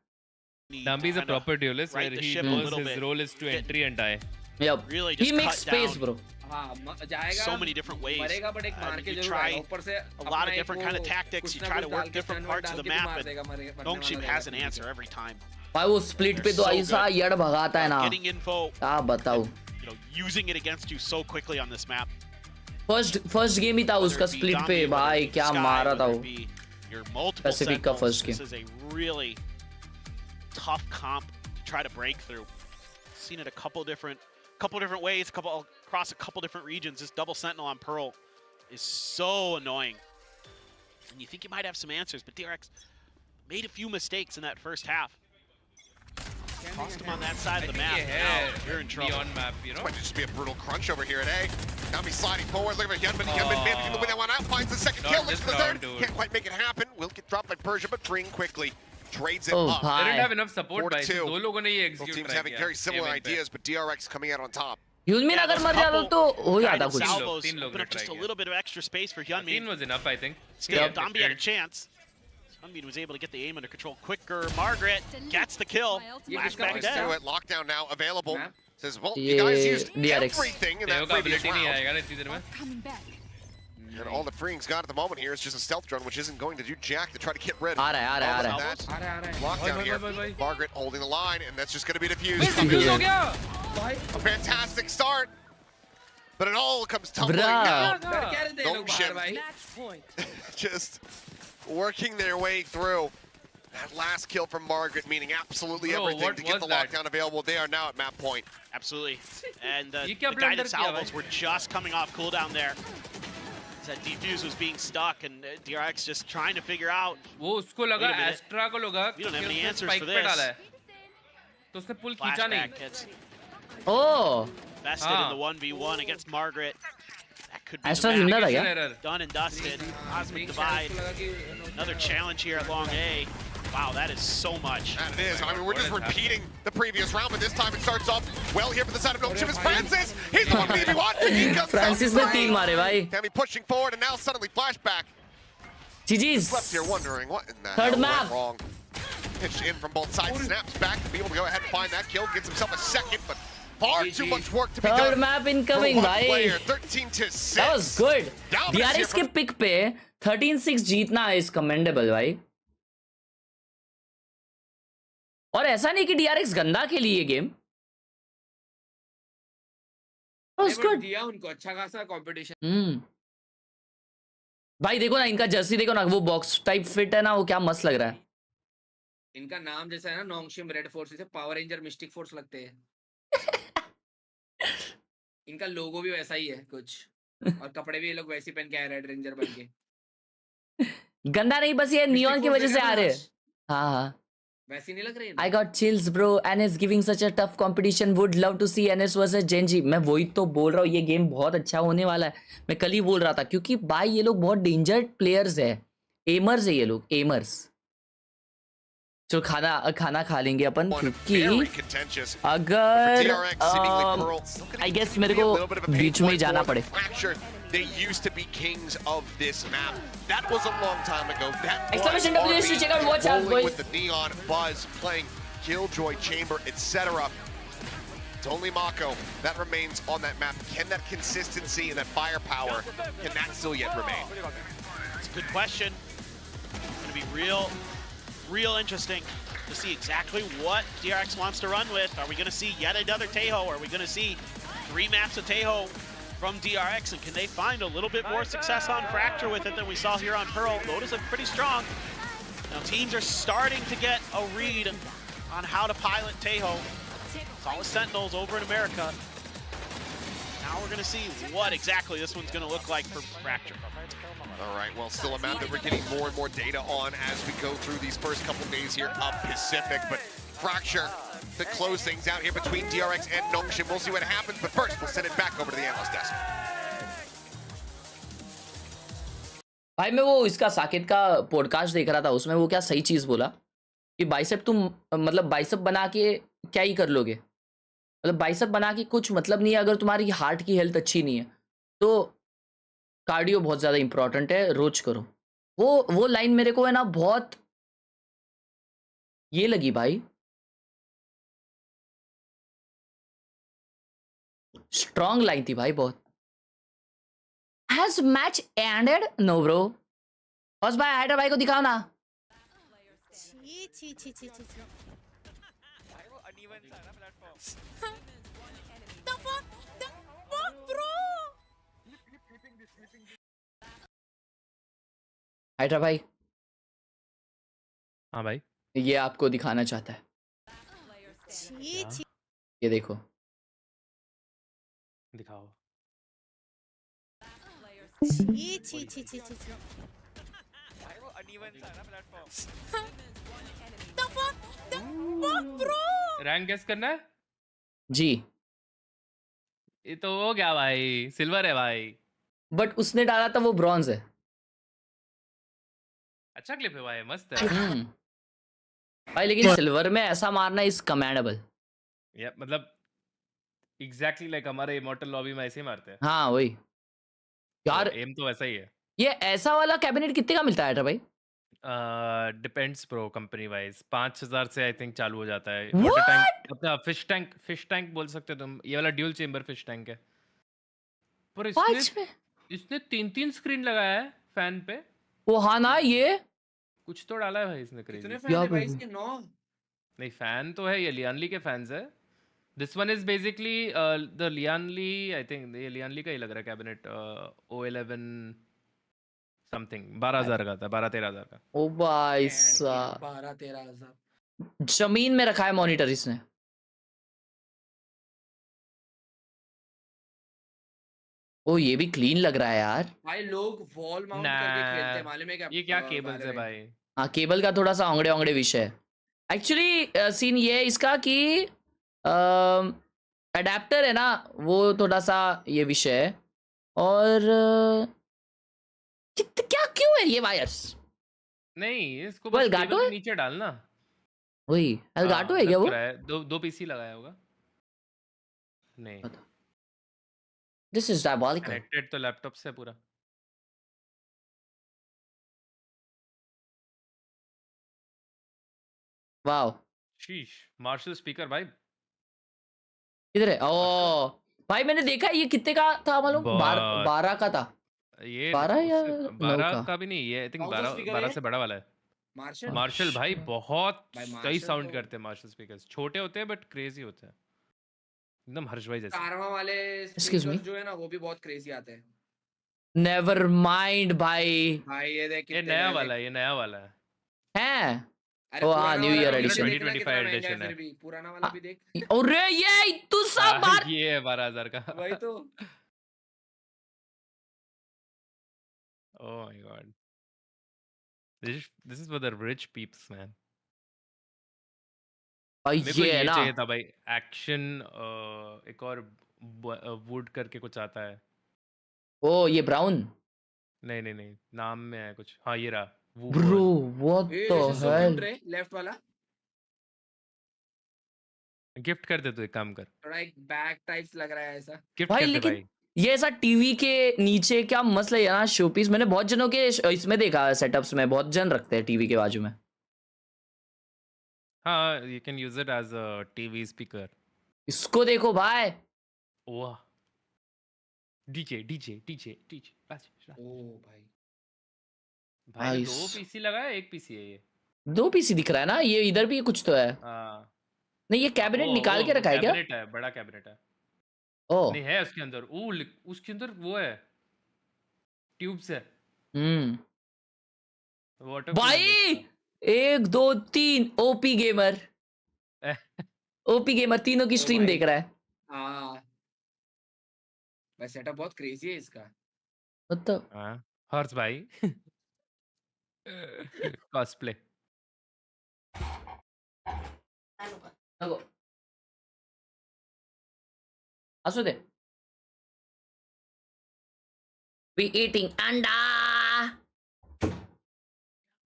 Dambi is a proper duelist right where the he ship a knows little his bit. role is to entry and die. Yep. Really He just makes cut space, down. bro. हाँ जाएगा So many different ways. मरेगा but एक मार के you जरूर try आएगा ऊपर से a lot of different kind of tactics. You try to work different parts of the map, and Nongshim has an answer every time. भाई वो स्प्लिट पे तो so ऐसा good. यड़ भगाता है ना, Getting info, क्या बताऊं। you know, using it against you so quickly on this map. First game ही था Whether उसका it be स्प्लिट Dombey, पे whether भाई, it be क्या Sky, मारा था whether वो। it be your multiple Pacific का Sentinels, first this game. is a really tough comp to try to break through. Seen it a couple different ways, across a couple different regions. This double Sentinel on Pearl is so annoying. And you think you might have some answers, but DRX made a few mistakes in that first half. Tossed him on that side of the map. Now you're in trouble. Neon map, you know. Might just be a brutal crunch over here at A. Nami sliding forward, look at Yunman. Yunman managing to win that one out, finds the second Not kill, looks this for the round, third. dude. Can't quite make it happen. Will get dropped by Persia, but Bring quickly trades it Oh, up. They didn't भाई have enough support 4 to भाई, 2. दो लोगों ने ये Both execute teams try having किया, very similar A-main पे. ideas, but DRX coming out on top. ह्यूनमिन Yeah, अगर those मर जाता couple तो हो जाता guided कुछ। salvos तीन लोग open ने up just try a किया. little bit of extra space for Teen Hyunmin. was enough, I think. Still, Yep. Dombey had a chance. Hyunmin was able to get the aim under control quicker. Margaret gets the kill. ये Flashback किसका Nice down. do it. Lockdown now available. Map. Says, well, Yeah, you guys used DRX. everything in Teo that का previous ability नहीं round. आएगा ना इतनी देर में. Coming back. And all the freeing's got at the moment here is just a stealth drone, which isn't going to do jack to try to get rid आ रहा है, आ रहा है, आ रहा है। That आ रहा है lockdown Bye, here. bye, bye, bye. Margaret holding the line, and that's just going to be defused. Confuse हो गया. A fantastic start, but it all comes tumbling Bruh. down. डर क्या रहते हैं लोग बाहर Nongshim. भाई Match point. Just working their way through. That last kill from Margaret, meaning absolutely Bro, everything what to get was the that? lockdown available. They are now at map point. Absolutely. And the ये क्या guided blunder किया salvos भाई? were just coming off cooldown there. That defuse was being stuck, and DRX just trying to figure out. वो उसको लगा, Wait a minute. Astra को लगा We don't have कि any उसने answers spike for पे this. डाला है. तो उसने pull खींचा नहीं. Flashback gets oh, vested in the 1v1 against Margaret. That could be Astra the जिंदा match. था क्या? Error. Done and dusted. Cosmic Divide. उसको लगा कि Another challenge here at long A. Wow, that is so much. And it is. I mean, we're What just is happening? repeating the previous round, but this time it starts off well here for the side of Nongshim is Francis. He's the one we want. He comes Francis ने out तीन free. मारे भाई। Can be pushing forward, and now suddenly flashback. जीजी's। Left here wondering what in the Third hell map. went wrong. Pitched in from both sides, snaps back to be able to go ahead and find that kill. Gets himself a second, but far too much work to be third done. Map for incoming one भाई। player. 13 to 6. That was good. Dominance DRX here के from- pick पे 13-6 जीतना is commendable भाई। और ऐसा नहीं कि DRX गंदा खेली ये गेम। That was good. दिया उनको अच्छा खासा कंपटीशन भाई देखो ना, इनका जर्सी देखो ना, वो बॉक्स टाइप फिट है ना, वो क्या मस्त लग रहा है। इनका नाम जैसा है ना नोंगशिम रेड फोर्स, इसे पावर रेंजर मिस्टिक फोर्स लगते हैं। इनका लोगो भी वैसा ही है कुछ, और कपड़े भी ये लोग वैसे ही पहन के आए रेड रेंजर बन के। गंदा नहीं, बस ये नियॉन की वजह से आ रहे हैं। हाँ हाँ, वैसे नहीं लग रही है I got chills bro. NS giving such a tough competition. Would love to see NS versus Genji. मैं वही तो बोल रहा हूँ, ये गेम बहुत अच्छा होने वाला है। मैं कल ही बोल रहा था, क्योंकि भाई ये लोग बहुत डेंजर प्लेयर्स है, एमर्स है ये लोग, एमर्स। चलो खाना खा लेंगे अपन, One क्योंकि very contentious. अगर DRX seemingly Pearl still gonna I guess continue मेरे to be a को little bit of a pain बीच में point जाना for पड़े। Fracture. They used to be kings of this map. That was a long time ago. That was Exclamation WS to check out Watch House, rolling boys. with the neon buzz, playing Killjoy Chamber, etc. It's only Mako that remains on that map. Can that consistency and that firepower, can that still yet remain? It's a good question. It's going to be real interesting to see exactly what DRX wants to run with. Are we going to see yet another Tejo? Are we going to see 3 maps of Tejo from DRX? And can they find a little bit more success on Fracture with it than we saw here on Pearl? Lotus look pretty strong. Now teams are starting to get a read on how to pilot Tejo. It's all the Sentinels over in America. Now we're going to see what exactly this one's going to look like for Fracture. All right, well, still a map that we're getting more and more data on as we go through these first couple days here of Pacific. But Fracture to close things out here between DRX and Nongshim. We'll see what happens, but first we'll send it back over to the analyst desk. भाई मैं वो इसका साकेत का podcast देख रहा था, उसमें वो क्या सही चीज बोला कि बाइसेप तुम मतलब बाइसेप बना के क्या ही कर लोगे, मतलब बाइसेप बना के कुछ मतलब नहीं है अगर तुम्हारी हार्ट की हेल्थ अच्छी नहीं है तो। कार्डियो बहुत ज्यादा इंपॉर्टेंट है, रोज करो। वो लाइन मेरे को है ना बहुत ये लगी भाई, स्ट्रॉन्ग लाइन थी भाई बहुत। Has match ended? No bro. बस भाई हाइडर भाई को दिखाओ ना। छी छी छी छी छी छी। The fuck bro? आइट्रा भाई, हाँ भाई, ये आपको दिखाना चाहता है, छी क्या? छी ये देखो। दिखाओ। छी छी छी छी छी छी the fuck bro rank guess करना है? जी, ये तो हो गया भाई, सिल्वर है भाई। बट उसने डाला था वो ब्रॉन्ज है। अच्छा क्लिप है भाई, मस्त है। भाई लेकिन सिल्वर में ऐसा मारना इज कमेंडेबल। या मतलब एग्जैक्टली लाइक हमारे इमॉर्टल लॉबी में ऐसे ही मारते हैं। हाँ वही यार, एम तो वैसा ही है। ये ऐसा वाला कैबिनेट कितने का मिलता है आइट्रा भाई? डिपेंड्स ब्रो, कंपनी वाइज 5000 से आई थिंक चालू हो जाता है। What? वाटर टैंक, अपना फिश टैंक बोल सकते हो तुम। ये वाला ड्यूल चेंबर फिश टैंक है, पर इसने सच में? इसने 3 स्क्रीन लगाया है फैन पे। वो हाँ ना, ये कुछ तो डाला है भाई इसने कितने क्रेजी। फैन या है भाई बाबू। इसके? 9? नहीं फैन तो है, ये लियानली के फैंस है। This one is basically the Lian Li, I think ये लियानली का ही लग रहा है कैबिनेट। O11 समथिंग 12,000 का था, 12-13,000 का। ओ भाई बैंड की साहब, 12-13,000। जमीन में रखा है मॉनिटर इसने। ओ ये भी क्लीन लग रहा है यार। भाई लोग वॉल माउंट ना, करके खेलते हैं, मालूम है क्या? ये क्या केबल्स है में भाई? हाँ केबल का थोड़ा सा औंगड़े औंगड़े विषय है। एक्चुअली सीन ये है इसका कि अडेप्टर है ना, वो थोड़ा सा ये विषय है। और क्या क्यों है ये वायर्स? नहीं, इसको वो बस एल्गाटो केबल के है? नीचे डालना। वही एल्गाटो हाँ है लग क्या तो वो? रहा है। दो पीसी लगाया होगा। नहीं, दिस इज डायबॉलिकल। कनेक्टेड तो लैपटॉप से है पूरा। वाओ, शीश, मार्शल स्पीकर भाई। किधर है? मार्शल ओ भाई मैंने देखा, ये कितने का था मालूम? बहुत 12 का था। ये 12 या उससे 9 12 का? का भी नहीं, ये आई थिंक कौन सा 12 स्पीकर 12 है? से बड़ा वाला है। मार्शल? मार्शल भाई बहुत भाई सही मार्शल साउंड तो करते हैं मार्शल स्पीकर्स। छोटे होते हैं बट क्रेजी होते हैं, एकदम हर्ष भाई जैसे। कारवा वाले एक्सक्यूज मी, स्पीकर्स जो है ना वो भी बहुत क्रेजी आते हैं। नेवर माइंड भाई। भाई ये देख ये कितने नया महंगे। वाला है, ये नया वाला है। हैं? अरे ओ हाँ, पुराना न्यू वाला ईयर भी नीचे एडिशन। देखना कितना 2025 महंगा है, एडिशन है। फिर भी पुराना वाला भी देख। अरे ये तू सब बार ये है 12,000 का। वही तो। Oh my God, this is for the rich peeps man. भाई मेरे को ये है ये ना। चाहिए था भाई, एक्शन। एक और वुड करके कुछ आता है। ओ ये ब्राउन। नहीं नहीं नहीं, नाम में है कुछ। हाँ ये रहा, वो bro Pearl. What a the this is so cute hell? रे, लेफ्ट वाला। गिफ्ट कर दे, तू एक काम कर, थोड़ा एक बैग टाइप्स लग रहा है ऐसा। गिफ्ट भाई कर दे लेकिन भाई। ये ऐसा टीवी के नीचे क्या मस्त है ना शोपीस। मैंने बहुत जनों के इसमें देखा, सेटअप्स में बहुत जन रखते हैं टीवी के बाजू में। हाँ, you can use it as a TV speaker. इसको देखो भाई। वाह, DJ DJ DJ DJ. Oh भाई भाई ने भाई 2 पीसी लगाया, 1 पीसी है ये। 2 पीसी दिख रहा है ना, ये इधर भी कुछ तो है। हाँ नहीं ये हाँ, कैबिनेट निकाल के वो रखा है क्या? कैबिनेट है, बड़ा कैबिनेट है। ओ नहीं है उसके अंदर, उसके अंदर वो है, ट्यूब्स है, हम्म वाटर कूलर है भाई, उसका। 1 2 3 ओपी गेमर। ओपी गेमर तीनों की ओ स्ट्रीम भाई देख रहा है। हाँ भाई सेटअप बहुत क्रेजी है इसका। मतलब हाँ हर्ष भाई। कॉस्प्ले। देखो असू दे, we eating अंडा।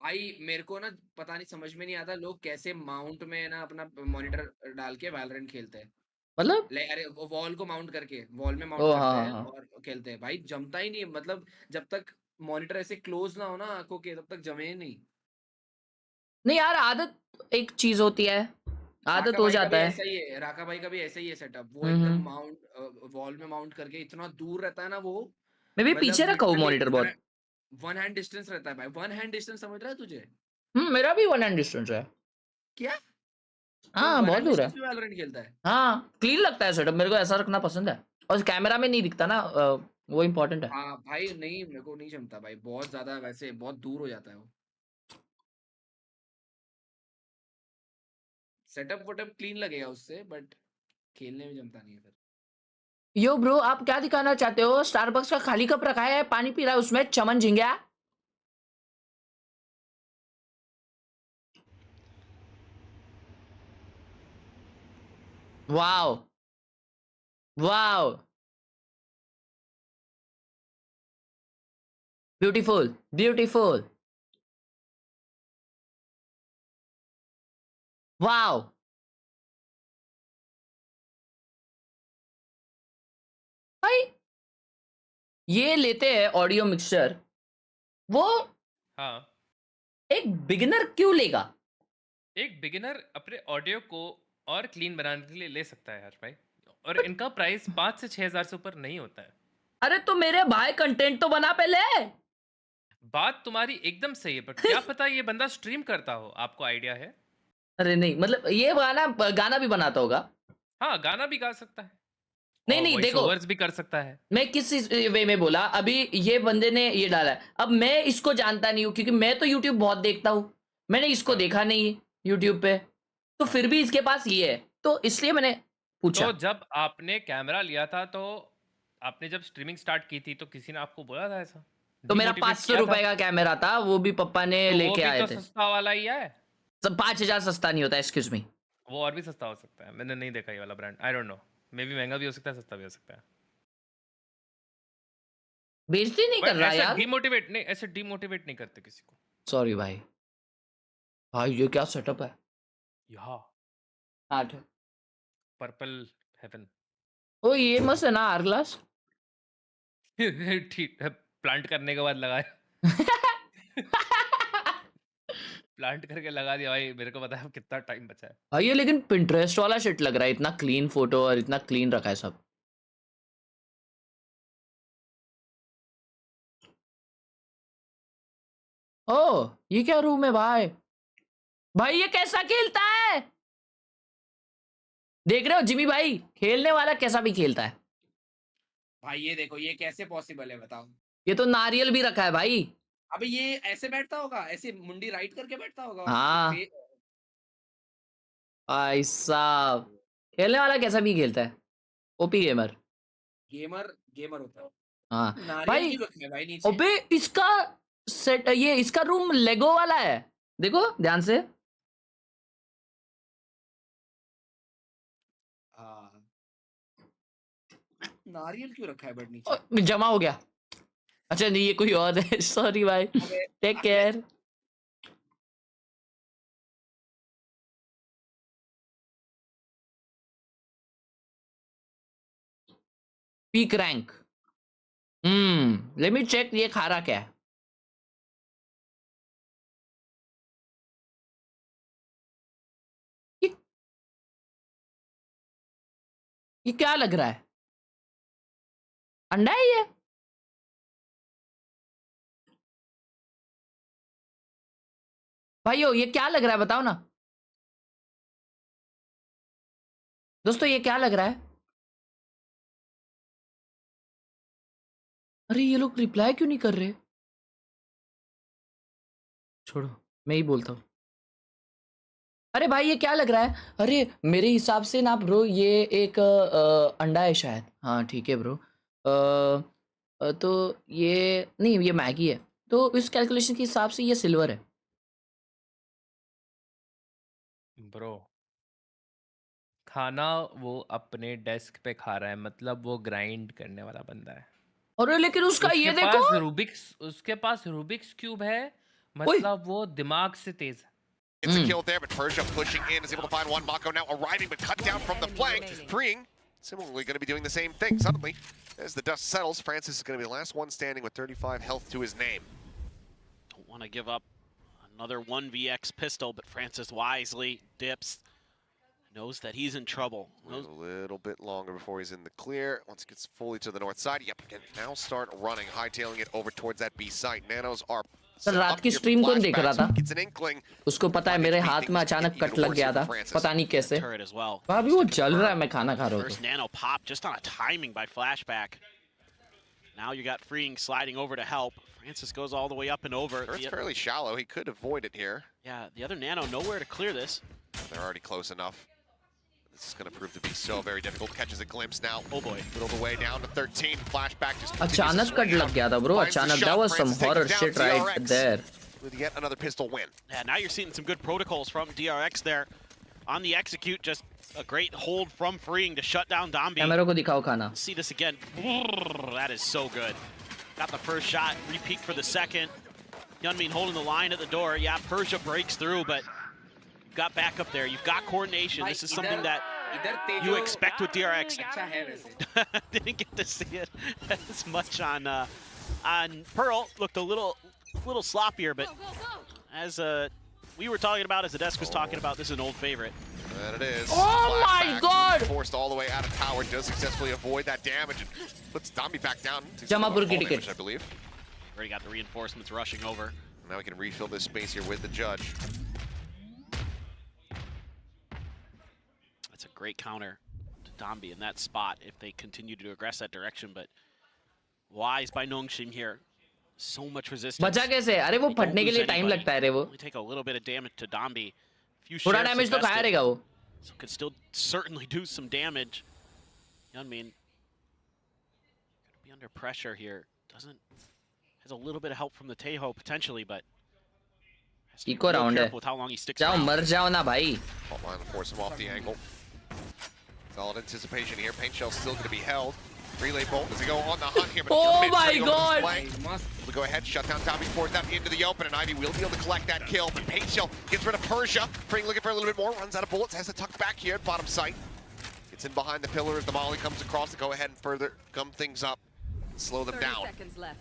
भाई मेरे को ना पता नहीं, समझ में नहीं आता लोग कैसे माउंट में ना अपना मॉनिटर डाल के वैलोरेंट खेलते हैं। मतलब अरे वो वॉल को माउंट करके, वॉल में ओ माउंट करते हाँ हैं हाँ, और खेलते हैं। भाई जमता ही नहीं है, मतलब जब तक मॉनिटर ऐसे क्लोज ना हो ना आंखों के, तब तक जमे ही नहीं। नहीं यार आदत एक चीज होती है, आदत राका हो भाई का भी जाता है। ऐसा ही है, राका भाई का भी ऐसा ही है सेटअप। वो एकदम हम्म, माउंट वॉल में माउंट करके इतना दूर रहता है ना वो, मैं भी मतलब पीछे रखा हूँ लिटरली मॉनिटर बहुत। वन हैंड डिस्टेंस रहता है भाई। वन हैंड डिस्टेंस समझ रहा है तुझे? मेरा भी 1 हैंड डिस्टेंस है। क्या तू हाँ वन बहुत हैंड दूर है। डिस्टेंस में वैलोरेंट खेलता है? हाँ क्लीन लगता है सेटअप, मेरे को ऐसा रखना पसंद है। और कैमरा में नहीं दिखता ना वो इम्पोर्टेंट है। हाँ भाई, नहीं मेरे को नहीं जमता भाई, बहुत ज्यादा वैसे बहुत दूर हो जाता है वो। सेटअप वोटअप क्लीन लगेगा उससे, बट खेलने में जमता नहीं है फिर। यो ब्रो, आप क्या दिखाना चाहते हो? स्टारबक्स का खाली कप रखा है, पानी पी रहा है उसमें, चमन झिंगा। Wow wow, beautiful beautiful, wow. भाई ये लेते हैं ऑडियो मिक्सचर, वो हाँ, एक बिगिनर क्यों लेगा? एक बिगिनर अपने ऑडियो को और क्लीन बनाने के लिए ले सकता है यार भाई, और इनका प्राइस 5 से 6 हज़ार से ऊपर नहीं होता है। अरे तो मेरे भाई कंटेंट तो बना पहले। बात तुम्हारी एकदम सही है, बट क्या पता ये बंदा स्ट्रीम करता हो, आपको आइडिया है? अरे नहीं, मतलब ये गाना गाना भी बनाता होगा। हाँ, गाना भी गा सकता है नहीं और नहीं, वॉइस देखो ओवर्स भी कर सकता है। मैं किस वे में बोला, अभी ये बंदे ने ये डाला है, अब मैं इसको जानता नहीं हूँ क्योंकि मैं तो यूट्यूब बहुत देखता हूँ, मैंने इसको हाँ। देखा नहीं यूट्यूब पे, तो फिर भी इसके पास ये है, तो इसलिए मैंने पूछा। तो जब आपने कैमरा लिया था, तो आपने जब स्ट्रीमिंग स्टार्ट की थी, तो किसी ने आपको बोला था ऐसा? तो मेरा डिमोटिवेट 500 किया था? रुपए का कैमरा था, वो भी पापा ने तो वो लेके भी आए तो थे। सस्ता वाला ही है। सब 5,000 सस्ता नहीं होता, एक्सक्यूज मी। वो और भी सस्ता हो सकता है, मैंने नहीं देखा ये वाला brand, I don't know, may be महंगा भी हो सकता है, सस्ता भी हो सकता है। बेइज्जती नहीं कर बट रहा ऐसा यार। डिमोटिवेट नहीं, ऐसे डिमोटिवेट नहीं करते किसी को। सॉरी भाई। भाई ये क्या सेटअप है? या 8 पर्पल हेवन। ओ ये मस्त है ना आर ग्लास। ठीक है, प्लांट करने के बाद लगाया। प्लांट करके लगा दिया भाई, मेरे को पता है कितना टाइम बचा है। भाई ये लेकिन पिंटरेस्ट वाला शिट लग रहा है, इतना क्लीन फोटो और इतना क्लीन रखा है सब। ओ ये क्या रूम है भाई? भाई ये कैसा खेलता है? देख रहे हो जिमी भाई, खेलने वाला कैसा भी खेलता है। भाई ये देखो, ये कैसे पॉसिबल है बताओ? ये तो नारियल भी रखा है भाई। अबे ये ऐसे बैठता होगा, ऐसे मुंडी राइट करके बैठता होगा और हाँ भाई साहब, खेलने वाला कैसा भी खेलता है, ओपी गेमर। गेमर गेमर होता है। हाँ नारियल भाई। क्यों रखा है भाई नीचे? अबे इसका सेट, ये इसका रूम लेगो वाला है, देखो ध्यान से। हाँ, नारियल क्यों रखा है बट नीचे? जमा हो गया। अच्छा नहीं ये कोई और है, सॉरी भाई, अबे take care. Peak rank, let me check ये खा रहा क्या है। ये, ये क्या लग रहा है? अंडा है ये? भाइयों ये क्या लग रहा है बताओ ना दोस्तों, ये क्या लग रहा है? अरे ये लोग रिप्लाई क्यों नहीं कर रहे? छोड़ो, मैं ही बोलता हूँ। अरे भाई ये क्या लग रहा है? अरे मेरे हिसाब से ना ब्रो, ये एक अंडा है शायद। हाँ ठीक है ब्रो। तो ये नहीं, ये मैगी है, तो इस कैलकुलेशन के हिसाब से ये सिल्वर है। ब्रो, खाना वो अपने डेस्क पे खा रहा है, मतलब वो ग्राइंड करने वाला बंदा है। अरे लेकिन उसका ये देखो, उसके पास रूबिक्स क्यूब है, ओए मतलब वो दिमाग से तेज है। It's a kill there, but Persia pushing in is able to find one. Mako now arriving, but cut down from the flank. Freeing, similarly going to be doing the same thing. Suddenly, as the dust settles, Francis is going to be the last one standing with 35 health to his name. Don't want to give up another 1vx pistol, but Francis wisely dips. Knows that he's in trouble. A little bit longer before he's in the clear. Once he gets fully to the north side, yep, can now start running, hightailing it over towards that B site. Nanos are sir रात की stream कौन देख रहा था? Gets an inkling. उसको पता है मेरे हाथ में अचानक कट लग गया था, पता नहीं कैसे। Turret as well. अभी वो जल रहा है, मैं खाना खा रहा हूँ First nano pop just on a timing by flashback. Now you got Freeing sliding over to help. Francis goes all the way up and over. It's fairly shallow. He could avoid it here. Yeah, the other Nano nowhere to clear this. They're already close enough. This is going to prove to be so very difficult. Catches a glimpse now. Oh boy. Middle of the way down to 13. Flashback just अचानक cut लग गया था, bro. Finds the अचानक. shot. That was some Francis horror takes shit down right DRX there. with yet another pistol win. Yeah, now you're seeing some good protocols from DRX there. On the execute, just a great hold from Freeing to shut down Dombi. Camera को दिखाओ खाना. See this again. That is so good. Got the first shot, repeat for the second. Hyunmin holding the line at the door. Yeah, Persia breaks through, but you've got backup there. You've got coordination. This is something that you expect with DRX. अच्छा है वैसे. Didn't get to see it as much on Pearl. Looked a little sloppier, but as we were talking about, as the desk was talking about, this is an old favorite. And it is. Oh my Flashback, God! Forced all the way out of tower. Does successfully avoid that damage and puts Dombi back down. Takes Jamapur a lot of ki fall ticket. damage, I believe. Already got the reinforcements rushing over. Now we can refill this space here with the judge. That's a great counter to Dombi in that spot if they continue to aggress that direction, but wise by Nongshim here. So much resistance. बचा कैसे? अरे वो They don't फटने के lose लिए time anybody. लगता है रे वो. Only take a little bit of damage to Dombi. Few थोड़ा shares डैमेज तो खाया invested, रहेगा वो. so could still certainly do some damage. Hyunmin gonna be under pressure here. Has a little bit of help from the Tejo potentially, but has to be Eco real round careful है. with how long he sticks जाओ around. मर जाओ ना भाई. Hotline to force him off the angle. Solid anticipation here. Paint shell's still going to be held. Relay bolt as they go on the hunt here. But Oh Hyunmin my turning over God. this flank. मस्त. We'll go ahead, shut down Dombi, force that into the open, and Ivy will be able to collect that kill. But Paint Shell gets rid of Persia. Freeing looking for a little bit more, runs out of bullets, has to tuck back here at bottom sight. Gets in behind the pillar as the molly comes across to go ahead and further gum things up, slow them 30 down. seconds left.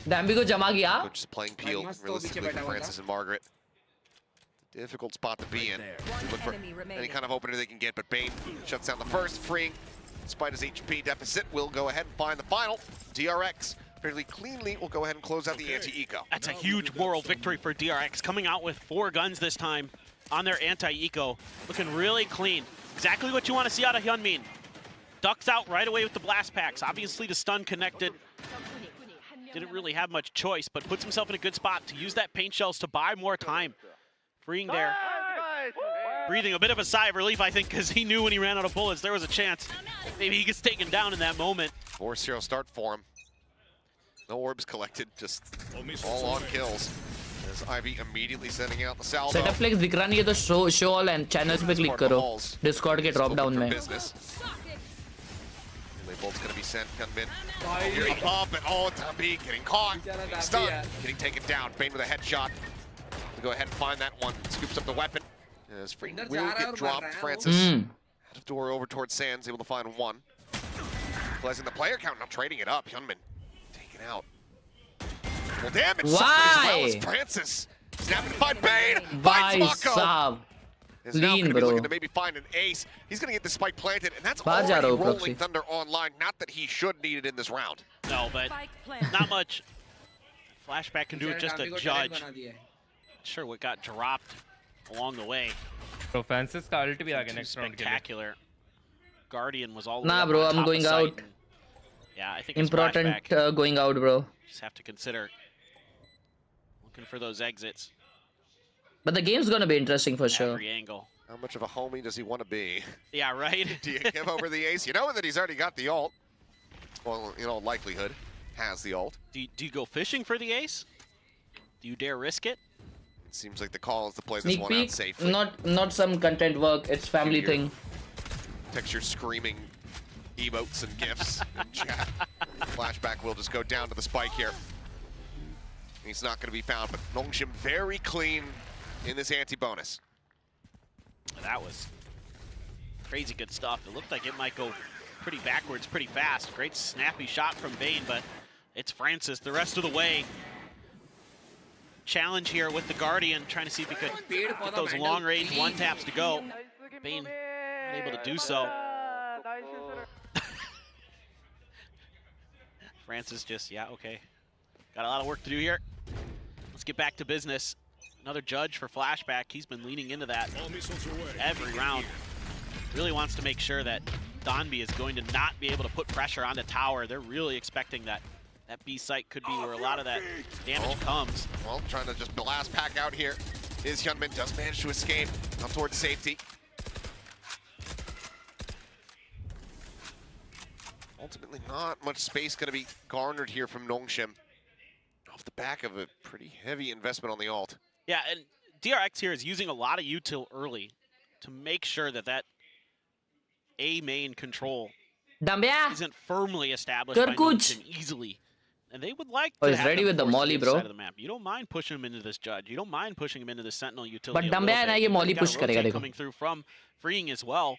डैम्बी को जमा किया. So just playing Peel must go realistically पीछे for बैठा हुआ Francis and Margaret. Difficult spot to be in. One Look for enemy any remaining. kind of opener they can get, but Bane shuts down the first. Freeing, despite his HP deficit, will go ahead and find the final. DRX fairly cleanly will go ahead and close out the anti-eco. That's a huge moral victory for DRX, coming out with 4 guns this time on their anti-eco. Looking really clean. Exactly what you want to see out of Hyunmin. Ducks out right away with the blast packs. Obviously the stun connected. Didn't really have much choice, but puts himself in a good spot to use that paint shells to buy more time. Freeing there. Breathing a bit of a sigh of relief, I think, because he knew when he ran out of bullets there was a chance. Maybe he gets taken down in that moment. 4-0 start for him. No orbs collected, just all on kills. As Ivy immediately sending out the salvo. Setup flex दिख रहा नहीं है तो show all and channels पे click करो. Discord के drop down में. Relay bolt's gonna be sent, Gunman. Here above, but oh, Dombi getting caught, getting stunned, getting taken down. Bane with a headshot. To go ahead and find that one. Scoops up the weapon. As Freeing will get dropped. Francis out of door over towards Sands, able to find one. Equalizing the player count, now trading it up. Hyunmin taken out. Full damage. As well as Francis. Snapping to find Bane. भाई Finds Mako. साहब. Is now Clean, going to be bro. looking to maybe find an ace. He's going to get the spike planted, and that's बाहर जा रहा already हूँ rolling proxy. Thunder online. Not that he should need it in this round. No, but Spike planted. not much. Flashback can do it just a judge. Sure what got dropped along the way. तो Francis का alt भी आ गया Too next round के लिए. spectacular. Guardian was all the Nah, way up bro, on I'm top of going site, out. and yeah, I think it's Important flashback. going out, bro. Just have to consider looking for those exits. But the game's gonna be interesting for sure. Every angle. How much of a homie does he want to be? Yeah, right? Do you give over the ace? You know that he's already got the ult. Well, you know, likelihood has the ult. do you go fishing for the ace? Do you dare risk it? It seems like the call is to play this Sneak one out peek, safely. not some content work. It's family Here. thing. Texture screaming emotes and gifs in chat. Flashback will just go down to the spike here. He's not going to be found, but Nongshim very clean in this anti-bonus. That was crazy good stuff. It looked like it might go pretty backwards pretty fast. Great snappy shot from Bane, but it's Francis the rest of the way. Challenge here with the Guardian, trying to see if he could get those long-range one-taps to go. Bane not able to do so. Francis just, yeah, okay. Got a lot of work to do here. Let's get back to business. Another judge for Flashback. He's been leaning into that every round. Really wants to make sure that Donby is going to not be able to put pressure on the tower. They're really expecting that B site could be where a lot of that damage comes. Well, trying to just blast pack out here. Is Hyunmin does manage to escape up towards safety. Ultimately, not much space going to be garnered here from Nongshim off the back of a pretty heavy investment on the ult. Yeah, and DRX here is using a lot of util early to make sure that that A main control Dambia! isn't firmly established by Kurkuch. Nongshim easily. And they would like Oh, to he's have ready them with the forced to molly, this bro. side of the map. You don't mind pushing him into this Judge. You don't mind pushing him into the Sentinel utility. But Dambia ना ये molly push करेगा देखो. Coming through from freeing as well.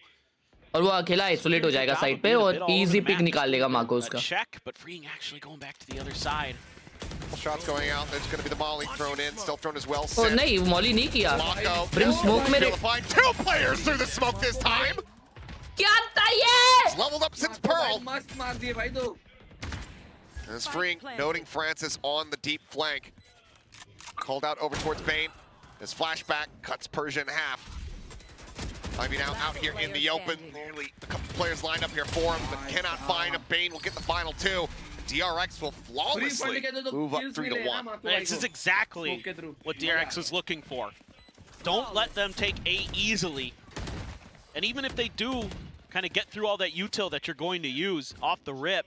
और वो अकेला isolate हो जाएगा side पे और इजी पिक निकाल लेगा माको उसका. Check, but freeing actually going back to the other side. Shots going out. There's going to be the molly thrown in. Stealth drone as well. Oh नहीं molly नहीं किया. Mako. Brim smoke में Find 2 players through the smoke this time. क्या था ये? He's leveled up since Pearl. मस्त मार दिए भाई तो. As freeing, noting Francis on the deep flank. Called out over towards Bane. His flashback cuts Persia in half. Ivy now out here in the open. Nearly a couple players lined up here for him, but cannot find him. Bane will get the final 2. DRX will flawlessly move up 3-1. This is exactly what DRX was looking for. Don't let them take A easily. And even if they do kind of get through all that util that you're going to use off the rip,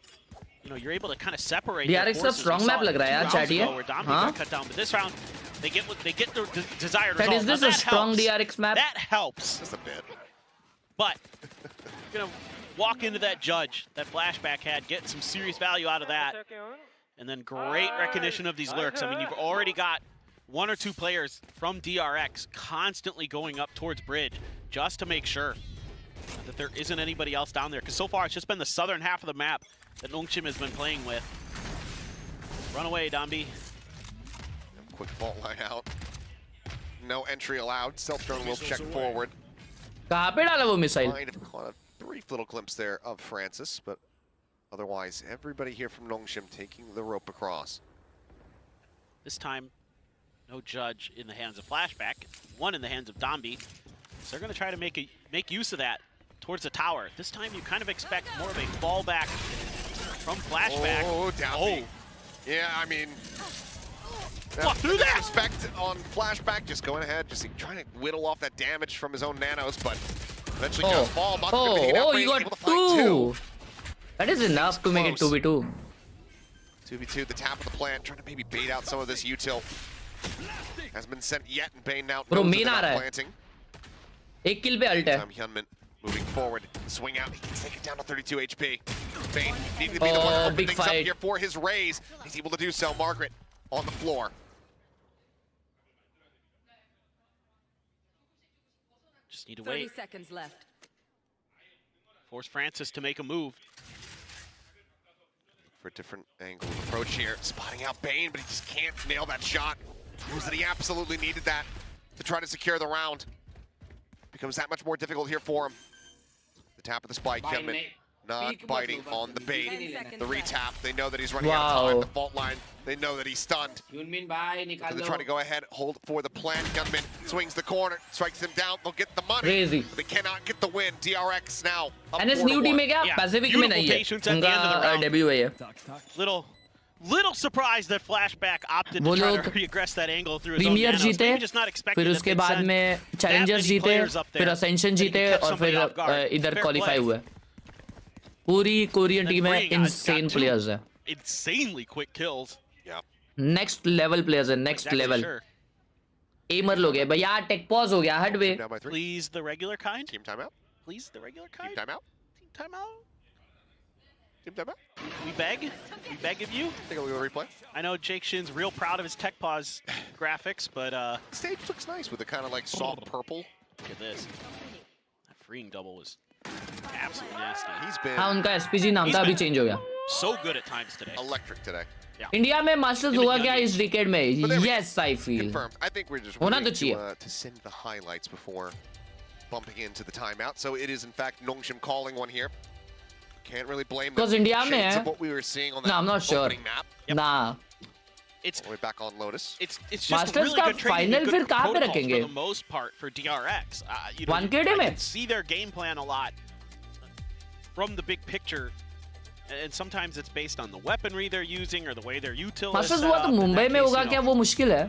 you know, you're able to kind of separate. DRX का strong map लग रहा है यार chatty है. हाँ. Cut down, but this round they get the desired That result. is this Now, a that strong helps. DRX map? That helps. Just a bit. But you're gonna walk into that Judge, that flashback had, get some serious value out of that, and then great recognition of these lurks. I mean, you've already got 1 or 2 players from DRX constantly going up towards bridge just to make sure that there isn't anybody else down there. Because so far, it's just been the southern half of the map that Nongshim has been playing with. Run away, Donby. Quick fault line out. No entry allowed. Stealth drone will check forward. कहाँ पे डाला वो missile? Might have caught a brief little glimpse there of Francis, but otherwise, everybody here from Nongshim taking the rope across. This time, no Judge in the hands of Flashback, 1 in the hands of Donby. So they're going to try to make use of that towards the tower. This time, you kind of expect more of a fallback from Flashback. Oh, down. Yeah, I mean, Walk through that! Respect on Flashback, just going ahead, just trying to whittle off that damage from his own nanos, but eventually does fall. You got 2. That is enough to make it 2v2. 2v2, the tap of the plant, trying to maybe bait out some of this util. Hasn't been sent yet, and Bane now Bro, knows main that आ they're रहा not है. planting. एक kill पे ult है. Hyunmin moving forward, swing out, he can take it down to 32 HP. Bane needing to be the one to open big things up fight. here for his raise. He's able to do so. Margaret on the floor. Just need to 30 wait. seconds left. Force Francis to make a move. For a different angle of approach here. Spotting out Bane, but he just can't nail that shot. Proves that he absolutely needed that to try to secure the round. Becomes that much more difficult here for him. The tap of the spike, Hyunmin not biting on the bait. The retap, they know that he's running out of time. The fault line, they know that he's stunned. Hyunmin bhai निकाल They're low. trying to go ahead, hold for the plant. Hyunmin swings the corner, strikes him down. They'll get the money. Crazy. But they cannot get the win. DRX now up And his 4-1. new team में क्या? Yeah, Pacific में beautiful नहीं है. patience at the end of the उनका round. debut है ये. Little surprised that Flashback opted वो to try लोग to regress that angle through his own premier nanos. जीते, Maybe just not expecting फिर that उसके they'd बाद send में that चैलेंजर्स many जीते, players up there. फिर असेंशन They जीते can catch और somebody फिर off guard. इधर Fair क्वालिफाई play. हुए. पूरी कोरियन And टीम है, Freeing got insane two players है. Insanely quick kills. Yeah. Next level players है, next Exactly level. sure. एमर लोग है. भैया टेक पॉज हो गया, हट वे. Down by 3. Please the regular kind. Team timeout. Please the regular Team kind. timeout. Team timeout. Team timeout. We beg of you. Take a look at the replay. I know Jake Shin's real proud of his tech pause graphics, but Stage looks nice with the kind of like soft purple. look at this. That freeing double was absolutely nasty. He's been हाँ उनका SPG नाम था, अभी change हो गया. So good at times today. electric today. India में masters Even हुआ क्या young इस डिकेड में? But there we go. Yes, I feel. Confirmed. I think we're just होना waiting तो चाहिए. to send the highlights before bumping into the timeout. So it is in fact Nongshim calling one here. Can't really blame them. Because India में Shades है. of what we were seeing on that No, I'm not sure. opening map. ना. It's All the way back on Lotus. it's just Masters really का good training final and फिर good कहाँ पे protocols रखेंगे? for the most part for DRX. You know, 1KD I में? can see their game plan a lot from the big picture. And sometimes it's based on the weaponry they're using or the way their util is masters set हुआ up. तो In Mumbai that में case, होगा you know, क्या वो मुश्किल है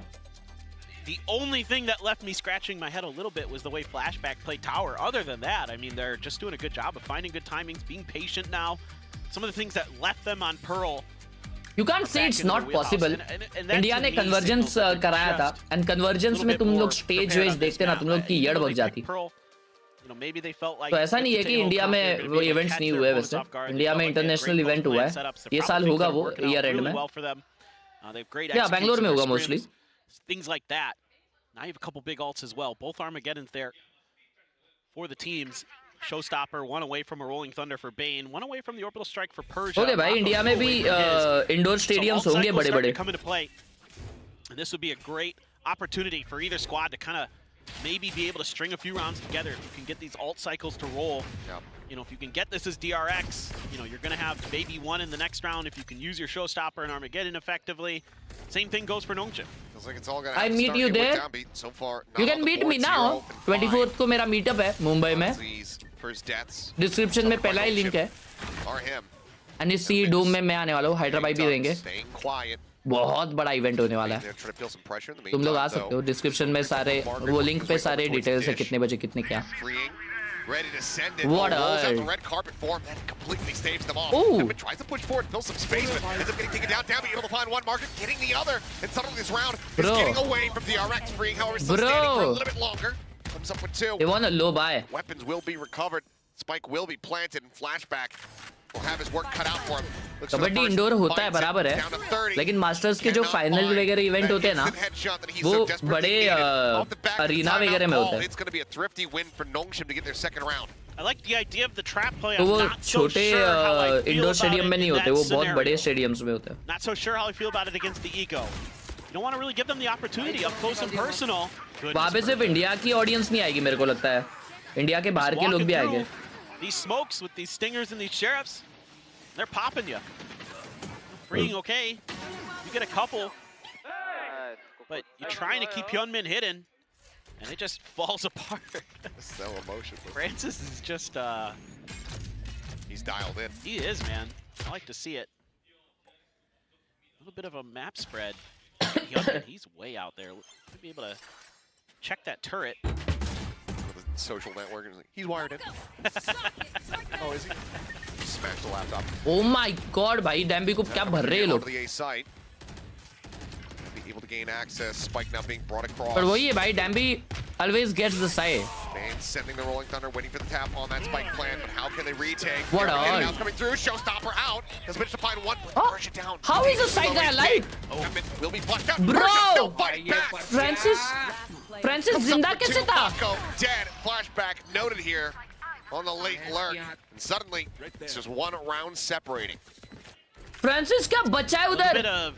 the only thing that left me scratching my head a little bit was the way Flashback played tower. Other than that, I mean, they're just doing a good job of finding good timings, being patient now. Some of the things that left them on Pearl. You can't say it's not possible. And India ने convergence कराया था and convergence में तुम लोग stage veg देखते ना तुम लोग की येड़ बग जाती तो ऐसा नहीं है कि इंडिया में वो इवेंट्स नहीं हुए वैसे इंडिया में इंटरनेशनल इवेंट हुआ है ये साल होगा वो ईयर एंड में या बैंगलोर में होगा mostly things like that. Now you have a couple big ults as well. Both Armageddons there for the teams. Showstopper, one away from a Rolling Thunder for Bane, one away from the Orbital Strike for Persia. Okay भाई India में भी indoor stadiums होंगे बड़े बड़े. Come into play. And this would be a great opportunity for either squad to kind of maybe be able to string a few rounds together. If you can get these ult cycles to roll, you know, if you can get this as DRX, you know, you're going to have maybe one in the next round if you can use your Showstopper and Armageddon effectively. Same thing goes for Nongchip. Like it's all gonna I meet you there. So far, You can meet me now. 24th को मेरा meetup है मुंबई में. Description में पहला ही link है. And इस सी डोम में मैं आने वाला हूँ. हैदराबाद भी रहेंगे. बहुत बड़ा इवेंट होने वाला है. तुम लोग आ सकते हो. डिस्क्रिप्शन में सारे वो लिंक पे सारे डिटेल्स है कितने बजे कितने क्या. Ready to send it. What rolls out the red carpet for him. That completely staves them off. Kevin tries to push forward, fill some space, but ends up getting taken down. Damn, able to find one market, getting the other, and suddenly this round is getting away from DRX, freeing however still standing for a little bit longer. Comes up with two. They want a low buy. Weapons will be recovered. Spike will be planted, and Flashback will have his work cut out for him. Kabaddi indoor होता है बराबर है लेकिन masters के जो final वगैरह event होते हैं ना वो बड़े अरीना वगैरह में होते हैं I like the idea of the trap play. तो I'm वो not so छोटे sure how I feel indoor about stadium में it नहीं in होते that वो बहुत scenario. बड़े स्टेडियम्स में होते हैं Not so sure how I feel about it against the Eco. You don't want to really give them the opportunity up close and personal. वहाँ पे सिर्फ इंडिया की ऑडियंस नहीं आएगी मेरे को लगता है इंडिया के बाहर के लोग भी आएंगे. These smokes with these stingers and these sheriffs, they're popping you. Freeing okay. You get a couple. But you're trying to keep Hyunmin hidden. And it just falls apart. So emotional. Francis is just he's dialed in. He is, man. I like to see it. A little bit of a map spread. Hyunmin, he's way out there. Might be able to check that turret. With the social network, he's wired in. Oh, is he? Smashed the laptop. Oh my God, भाई डैम्बी को क्या भर रहे हैं लोग. The A site. Be able to gain access. Spike now being brought across. पर वही है भाई डैम्बी always gets the side. Man sending the rolling thunder, waiting for the tap on that spike plan, but how can they retake? What now on? coming through, Showstopper out. Has managed to find one. Push it down. How is the side guy alive? Will be flushed out. Bro! No fight back. Francis जिंदा कैसे था? Dead. Flashback noted here on the late lurk. And suddenly, it's just one round separating. Francis क्या बचा है A little bit उधर? of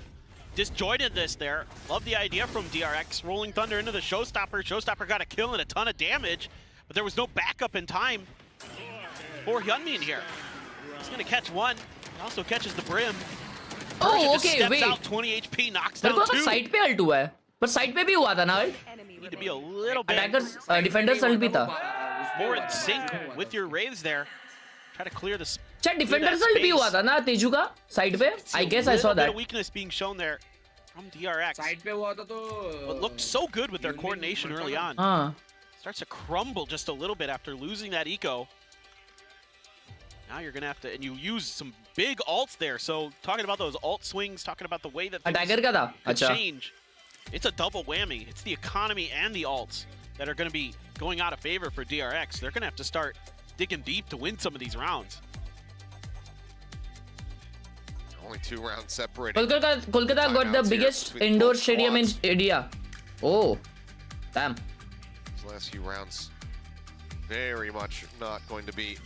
disjointedness there. Love the idea from DRX. Rolling Thunder into the Showstopper. Showstopper got a kill and a ton of damage, but there was no backup in time for Hyunmin here. He's going to catch one. He also catches the Brim. Oh, okay, steps wait. out, 20 HP, knocks मेरे down को तो two. Side पे alt हुआ है पर side पे भी हुआ था ना ult. Need to be a little bit attackers defenders ult भी था. more in sync with your Wraiths there. Try to clear this. अच्छा डिफेंडर्स अल्ट भी हुआ था ना तेजू का साइड पे. I guess I saw that. Weakness being shown there from DRX. Side पे हुआ था तो But looked so good with their coordination early on. हाँ. Starts to crumble just a little bit after losing that eco. Now you're gonna have to, and you use some big ults there. So talking about those ult swings, talking about the way that attacker का था. could अच्छा. change. It's a double whammy. It's the economy and the ults that are gonna be going out of favor for DRX. They're gonna have to start digging deep to win some of these rounds. Only 2 rounds separated. Kolkata got the biggest indoor stadium in India. Oh, damn. These last few rounds, very much not going to be.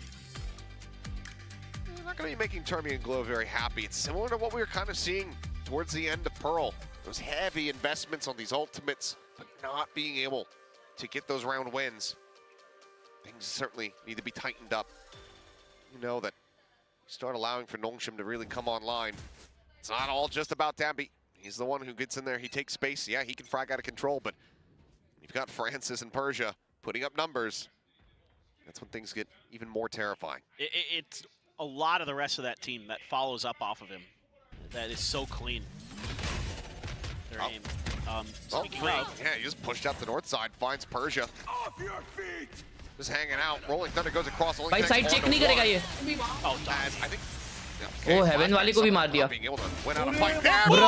Not going to be making Termi and Glow very happy. It's similar to what we were kind of seeing towards the end of Pearl. Those heavy investments on these ultimates, but not being able to get those round wins. Things certainly need to be tightened up. You know that you start allowing for Nongshim to really come online. It's not all just about Dambi. He's the one who gets in there. He takes space. Yeah, he can frag out of control, but you've got Francis and Persia putting up numbers. That's when things get even more terrifying. It's a lot of the rest of that team that follows up off of him. That is so clean. Their aim. Speaking of, yeah, he just pushed out the north side, finds Persia. Just hanging out. Rolling Thunder goes across. भाई side check नहीं करेगा ये. oh, As I think. Oh, Heaven वाले को भी मार दिया. Bro!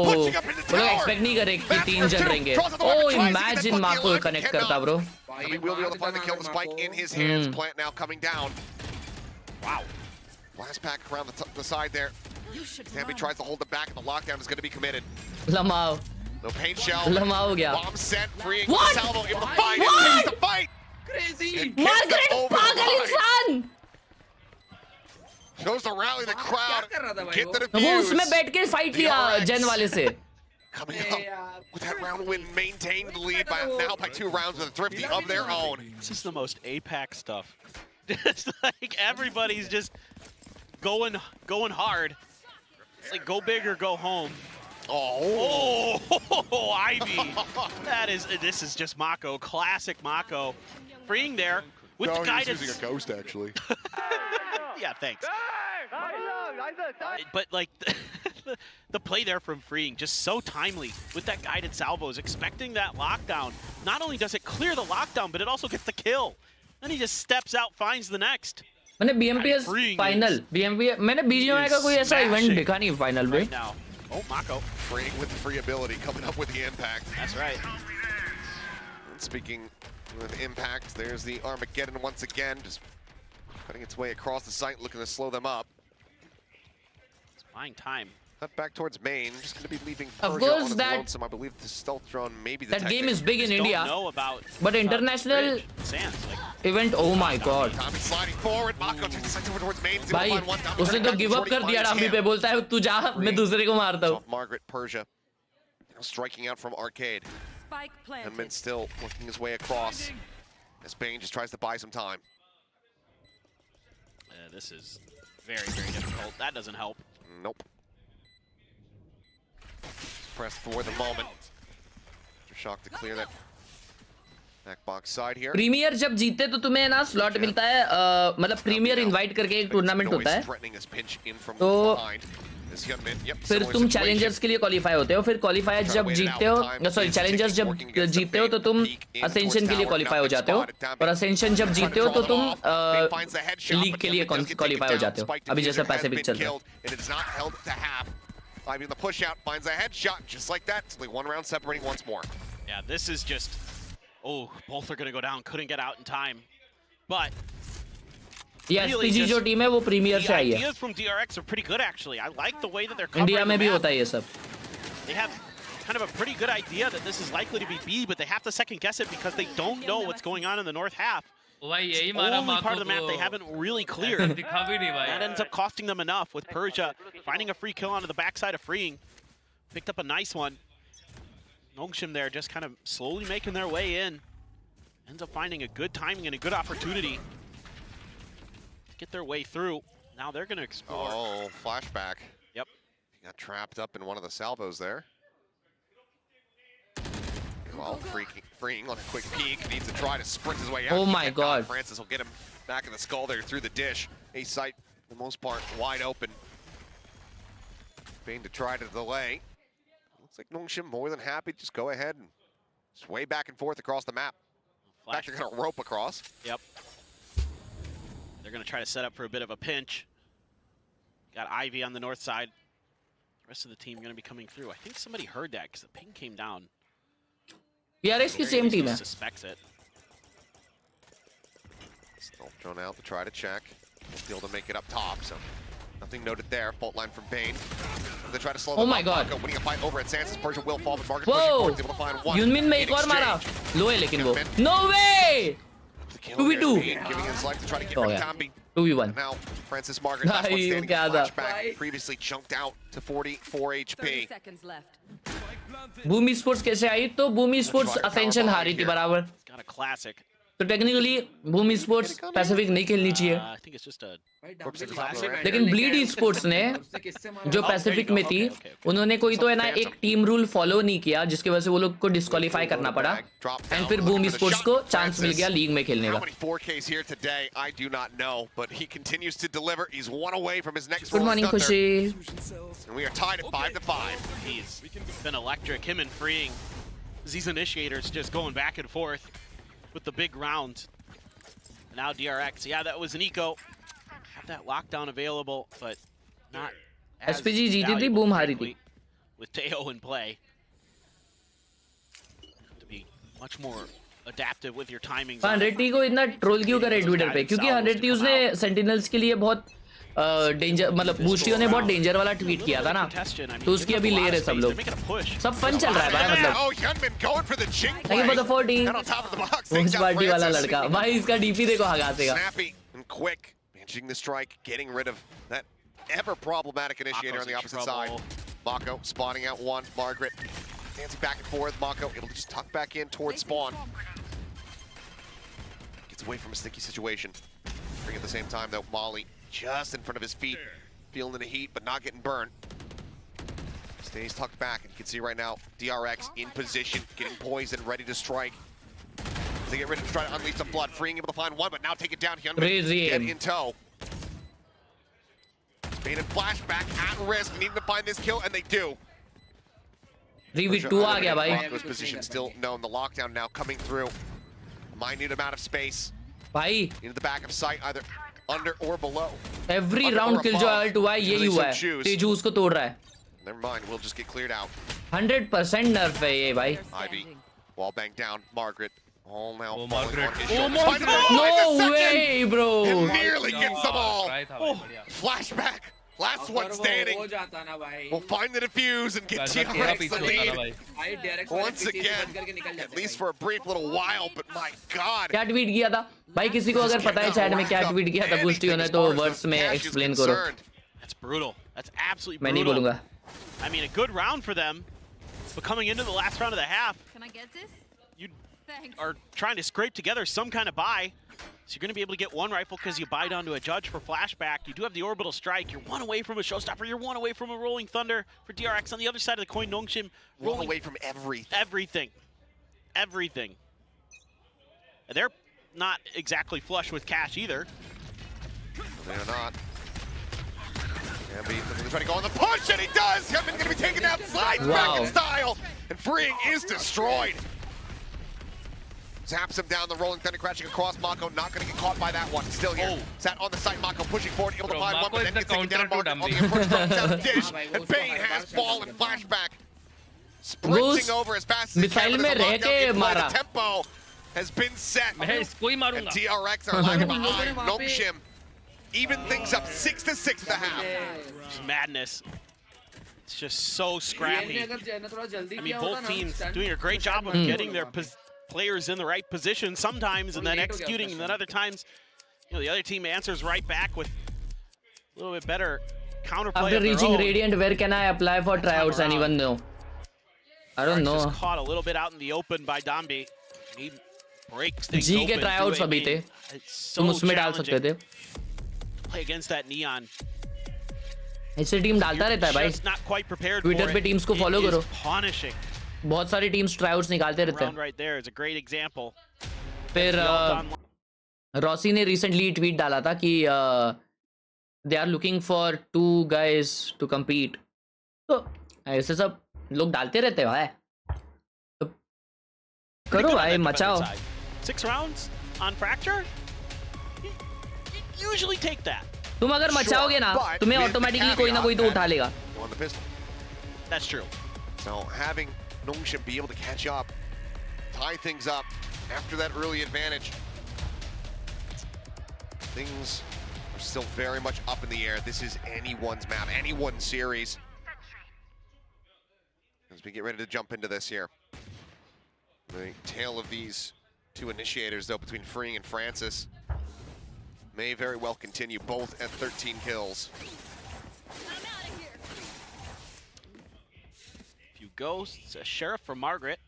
वो लोग एक्सपेक्ट नहीं करे कि 3 जन रहेंगे. Oh, imagine मार्को कनेक्ट करता bro. I mean, we'll be able to find the kill. The spike in his hands. Plant now coming down. Wow. Last pack around the side there. Tambi tries to hold it back, and the lockdown is going to be committed. लमाओ. No paint shell. लमाओ गया. Bomb set, freeing What? Salvo, able to fight it. Takes the fight. Crazy. Margaret पागल इंसान. Goes to rally the crowd. क्या कर रहा था भाई Get the वो defuse. उसमें बैठ के फाइट लिया जेन वाले से. Coming up with that round win, maintained the lead by now by 2 rounds with a Thrifty of their own. this is the most APAC stuff. It's like everybody's just going hard. It's like go big or go home. Oh, Oh, Ivy. This is just Mako, classic Mako. Freeing there with the guidance. using a ghost actually. Yeah, thanks. But like the play there from Freeing, just so timely with that guided salvos, expecting that lockdown. Not only does it clear the lockdown, but it also gets the kill. Then he just steps out, finds the next. मैंने BMPS final मैंने BGMI का कोई ऐसा event देखा नहीं final में. Right now. Oh, Mako. Freeing with the free ability, coming up with the impact. That's right. And speaking with impact, there's the Armageddon once again, just cutting its way across the site, looking to slow them up. It's buying time. Cut back towards main, just going to be leaving Of Persia course on his that- lonesome. I believe the stealth drone, maybe the That tech game there. is big in Just India, don't know about but international Bridge, Sands. Like, event. Oh my god. Tommy sliding forward, Mako takes the sights over towards main. भाई उसने तो give up कर दिया dummy पे. बोलता है तू जा मैं दूसरे को मारता हूँ. Margaret Persia now striking out from arcade. Spike And Min planted. still working his way across as Bane just tries to buy some time. this is very, very difficult. That doesn't help. Nope. Press for the moment. Shock to clear that back box side here. Premier जब जीते तो तुम्हें ना slot मिलता है. मतलब premiere invite करके एक टूर्नामेंट होता है. तो फिर तुम चैलेंजर्स के लिए क्वालिफाई होते हो. फिर क्वालिफायर जब जीतते हो, सॉरी चैलेंजर्स जब जीतते हो तो तुम असेंशन के लिए क्वालिफाई हो जाते हो. और असेंशन जब जीतते हो तो तुम लीग के लिए क्वालिफाई हो जाते हो. अभी जैसे पैसिफिक चल रहा है. Ivy in the push out finds a headshot just like that. It's only 1 round separating once more. Yeah, this is just. Oh, both are going to go down. Couldn't get out in time. But. ये SPG जो team है वो premiere से आई The है. ideas from DRX are pretty good actually. I like the way that they're covering India में the भी map. होता है ये सब. They have kind of a pretty good idea that this is likely to be B, but they have to second guess it because they don't know what's going on in the north half. भाई यही Only मारा part माको of the map they को. haven't really cleared. दिखा भी नहीं That भाई. ends up costing them enough with Persia finding a free kill onto the backside of Freeing. Picked up a nice one. Nongshim there just kind of slowly making their way in. Ends up finding a good timing and a good opportunity to get their way through. Now they're going to explore. Oh, flashback. Yep. He got trapped up in one of the salvos there. Well, freeing on a quick peek. Needs to try to sprint his way out. Oh my god. Francis will get him back in the skull there through the dish. A sight, for the most part, wide open. Bane to try to delay. Looks like Nongshim more than happy to just go ahead and sway back and forth across the map. In fact, they're going to rope across. Yep. They're going to try to set up for a bit of a pinch. Got Ivy on the north side. The rest of the team going to be coming through. I think somebody heard that because the ping came down. DRX की same team है. Suspects it. Still thrown out to try to check. Still to make it up top, so nothing noted there. Fault line from Bane. They try to slow them Oh my up. god. Mako winning a fight over at Sansa's. Persia will fall, but Margaret Whoa. pushing forward, able to find one. यूनमिन में एक और मारा. लो है लेकिन वो. No way. 2v2. Giving his life to try to get Oh, rid yeah. of Tambi. 2v1. Now, Francis Margaret, last one Ay, standing. क्या था? Flashback, previously chunked out to 44 30 HP. seconds left. बूमी sports कैसे आई तो बूमी sports ascension हारी थी बराबर. It's got a classic. तो technically boom sports Pacific नहीं खेलनी चाहिए, I think it's just a भाई Corpse डंबल classic, classic लेकिन लेके Bleed आए, Esports ने उससे किससे मारा? जो there you पैसिफिक go. में थी Okay. उन्होंने कोई तो है ना Phantom. एक टीम रूल फॉलो नहीं किया, जिसकी वजह से वो लोग को डिस्क्वालीफाई करना पड़ा, एंड फिर बूम स्पोर्ट्स को चांस मिल गया लीग में खेलने How का. many 4Ks here today? I do not know, but he continues to deliver. He's one away from his next good Rolling morning Thunder. खुशी. And we are tied at 5-5. He's been electric. Him and freeing these initiators just going back and forth with the big round. Now DRX. Yeah, that was an eco. Have that lockdown available, but not as SPG जीती थी, valuable, boom हारी frankly, थी. with Teo in play. To be much more adaptive with your timings. on it. 100T को इतना troll क्यों करे Twitter पे? क्योंकि 100T उसने सेंटिनल्स के लिए बहुत डेंजर, मतलब बूस्टियो ने बहुत डेंजर वाला ट्वीट किया था ना, तो उसकी अभी ले रहे सब लोग. सब फन चल रहा है भाई, मतलब. Oh, Hyunmin going for the chink Thank you for the 40. And on top of the box, watch takes out party वाला Francis. लड़का भाई, इसका डीपी देखो हगासेगा. Snappy and quick, managing the strike, getting rid of that ever problematic initiator Mako's on the in opposite trouble. side. Mako spawning out one. Margaret dancing back and forth. Mako able to just tuck back in towards spawn. Gets away from a sticky situation. Bring at the same time though, Molly just in front of his feet, feeling the heat but not getting burned. Stays tucked back, and you can see right now DRX in position, getting poised and ready to strike. They get ready to try to unleash some blood, freeing able to find one, but now take it down. Hyunmin Crazy get aim. in tow. Made a flashback at risk, needing to find this kill, and they do. 3v2 आ गया भाई. Mako's position still known. The lockdown now coming through. Minute amount of space भाई into the back of sight, either under or below. Every Under round or किल जो above. Alt हुआ है यही Really हुआ some है. shoes. Tezu उसको तोड़ रहा है. Never mind, we'll just get cleared out. 100% नर्फ है ये भाई. Ivy, wall bang down. Margaret, all now Oh, falling Margaret. on his Oh, shoulders. Finds Margaret. him alive in No the second. way bro. And nearly gets them all. Try था भाई, बढ़िया. Flashback, last one अगर वो standing. हो जाता ना भाई, We'll find the defuse and get ऐसा तेरा DRX पीछे the होता ना lead. भाई. भाई DRX वाले Once पीछे से again, बंद करके निकल at जाते least भाई. for a brief little while, but my God. क्या ट्वीट किया था भाई? किसी को अगर पता है चैट में क्या ट्वीट किया था बूस्टियो ने तो वर्ड्स में एक्सप्लेन करो. That's brutal. That's absolutely मैं नहीं brutal. बोलूंगा. I mean, a good round for them, but coming into the last round of the half, Can I get this? you Thanks. are trying to scrape together some kind of buy. So you're going to be able to get one rifle because you buy down to a judge for flashback. You do have the orbital strike. You're one away from a showstopper. You're one away from a rolling thunder for DRX. On the other side of the coin, Nongshim Roll rolling away from everything. everything. Everything. And they're not exactly flush with cash either. They're not. Gambit looking to try to go on the push, and he does! Hyunmin gonna be taken out, slides back in Wow. style, and freeing is destroyed. Zaps him down, the rolling thunder crashing across. Mako not gonna get caught by that one. Still here. Oh. Sat on the side, Mako pushing forward, able to Bro, find one, Mako but is then the gets taken down. counter to Margaret on the Dumby. approach, drops out dish, हाँ भाई, वो and उसको Bane her has bar fallen shot flashback. Sprinting over as fast as he can, missile but में there's a रह lockdown के in play. मारा. The tempo has been set. मैं इसको ही And मारूंगा. DRX are lagging लोगों ने behind. वहाँ पे- Nongshim even things up 6-6 at the half. Just madness. It's just so real scrappy. में अगर जेना थोड़ा जल्दी I mean, किया both होता ना, teams stand- doing a great job of stand getting their होगा. players in the right position sometimes, and then late हो गया executing, and then उसका other times, the other team answers right back with a little bit better counterplay. After of their reaching own. Radiant, where can I apply for tryouts? around. Anyone know? I don't know. Just caught a little bit out in the open by Dambi. He breaks things जी के open tryouts through a अभी थे. main. It's so तुम उसमें डाल सकते challenging थे. to play against that Neon. ऐसे team डालता You're रहता है भाई. just not quite prepared Twitter for पे it. teams को It follow is करो. punishing. बहुत सारी टीम्स ट्रायआउट्स निकालते रहते Round हैं. right there is a great example. फिर The all-time रॉसी ने रिसेंटली ट्वीट डाला था कि they are looking for 2 guys to compete. तो ऐसे सब लोग डालते रहते हैं भाई. तो pretty करो good on भाई, that Macau. defensive side. 6 rounds on Fracture? You usually take that. तुम अगर मचाओगे ना but तुम्हें with the ऑटोमेटिकली कोई ना कोई तो caveat उठा लेगा. On the pistol. That's true. So having Nongshim be able to catch up, tie things up after that early advantage, things are still very much up in the air. This is anyone's map, anyone's series. As we get ready to jump into this here. The tale of these two initiators, though, between Freeing and Francis, may very well continue, both at 13 kills. Few ghosts, a sheriff for Margaret.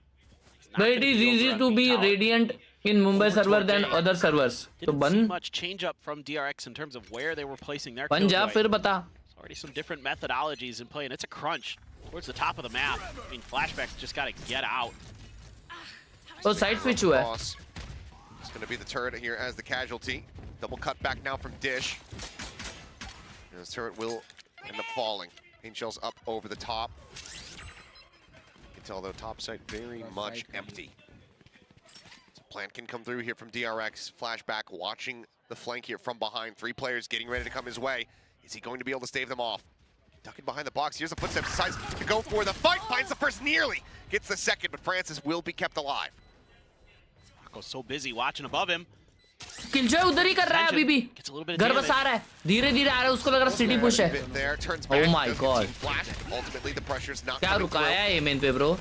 not But it gonna is be over easy on to B be Tower. radiant in Mumbai Over server towards than A. other servers. So Didn't see ban much change up from DRX in terms of where they were placing their ban ja killjoy. फिर बता. There's already some different methodologies in play, and it's a crunch towards the top of the map. I mean, Flashback's just got to get out. तो side switch हुआ है. Cross. It's going to be the turret here as the casualty. Double cut back now from Dish. And this turret will end up falling. Paint shells up over the top. You can tell though top site very much empty. So plant can come through here from DRX. Flashback watching the flank here from behind. 3 players getting ready to come his way. Is he going to be able to stave them off? Ducking behind the box. Here's the footsteps. Decides to go for the fight. Finds the first nearly. Gets the second, but Francis will be kept alive. Marco's so busy watching above him. Killjoy उधर ही कर रहा है अभी भी. Gets a little bit of घर damage. बसा रहा है. धीरे-धीरे आ रहा है उसको लग रहा सिटी पुश है. Bit there, turns Oh back, my does God. get flash. Ultimately, the pressure's not क्या coming रुकाया through. है मेन पे ब्रो.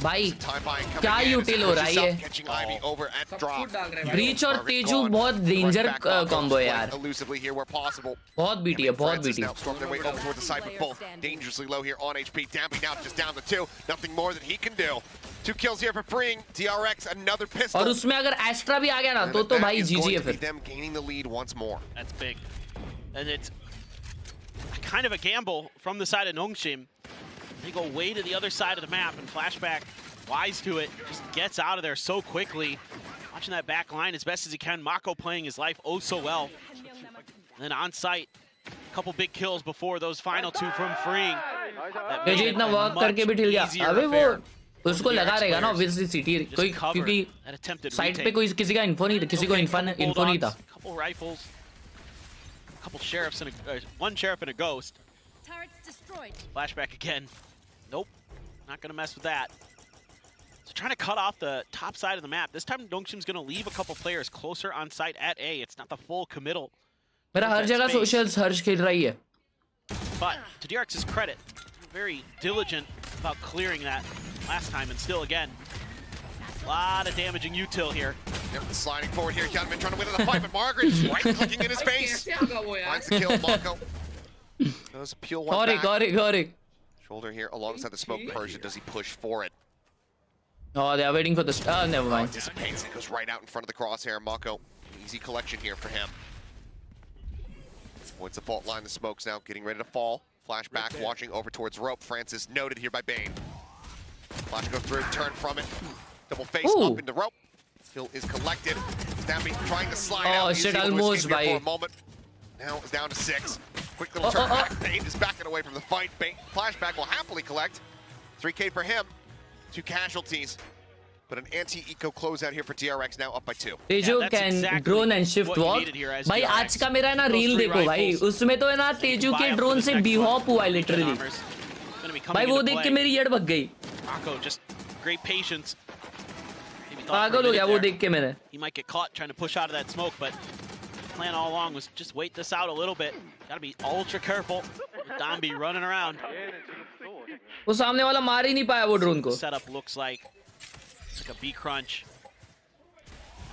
भाई Time buying coming क्या in as util he हो रहा pushes है up, ये? catching Ivy over at सब drop. कुछ डाल रहे हैं भाई। ब्रीच और Margaret तेजू gone. बहुत danger Run back Marco's combo है playing यार. elusively here where possible. बहुत बीटी है, बहुत Francis BT. now storming their way over towards the side, but both dangerously low here on HP. Dampy now just down to 2. Nothing more that he can do. 2 kills here for freeing DRX. Another pistol. और उसमें अगर extra भी आ गया ना And तो that भाई is जीजी going है to be फिर. them gaining the lead once more. That's big. And it's kind of a gamble from the side of Nongshim. They go way to the other side of the map, and Flashback, wise to it, just gets out of there so quickly. Watching that back line as best as he can. Mako playing his life oh so well. And then on site, a couple big kills before those final 2 from freeing. That made तेजू it इतना a work much करके भी ठिल गया. easier अबे वो affair. उसको लगा रहेगा ना ऑब्वियसली सिटी Just कोई cover क्योंकि that attempted साइड पे retake. कोई किसी का इन्फो नहीं था, किसी को Okay, इन्फो couple नहीं था. bulldogs, couple rifles, couple sheriffs and one sheriff and a ghost. Turrets destroyed. Flashback again. Nope, not gonna mess with that. So trying to cut off the top side of the map. This time Dongshim's gonna leave a couple players closer on site at A. It's not the full committal. मेरा हर that जगह space. Socials हर्ष खेल रही है. But to DRX's credit, very diligent about clearing that last time, and still again, a lot of damaging util here. Yep, sliding forward here. Gunman trying to win in the fight, but Margaret is right-clicking in his भाई face. कैसे आ गया वो यार? Finds the kill, Mako. Does peel one Corey, back. Corey. Shoulder here alongside the smoke. Persia, does he push for it? Oh, they are waiting for the. Never mind. Dissipates. It goes right out in front of the crosshair. Mako, easy collection here for him. Avoids the fault line. The smoke's now getting ready to fall. Flashback, watching over towards rope. Francis noted here by Bane. Flash goes through, turn from it. Double face Ooh. up into rope. Kill is collected. Stampy trying to slide Oh, out. He was shit, able to almost, escape here for bhai. a moment. Now it's down to 6. Quick little turn back. Bane is backing away from the fight. Bane, Flashback will happily collect. 3K for him. 2 casualties. But an anti-eco closeout here for DRX, now up by 2. Tezu that's can exactly drone and shift what you walk. needed here as भाई DRX. आज का मेरा ना Those reel 3 देखो भाई, rifles. उसमें तो है ना तेजू के ड्रोन से बेहॉप हुआ है लिटरली. Gonna be coming भाई वो into देख के play. मेरी येड़ भग गई. Mako just great patience. Maybe thought for a पागल हो minute गया वो there देख के मैंने. he might get caught trying to push out of that smoke, but the plan all along was just wait this out a little bit. Gotta be ultra careful. Dombi running around. वो सामने वाला मार ही नहीं पाया वो drone The को. setup looks like it's like a B crunch.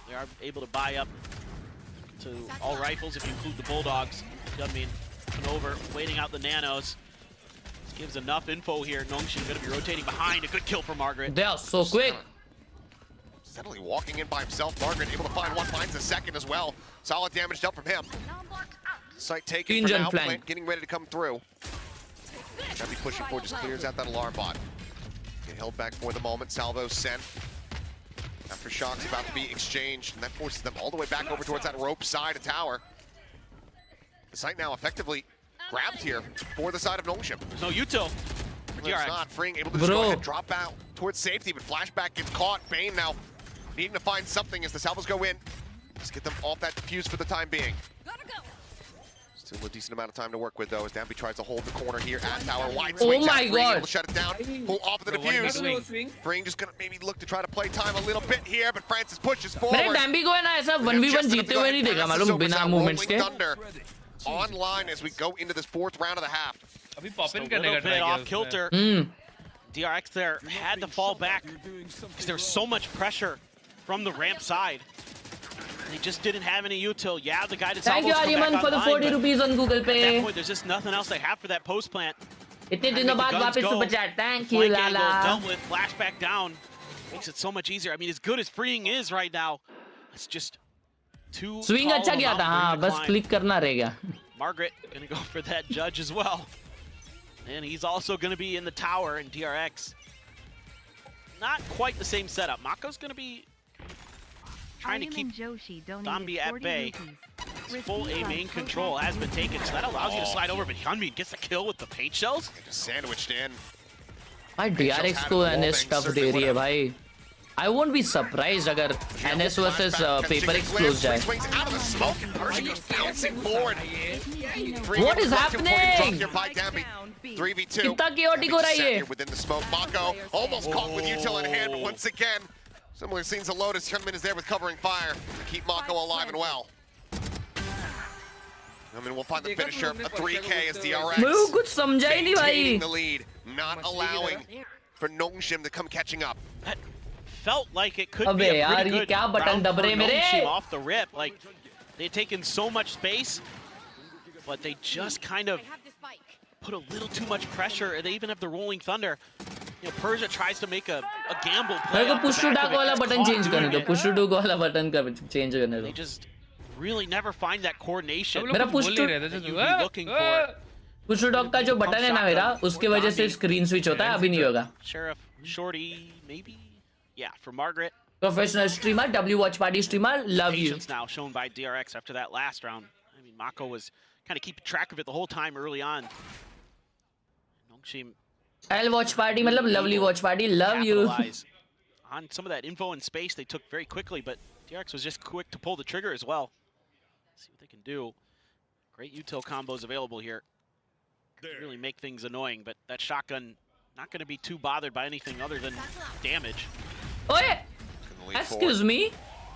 They are able to buy up to all rifles if you include the bulldogs. I mean, coming over, waiting out the nanos. This gives enough info here. Nongshin gonna be rotating behind. A good kill for Margaret. They are so quick. Steadily walking in by himself. Margaret able to find one, finds the second as well. Solid damage dealt from him. Sight taken for Engine now. flank. Plant getting ready to come through. Gotta be pushing forward, just clears out that alarm bot. Get held back for the moment. Salvo sent. Aftershocks about to be exchanged, and that forces them all the way back over towards that rope side of tower. The site now effectively grabbed here for the side of Nongshim. There's no util. It's DRX. not. Freeing able to just go ahead and drop out towards safety, but Flashback gets caught. Bane now needing to find something as the salvos go in. Just get them off that defuse for the time being. Still a decent amount of time to work with though, as Danby tries to hold the corner here at tower. Wide Oh swing. my God. Able to shut it down. Pull off of the Bro, what did he defuse. swing? Freeing just gonna maybe look to try to play time a little bit here, but Francis pushes मैंने forward. डैम्बी को है ना ऐसा They're 1v1 just जीते gonna हुए नहीं go देखा ahead and pass मालूम this बिना over. मूवमेंट्स Rolling के. Thunder online as we go into this 4th round of the half. अभी pop in Just a करने little का bit try off किया उसने. kilter. DRX there had to fall back because there was so much pressure from the ramp side. They just didn't have any util. Yeah, the guy to Thank you Aryaman for the 40 rupees on Google At that Pay. point, there's just nothing else they have for that post plant. इतने दिनों बाद वापस super chat. Thank you Flank angle Lala. dealt with, flashback down. Makes it so much easier. I mean, as good as freeing is right now, it's just too swing tall अच्छा of a किया था, mountain for हाँ him to बस climb. Click करना रह गया. Margaret gonna go for that judge as well. And he's also gonna be in the tower in DRX. Not quite the same setup. Mako's gonna be trying to keep Dambi at bay. His full A main control has been taken, so that allows you to slide over, but Hyunmin gets the kill with the paint shells. Just sandwiched in. भाई DRX को NS tough दे रही है भाई. I won't be surprised अगर NS versus Paper X close जाए. Swings out of the smoke and Pershing goes bouncing forward. What is happening? 3v2. कितना chaotic हो रहा है ये? Within the smoke, Mako almost caught with util in hand, but once again, similar scenes of Lotus. Hyunmin is there with covering fire to keep Mako alive and well. I mean, we'll find the finisher. A 3K as DRX. मैं कुछ समझा ही नहीं Maintaining भाई. the lead, not allowing for Nongshim to come catching up. That felt like it could अबे be a यार, pretty ये good क्या button round दब for रहे मेरे? Nongshim off the rip. Like, they had taken so much space, but they just kind of put a little too much pressure. They even have the rolling thunder. You know, Persia tries to make a gamble play. मेरे को off the push to back dark of it, वाला gets button caught change करने doing दो. it. Push to dark वाला button का change करने They दो. just really never find that coordination सब लोग मेरा कुछ push बोल to- नहीं रहे थे, that just you'd be looking for. Push to dog का जो बटन है ना मेरा, उसके वजह से स्क्रीन स्विच होता है, अभी नहीं होगा. Sheriff, Shorty, maybe? Yeah, for Margaret. Professional streamer, W Watch Party streamer, love you. Patience now shown by DRX after that last round. I mean, Mako was kind of keeping track of it the whole time early on. Nongshim L Watch Party मतलब lovely Watch Party, love you. capitalize on some of that info and space they took very quickly, but DRX was just quick to pull the trigger as well. See what they can do. Great util combos available here. Really make things annoying, but that shotgun not going to be too bothered by anything other than damage. ओए, Couldn't lead excuse forward. me.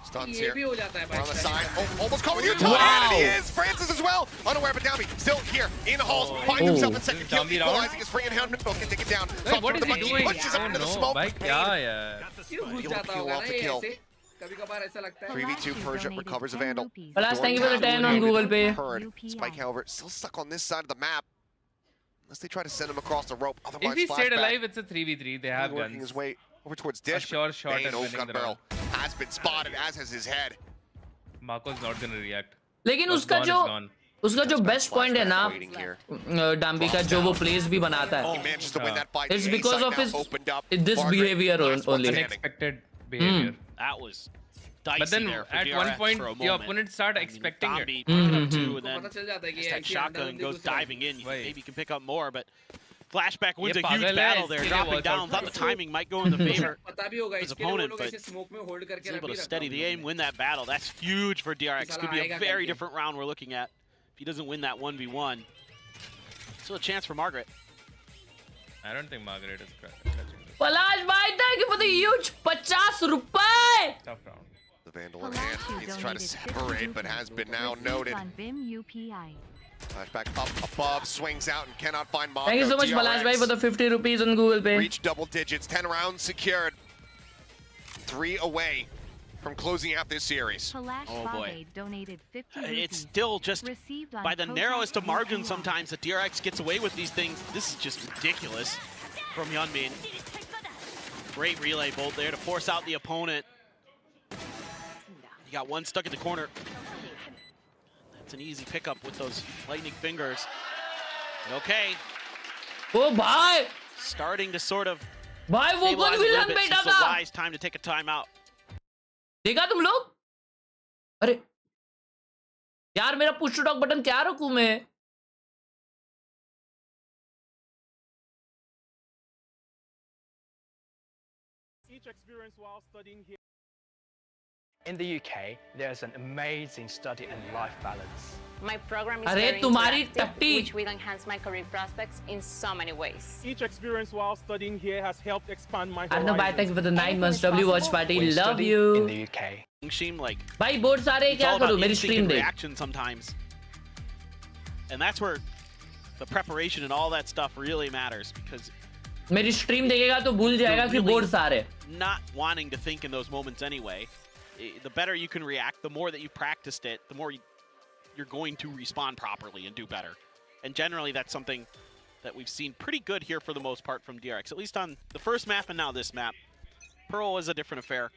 Stuns ये here. भी हो जाता है We're on the side. भाई. Oh, almost caught with util. Wow. And he is. Francis as well. Unaware, but Dambi still here in the halls. Finds himself in second kill. Dambi down. Equalizing his free and Hyunmin both can take it down. Hey, what is he Monkey doing? pushes I him don't into the know. smoke. भाई क्या यार? क्यों घुस He'll जाता peel होगा off ना the ये kill. ऐसे? कभी-कभार ऐसा लगता है. 3v2 Persia recovers a Vandal. Palas, thank you for the 10 on Google Pay. Heard. Spike, however, still stuck on this side of the map. Unless they try to send him across the rope. If Otherwise, he stayed flashback. alive, it's a 3v3. They have Working guns. his way over towards Dish. sure shot Bane, at oh, winning gun the barrel has been spotted, as has his head. Marco's not gonna react. लेकिन What's उसका gone जो is gone. उसका जो best point है ना, Waiting here. डाम्बी का जो वो प्लेस भी बनाता He है, manages to win that fight. It's The A because side of now his- opened up. this Margaret, behavior last one only. standing. Unexpected behavior. That was dicey But then there for at DRX one point, for a your moment. opponents start I mean, expecting it. Dambi picking up two, and तो then पता चल जाता है कि just ये that ऐसे shotgun अंदर goes घुस रहा है. diving in. Wait. Maybe you can pick up more, but Flashback wins ये a huge पागल है, battle there, इसके लिए dropping watch down. out Thought the करो. timing might go in the favor पता भी होगा his इसके लिए वो opponent, लोग but ऐसे smoke में hold करके he's able रख to भी steady रखा the उन aim, लोगों win that battle. That's huge for DRX. साला Could be a आएगा very करके. different round we're looking at. If he doesn't win that 1v1, still a chance for Margaret. I don't think Margaret is catching this. पलाश भाई, thank you for the huge 50 रुपए. Tough round. The Vandal in hand. Needs to try to separate, but has been now noted. Flashback up above, swings out and cannot find Mako. Thank you so much, Palash bhai, for the 50 rupees on Google Pay. Reach double digits, 10 rounds secured. 3 away from closing out this series. Oh boy. It's still just by the narrowest of margins sometimes that DRX gets away with these things. This is just ridiculous from Hyunmin. Great relay bolt there to force out the opponent. He got one stuck in the corner. That's an easy pickup with those lightning fingers. Okay, Oh भाई, starting to sort of भाई वो कौन stabilize a little villain bit. बैठा It's a था? wise time to take a timeout. देखा तुम लोग? अरे यार, मेरा पुश टू टॉक बटन क्या रखूं मैं? Each experience while studying here. In the UK, there's an amazing study and life balance. My program is अरे very तुम्हारी interactive, टट्टी। which will enhance my career prospects in so many ways. Each experience while studying here has helped expand my Arnav bhai, thank you for the 9 months. W Watch Party, We love study you. in the UK. Nongshim, like, भाई board सारे it's क्या all करूं? about मेरी instinct stream and देख. reaction sometimes. And that's where the preparation and all that stuff really matters, because मेरी stream देखेगा तो भूल जाएगा कि बोर्ड सारे. not wanting to think in those moments anyway, the better you can react, the more that you practiced it, the more you're going to respond properly and do better. And generally that's something that we've seen pretty good here for the most part from DRX, at least on the first map and now this map. Pearl was a different affair.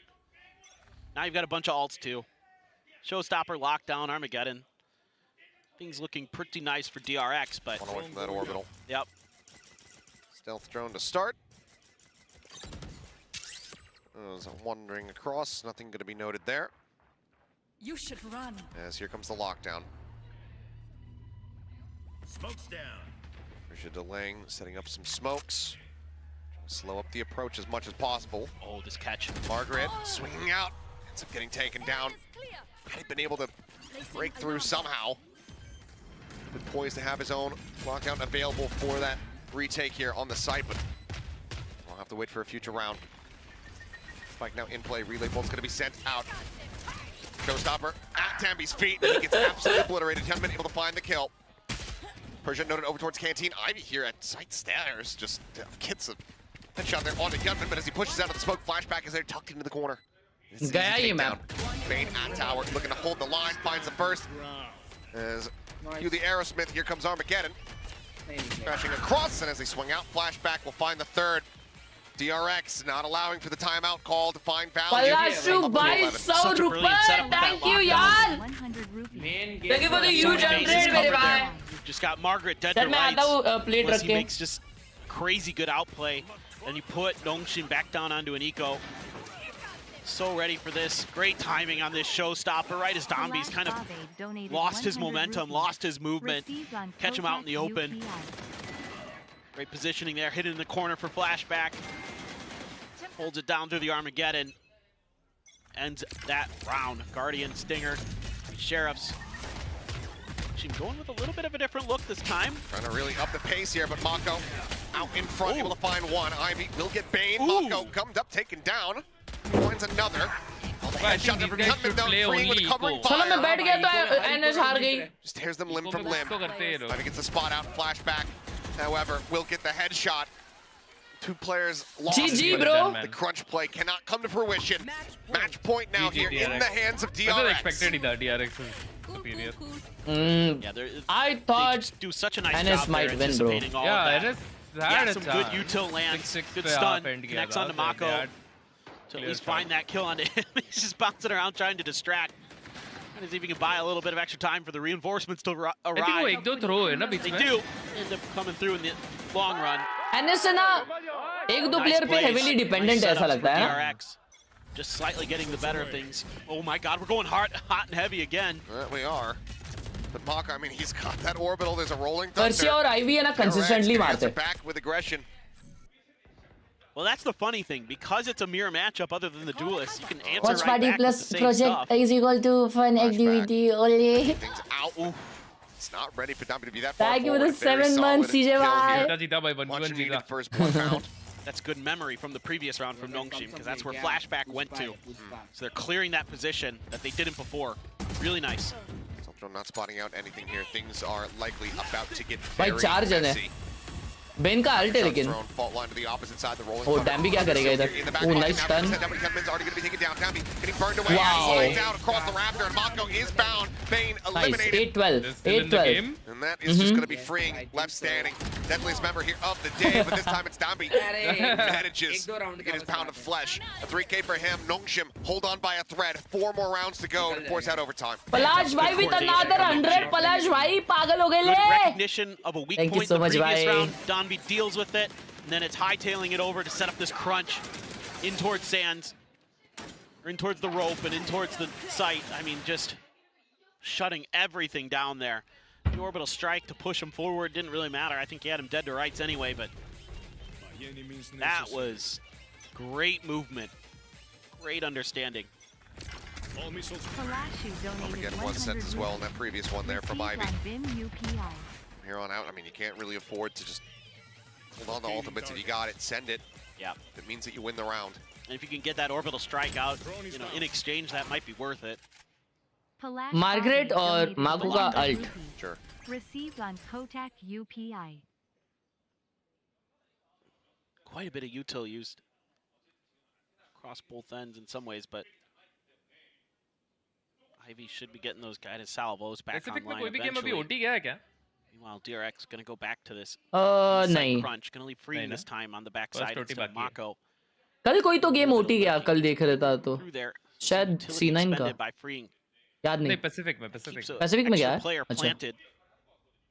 Now you've got a bunch of alts too. Showstopper, Lockdown, Armageddon. Things looking pretty nice for DRX, but... One away from that orbital. Yep. Stealth drone to start. As I'm wandering across, nothing going to be noted there. You should run. As here comes the lockdown. Smokes down. Risha delaying, setting up some smokes. Slow up the approach as much as possible. Oh, this catch. Margaret swinging out. Ends up getting taken down. Had he been able to break through somehow. Been poised to have his own lockdown available for that retake here on the site, but we'll have to wait for a future round. Spike now in play. Relay bolt's going to be sent out. Showstopper at Dambi's feet, and he gets absolutely obliterated. He hasn't been able to find the kill. Persian noted over towards Canteen. Ivy here at site stairs just gets a headshot there onto Yunman, but as he pushes out of the smoke, flashback is there tucked into the corner. Bane at tower, looking to hold the line, finds the burst. As cue the Aerosmith, here comes Armageddon. Crashing across, and as they swing out, flashback will find the third. DRX not allowing for the timeout call to find value. Palashu buys ₹100. Thank you, yaar. Thank you for the huge 100, मेरे भाई. Just got Margaret dead to Sir, मैं आता हूँ rights. plate Plus रख he के. makes just crazy good outplay. Then you put Dongshin back down onto an eco. So ready for this. Great timing on this showstopper, right as Dombi's kind of lost his momentum, lost his movement. Catch him out in the open. Great positioning there, hidden in the corner for flashback. Holds it down through the Armageddon. Ends that round. Guardian, Stinger, Sheriffs. She's going with a little bit of a different look this time. Trying to really up the pace here, but Mako out in front, able to find one. Ivy will get Bane. Mako comes up, taken down. Finds another. Headshot there from Yunman though, freeing with the covering fire. चलो मैं बैठ गया तो NS हार गई. Just tears them limb from limb. Ivy gets the spot out, flashback. However, will get the headshot. Two players lost. GG, bro. The crunch play cannot come to fruition. Match point now here in the hands of DRX. I was expected that DRX is superior. Yeah, I thought just do such a nice NS job might there win, bro. anticipating all Yeah, of that. NS Yeah, had a some chance. good util lands, 6-6 good पे stun, half end किया connects था, onto so Mako. they had To at clear least shot. find that kill onto him. He's just bouncing around trying to distract. And see if he can buy a little bit of extra time for the reinforcements to arrive. I think वो एक दो throw है ना बीच They में. do end up coming through in the long run. NS से ना एक दो player पे plays, heavily dependent nice है ऐसा setups लगता for है ना. DRX. Just slightly getting the better of things. Oh my God, we're going hot and heavy again. We are. But Mako, I mean, he's got that orbital. There's a rolling thunder. Persia और Ivy है ना consistently मारते. Back with aggression. Well, that's the funny thing. Because it's a mirror matchup other than the duelists, you can answer Watch right party back plus with the same project stuff. is equal to fun activity only. Things out. Ooh. It's not ready for Dambi to be that far Thank you for forward. the Very 7 months, solid CJ kill bhai. here. जीता भाई 1v1 Much needed जीता. first bloodbound. That's good memory from the previous round from Nongshim, because that's where Flashback went to. So they're clearing that position that they didn't before. Really nice. Self-drone not spotting out anything here. Things are likely about to get भाई very 4 जन है. messy. Ben का alt है लेकिन. Thrown, fault line to the opposite side, the rolling Oh, thunder. Dambi क्या करेगा इधर? In the back Oh, pocket nice now, stun. Dambi's already going to be taken down. Dambi getting burned away. Wow. Slides out across the raptor, and Mako is bound. Bane Nice. eliminated. 8-12. Still in the 8-12. game. And that is just going to be freeing left standing. Deadliest member here of the day, but this time it's Dambi. Manages to get his pound of flesh. A 3K for him. Nongshim hold on by a thread. 4 more rounds to go to force out overtime. पलाश भाई with another 100. पलाश भाई पागल हो गए Good ले. recognition of a weak Thank you point so in the much, previous bye. round. Donby deals with it, and then it's hightailing it over to set up this crunch in towards Sands, or in towards the rope and in towards the site. I mean, just shutting everything down there. The orbital strike to push him forward didn't really matter. I think he had him dead to rights anyway, but that was great movement, great understanding. Again, was sent as well in that previous one there from Ivy. Here on out, I mean, you can't really afford to just hold on to ultimates. If you got it, send it. Yeah. It means that you win the round. And if you can get that orbital strike out, you know, in exchange, that might be worth it. Margaret और Mako का alt. Sure. Received on Kotak UPI. Quite a bit of util used across both ends in some ways, but Ivy should be getting those guided salvos back Pacific में online कोई भी game अभी eventually. OT गया है क्या? Meanwhile, DRX going to go back to this नहीं. crunch, going to leave free नहीं this ना? time on the First backside OT instead of बाकी है. Mako. कल कोई तो गेम ओटी गया, कल देख रहा था तो through there. शायद Utility C9 का, expended by freeing. याद नहीं नहीं। पैसिफिक में Keeps a पैसिफिक में extra गया है? player अच्छा। planted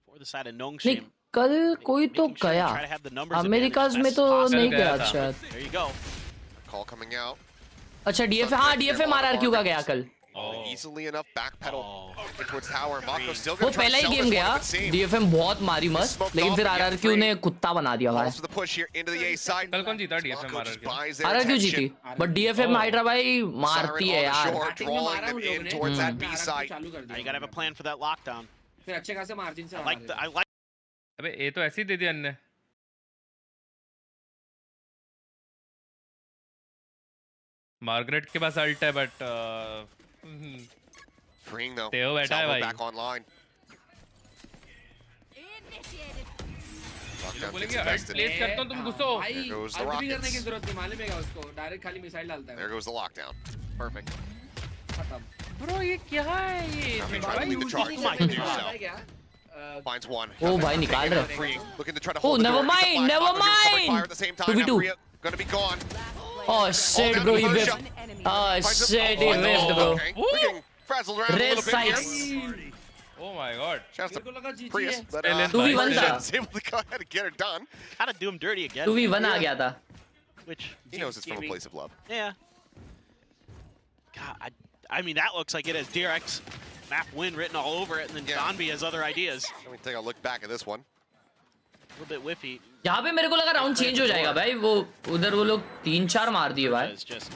for the side of नहीं, Nongshim. कल कोई तो Making sure they गया try to have the numbers advantage Americas as में best तो as possible. नहीं गया गया था। शायद। There you go. Call coming out. अच्छा DFM, हाँ DFM RRQ का गया कल। Easily enough backpedal Oh. in towards tower. Mako still वो gonna try पहला to he sell game this गया, one, it would seem. DFM बहुत मारी मस्त, लेकिन फिर RRQ ने कुत्ता बना दिया भाई। Calls for the push here into the A side. कल कौन जीता DFM Mako just RRQ? buys their RRQ attention. जीती, बट DFM हाइड्रा भाई मारती है Siren on the यार। shore, Starting में drawing मारा them उन लोगों in ने, towards that B आराम से side. चालू कर Now दिया। you gotta have a plan for that lockdown. फिर अच्छे खासे मार्जिन से I हरा like रहे the, थे। I like अबे ये तो ऐसे ही दे दिया अन्ने। मार्गरेट के पास अल्ट है बट Freeing though. Theo बैठा है Salvo भाई। back online. Lockdown बोलेंगे gets अल्ट invested. प्लेस करता हूँ तुम घुसो। भाई There goes the अल्ट भी करने rockets. की जरूरत नहीं, मालूम है उसको डायरेक्ट खाली मिसाइल डालता है There goes the lockdown. Perfect. खत्म। ब्रो ये क्या है ये? Now he tried to lead the charge. my Didn't do God. so. है क्या? Finds one. ओ भाई निकाल रहे। Freeing. Looking to try to Oh, hold the never door. Gets the mind, flash never off, but he's covering mind. fire at the same time. 2v2. Now Rhea gonna be gone. Oh shit bro, he whiffed. Oh shit, he whiffed bro. Okay. We're getting frazzled around a Red little bit sights. here. Oh my god. Shouts मेरे को to लगा GG Prius, है। but Ellen 2v1 था। was able to go ahead and get her done. gotta do him dirty again. 2v1 आ गया था। Which, He knows it's from a place of love. yeah. God, I mean that looks like it has DRX map win written all over it, and then Yeah. Donby has other ideas. Let me take a look back at this one. A little bit whiffy. यहाँ पे मेरे को लगा round change हो जाएगा भाई, वो उधर वो लोग 3-4 मार दिए भाई। It's just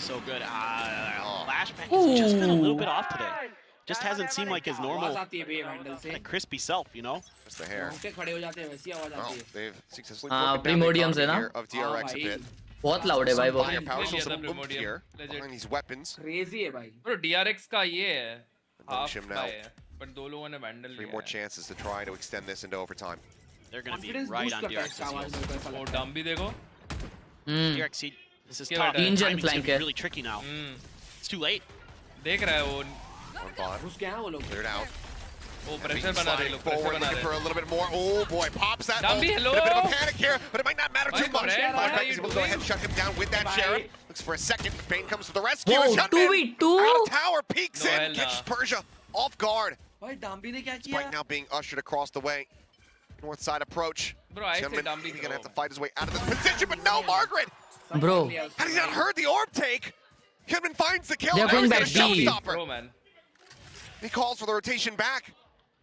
so good. Flashbang has just been a little bit off today. Just hasn't seemed like his normal आवाज आती है बे हैंडल से। kind of crispy self, you know? Just the hair. होके खड़े हो जाते हैं वैसी आवाज Oh, आती है। they've successfully हाँ, broken down the Primordiums है economy ना? here of DRX a भाई। bit. बहुत लाउड है भाई वो। Firepower, Really some other oomph Primordium. here Legit. behind these weapons. Crazy है भाई। ब्रो DRX का ये है। हाफ Shim का now. है, but दो लोगों ने वैंडल Three लिया more है। chances to try to extend this into overtime. They're going to be Confidence right boost on करता है DRX's इसका आवाज heels. मेरे को ऐसा वो लगता है। डम भी देखो। DRX, this is क्या tough. बैठा है? Engine Timing's gonna flank be है। really tricky now. It's too late. देख रहा है वो One bot घुस गए हैं वो लोग। cleared out. वो And प्रेशर Beaton बना रहे sliding लोग, प्रेशर forward, बना looking for रहे। a little bit more. Oh boy, pops that ult. Dumby, Been a bit of a hello? panic here, but it might not matter My too much. friend, what Flashback are is you able to go ahead and doing? shut him down with that Bye. sheriff. Looks for a second. Bane comes to the rescue. Whoa, and Shutman 2v2? out of tower, peeks No, in, hell catches nah. Persia off guard. भाई डाम्बी ने क्या किया? Despite now being ushered across the way. North side approach. Bro, I say Shutman, Dumby he's gonna have to throw. fight his way out of this position, but no, Margaret! Bro, Had he not heard the orb take, Shutman finds the kill. They're Now going he's got back a B. showstopper. Bro man. He calls for the rotation back.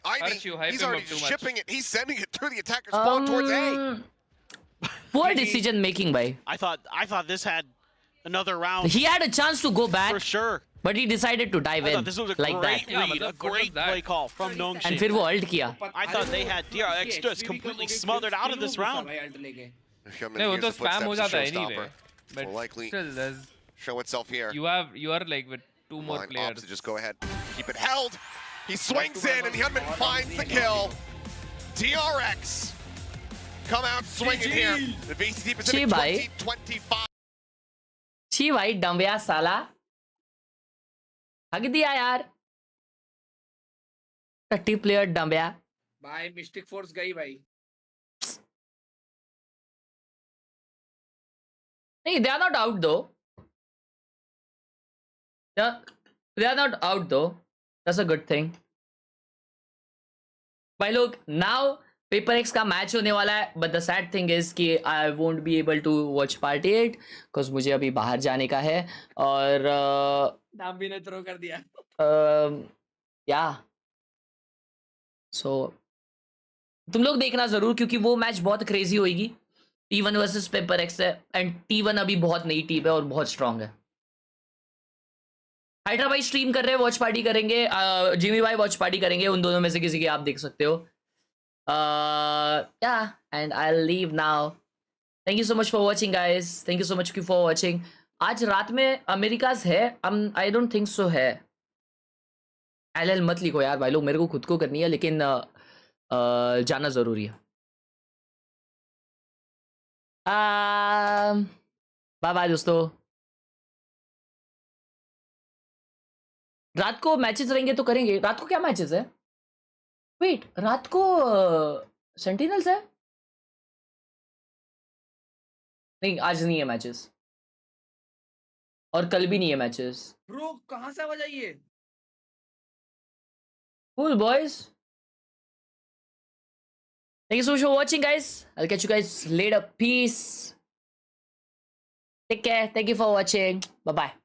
Ivy, Aren't you hyping he's him already up too just much? shipping it. He's sending it through the attacker spawn towards A. Poor decision making भाई। I thought this had another round He had a chance to go back, for sure. but he decided to dive I in thought this was a like great that, Yeah, read, but a what was great that? play call from and Nongshim. फिर वो ult किया। I thought they had DRX just completely smothered out of this round. भाई alt लेके। Shutman नहीं वो hears तो the spam हो footsteps जाता of है anyway. showstopper. But Will likely still there's show itself here. you are like with two more Line players. opposite, just go ahead. Keep it held. He swings in and Hyunmin finds the kill. DRX come out swinging here. The VCT Pacific छी भाई। 2025. छी भाई डम्बिया साला। हक दिया यार। 30 player डम्बिया। भाई Mystic Force गई भाई। नहीं, they are not out though. They are not out though. That's a good thing. भाई लोग, now पेपर एक्स का मैच होने वाला है, but the sad thing is कि I won't be able to watch party it because मुझे अभी बाहर जाने का है और डाम्बी ने थ्रो कर दिया। yeah. So तुम लोग देखना जरूर क्योंकि वो मैच बहुत क्रेजी होगी। T1 वर्सेस पेपर एक्स है एंड T1 अभी बहुत नई टीम है और बहुत स्ट्रांग है। हाइड्रा भाई स्ट्रीम कर रहे हैं, वॉच पार्टी करेंगे, जिमी भाई वॉच पार्टी करेंगे, उन दोनों में से किसी की आप देख सकते हो। yeah, and I'll leave now. Thank you so much for watching guys. Thank you so much for watching. आज रात में अमेरिकाज है, I don't think so है। LL मत लिखो यार भाई लोग, मेरे को खुद को करनी है लेकिन जाना जरूरी है। बाय बाय दोस्तों। रात को मैचेस रहेंगे तो करेंगे। रात को क्या मैचेस है? वेट, रात को सेंटिनल्स है? नहीं, आज नहीं है मैचेस। और कल भी नहीं है मैचेस। ब्रो कहाँ से आवाज आई ये? Cool boys. Thank you so much for watching, guys. I'll catch you guys later. Peace. Take care. Thank you for watching. Bye bye.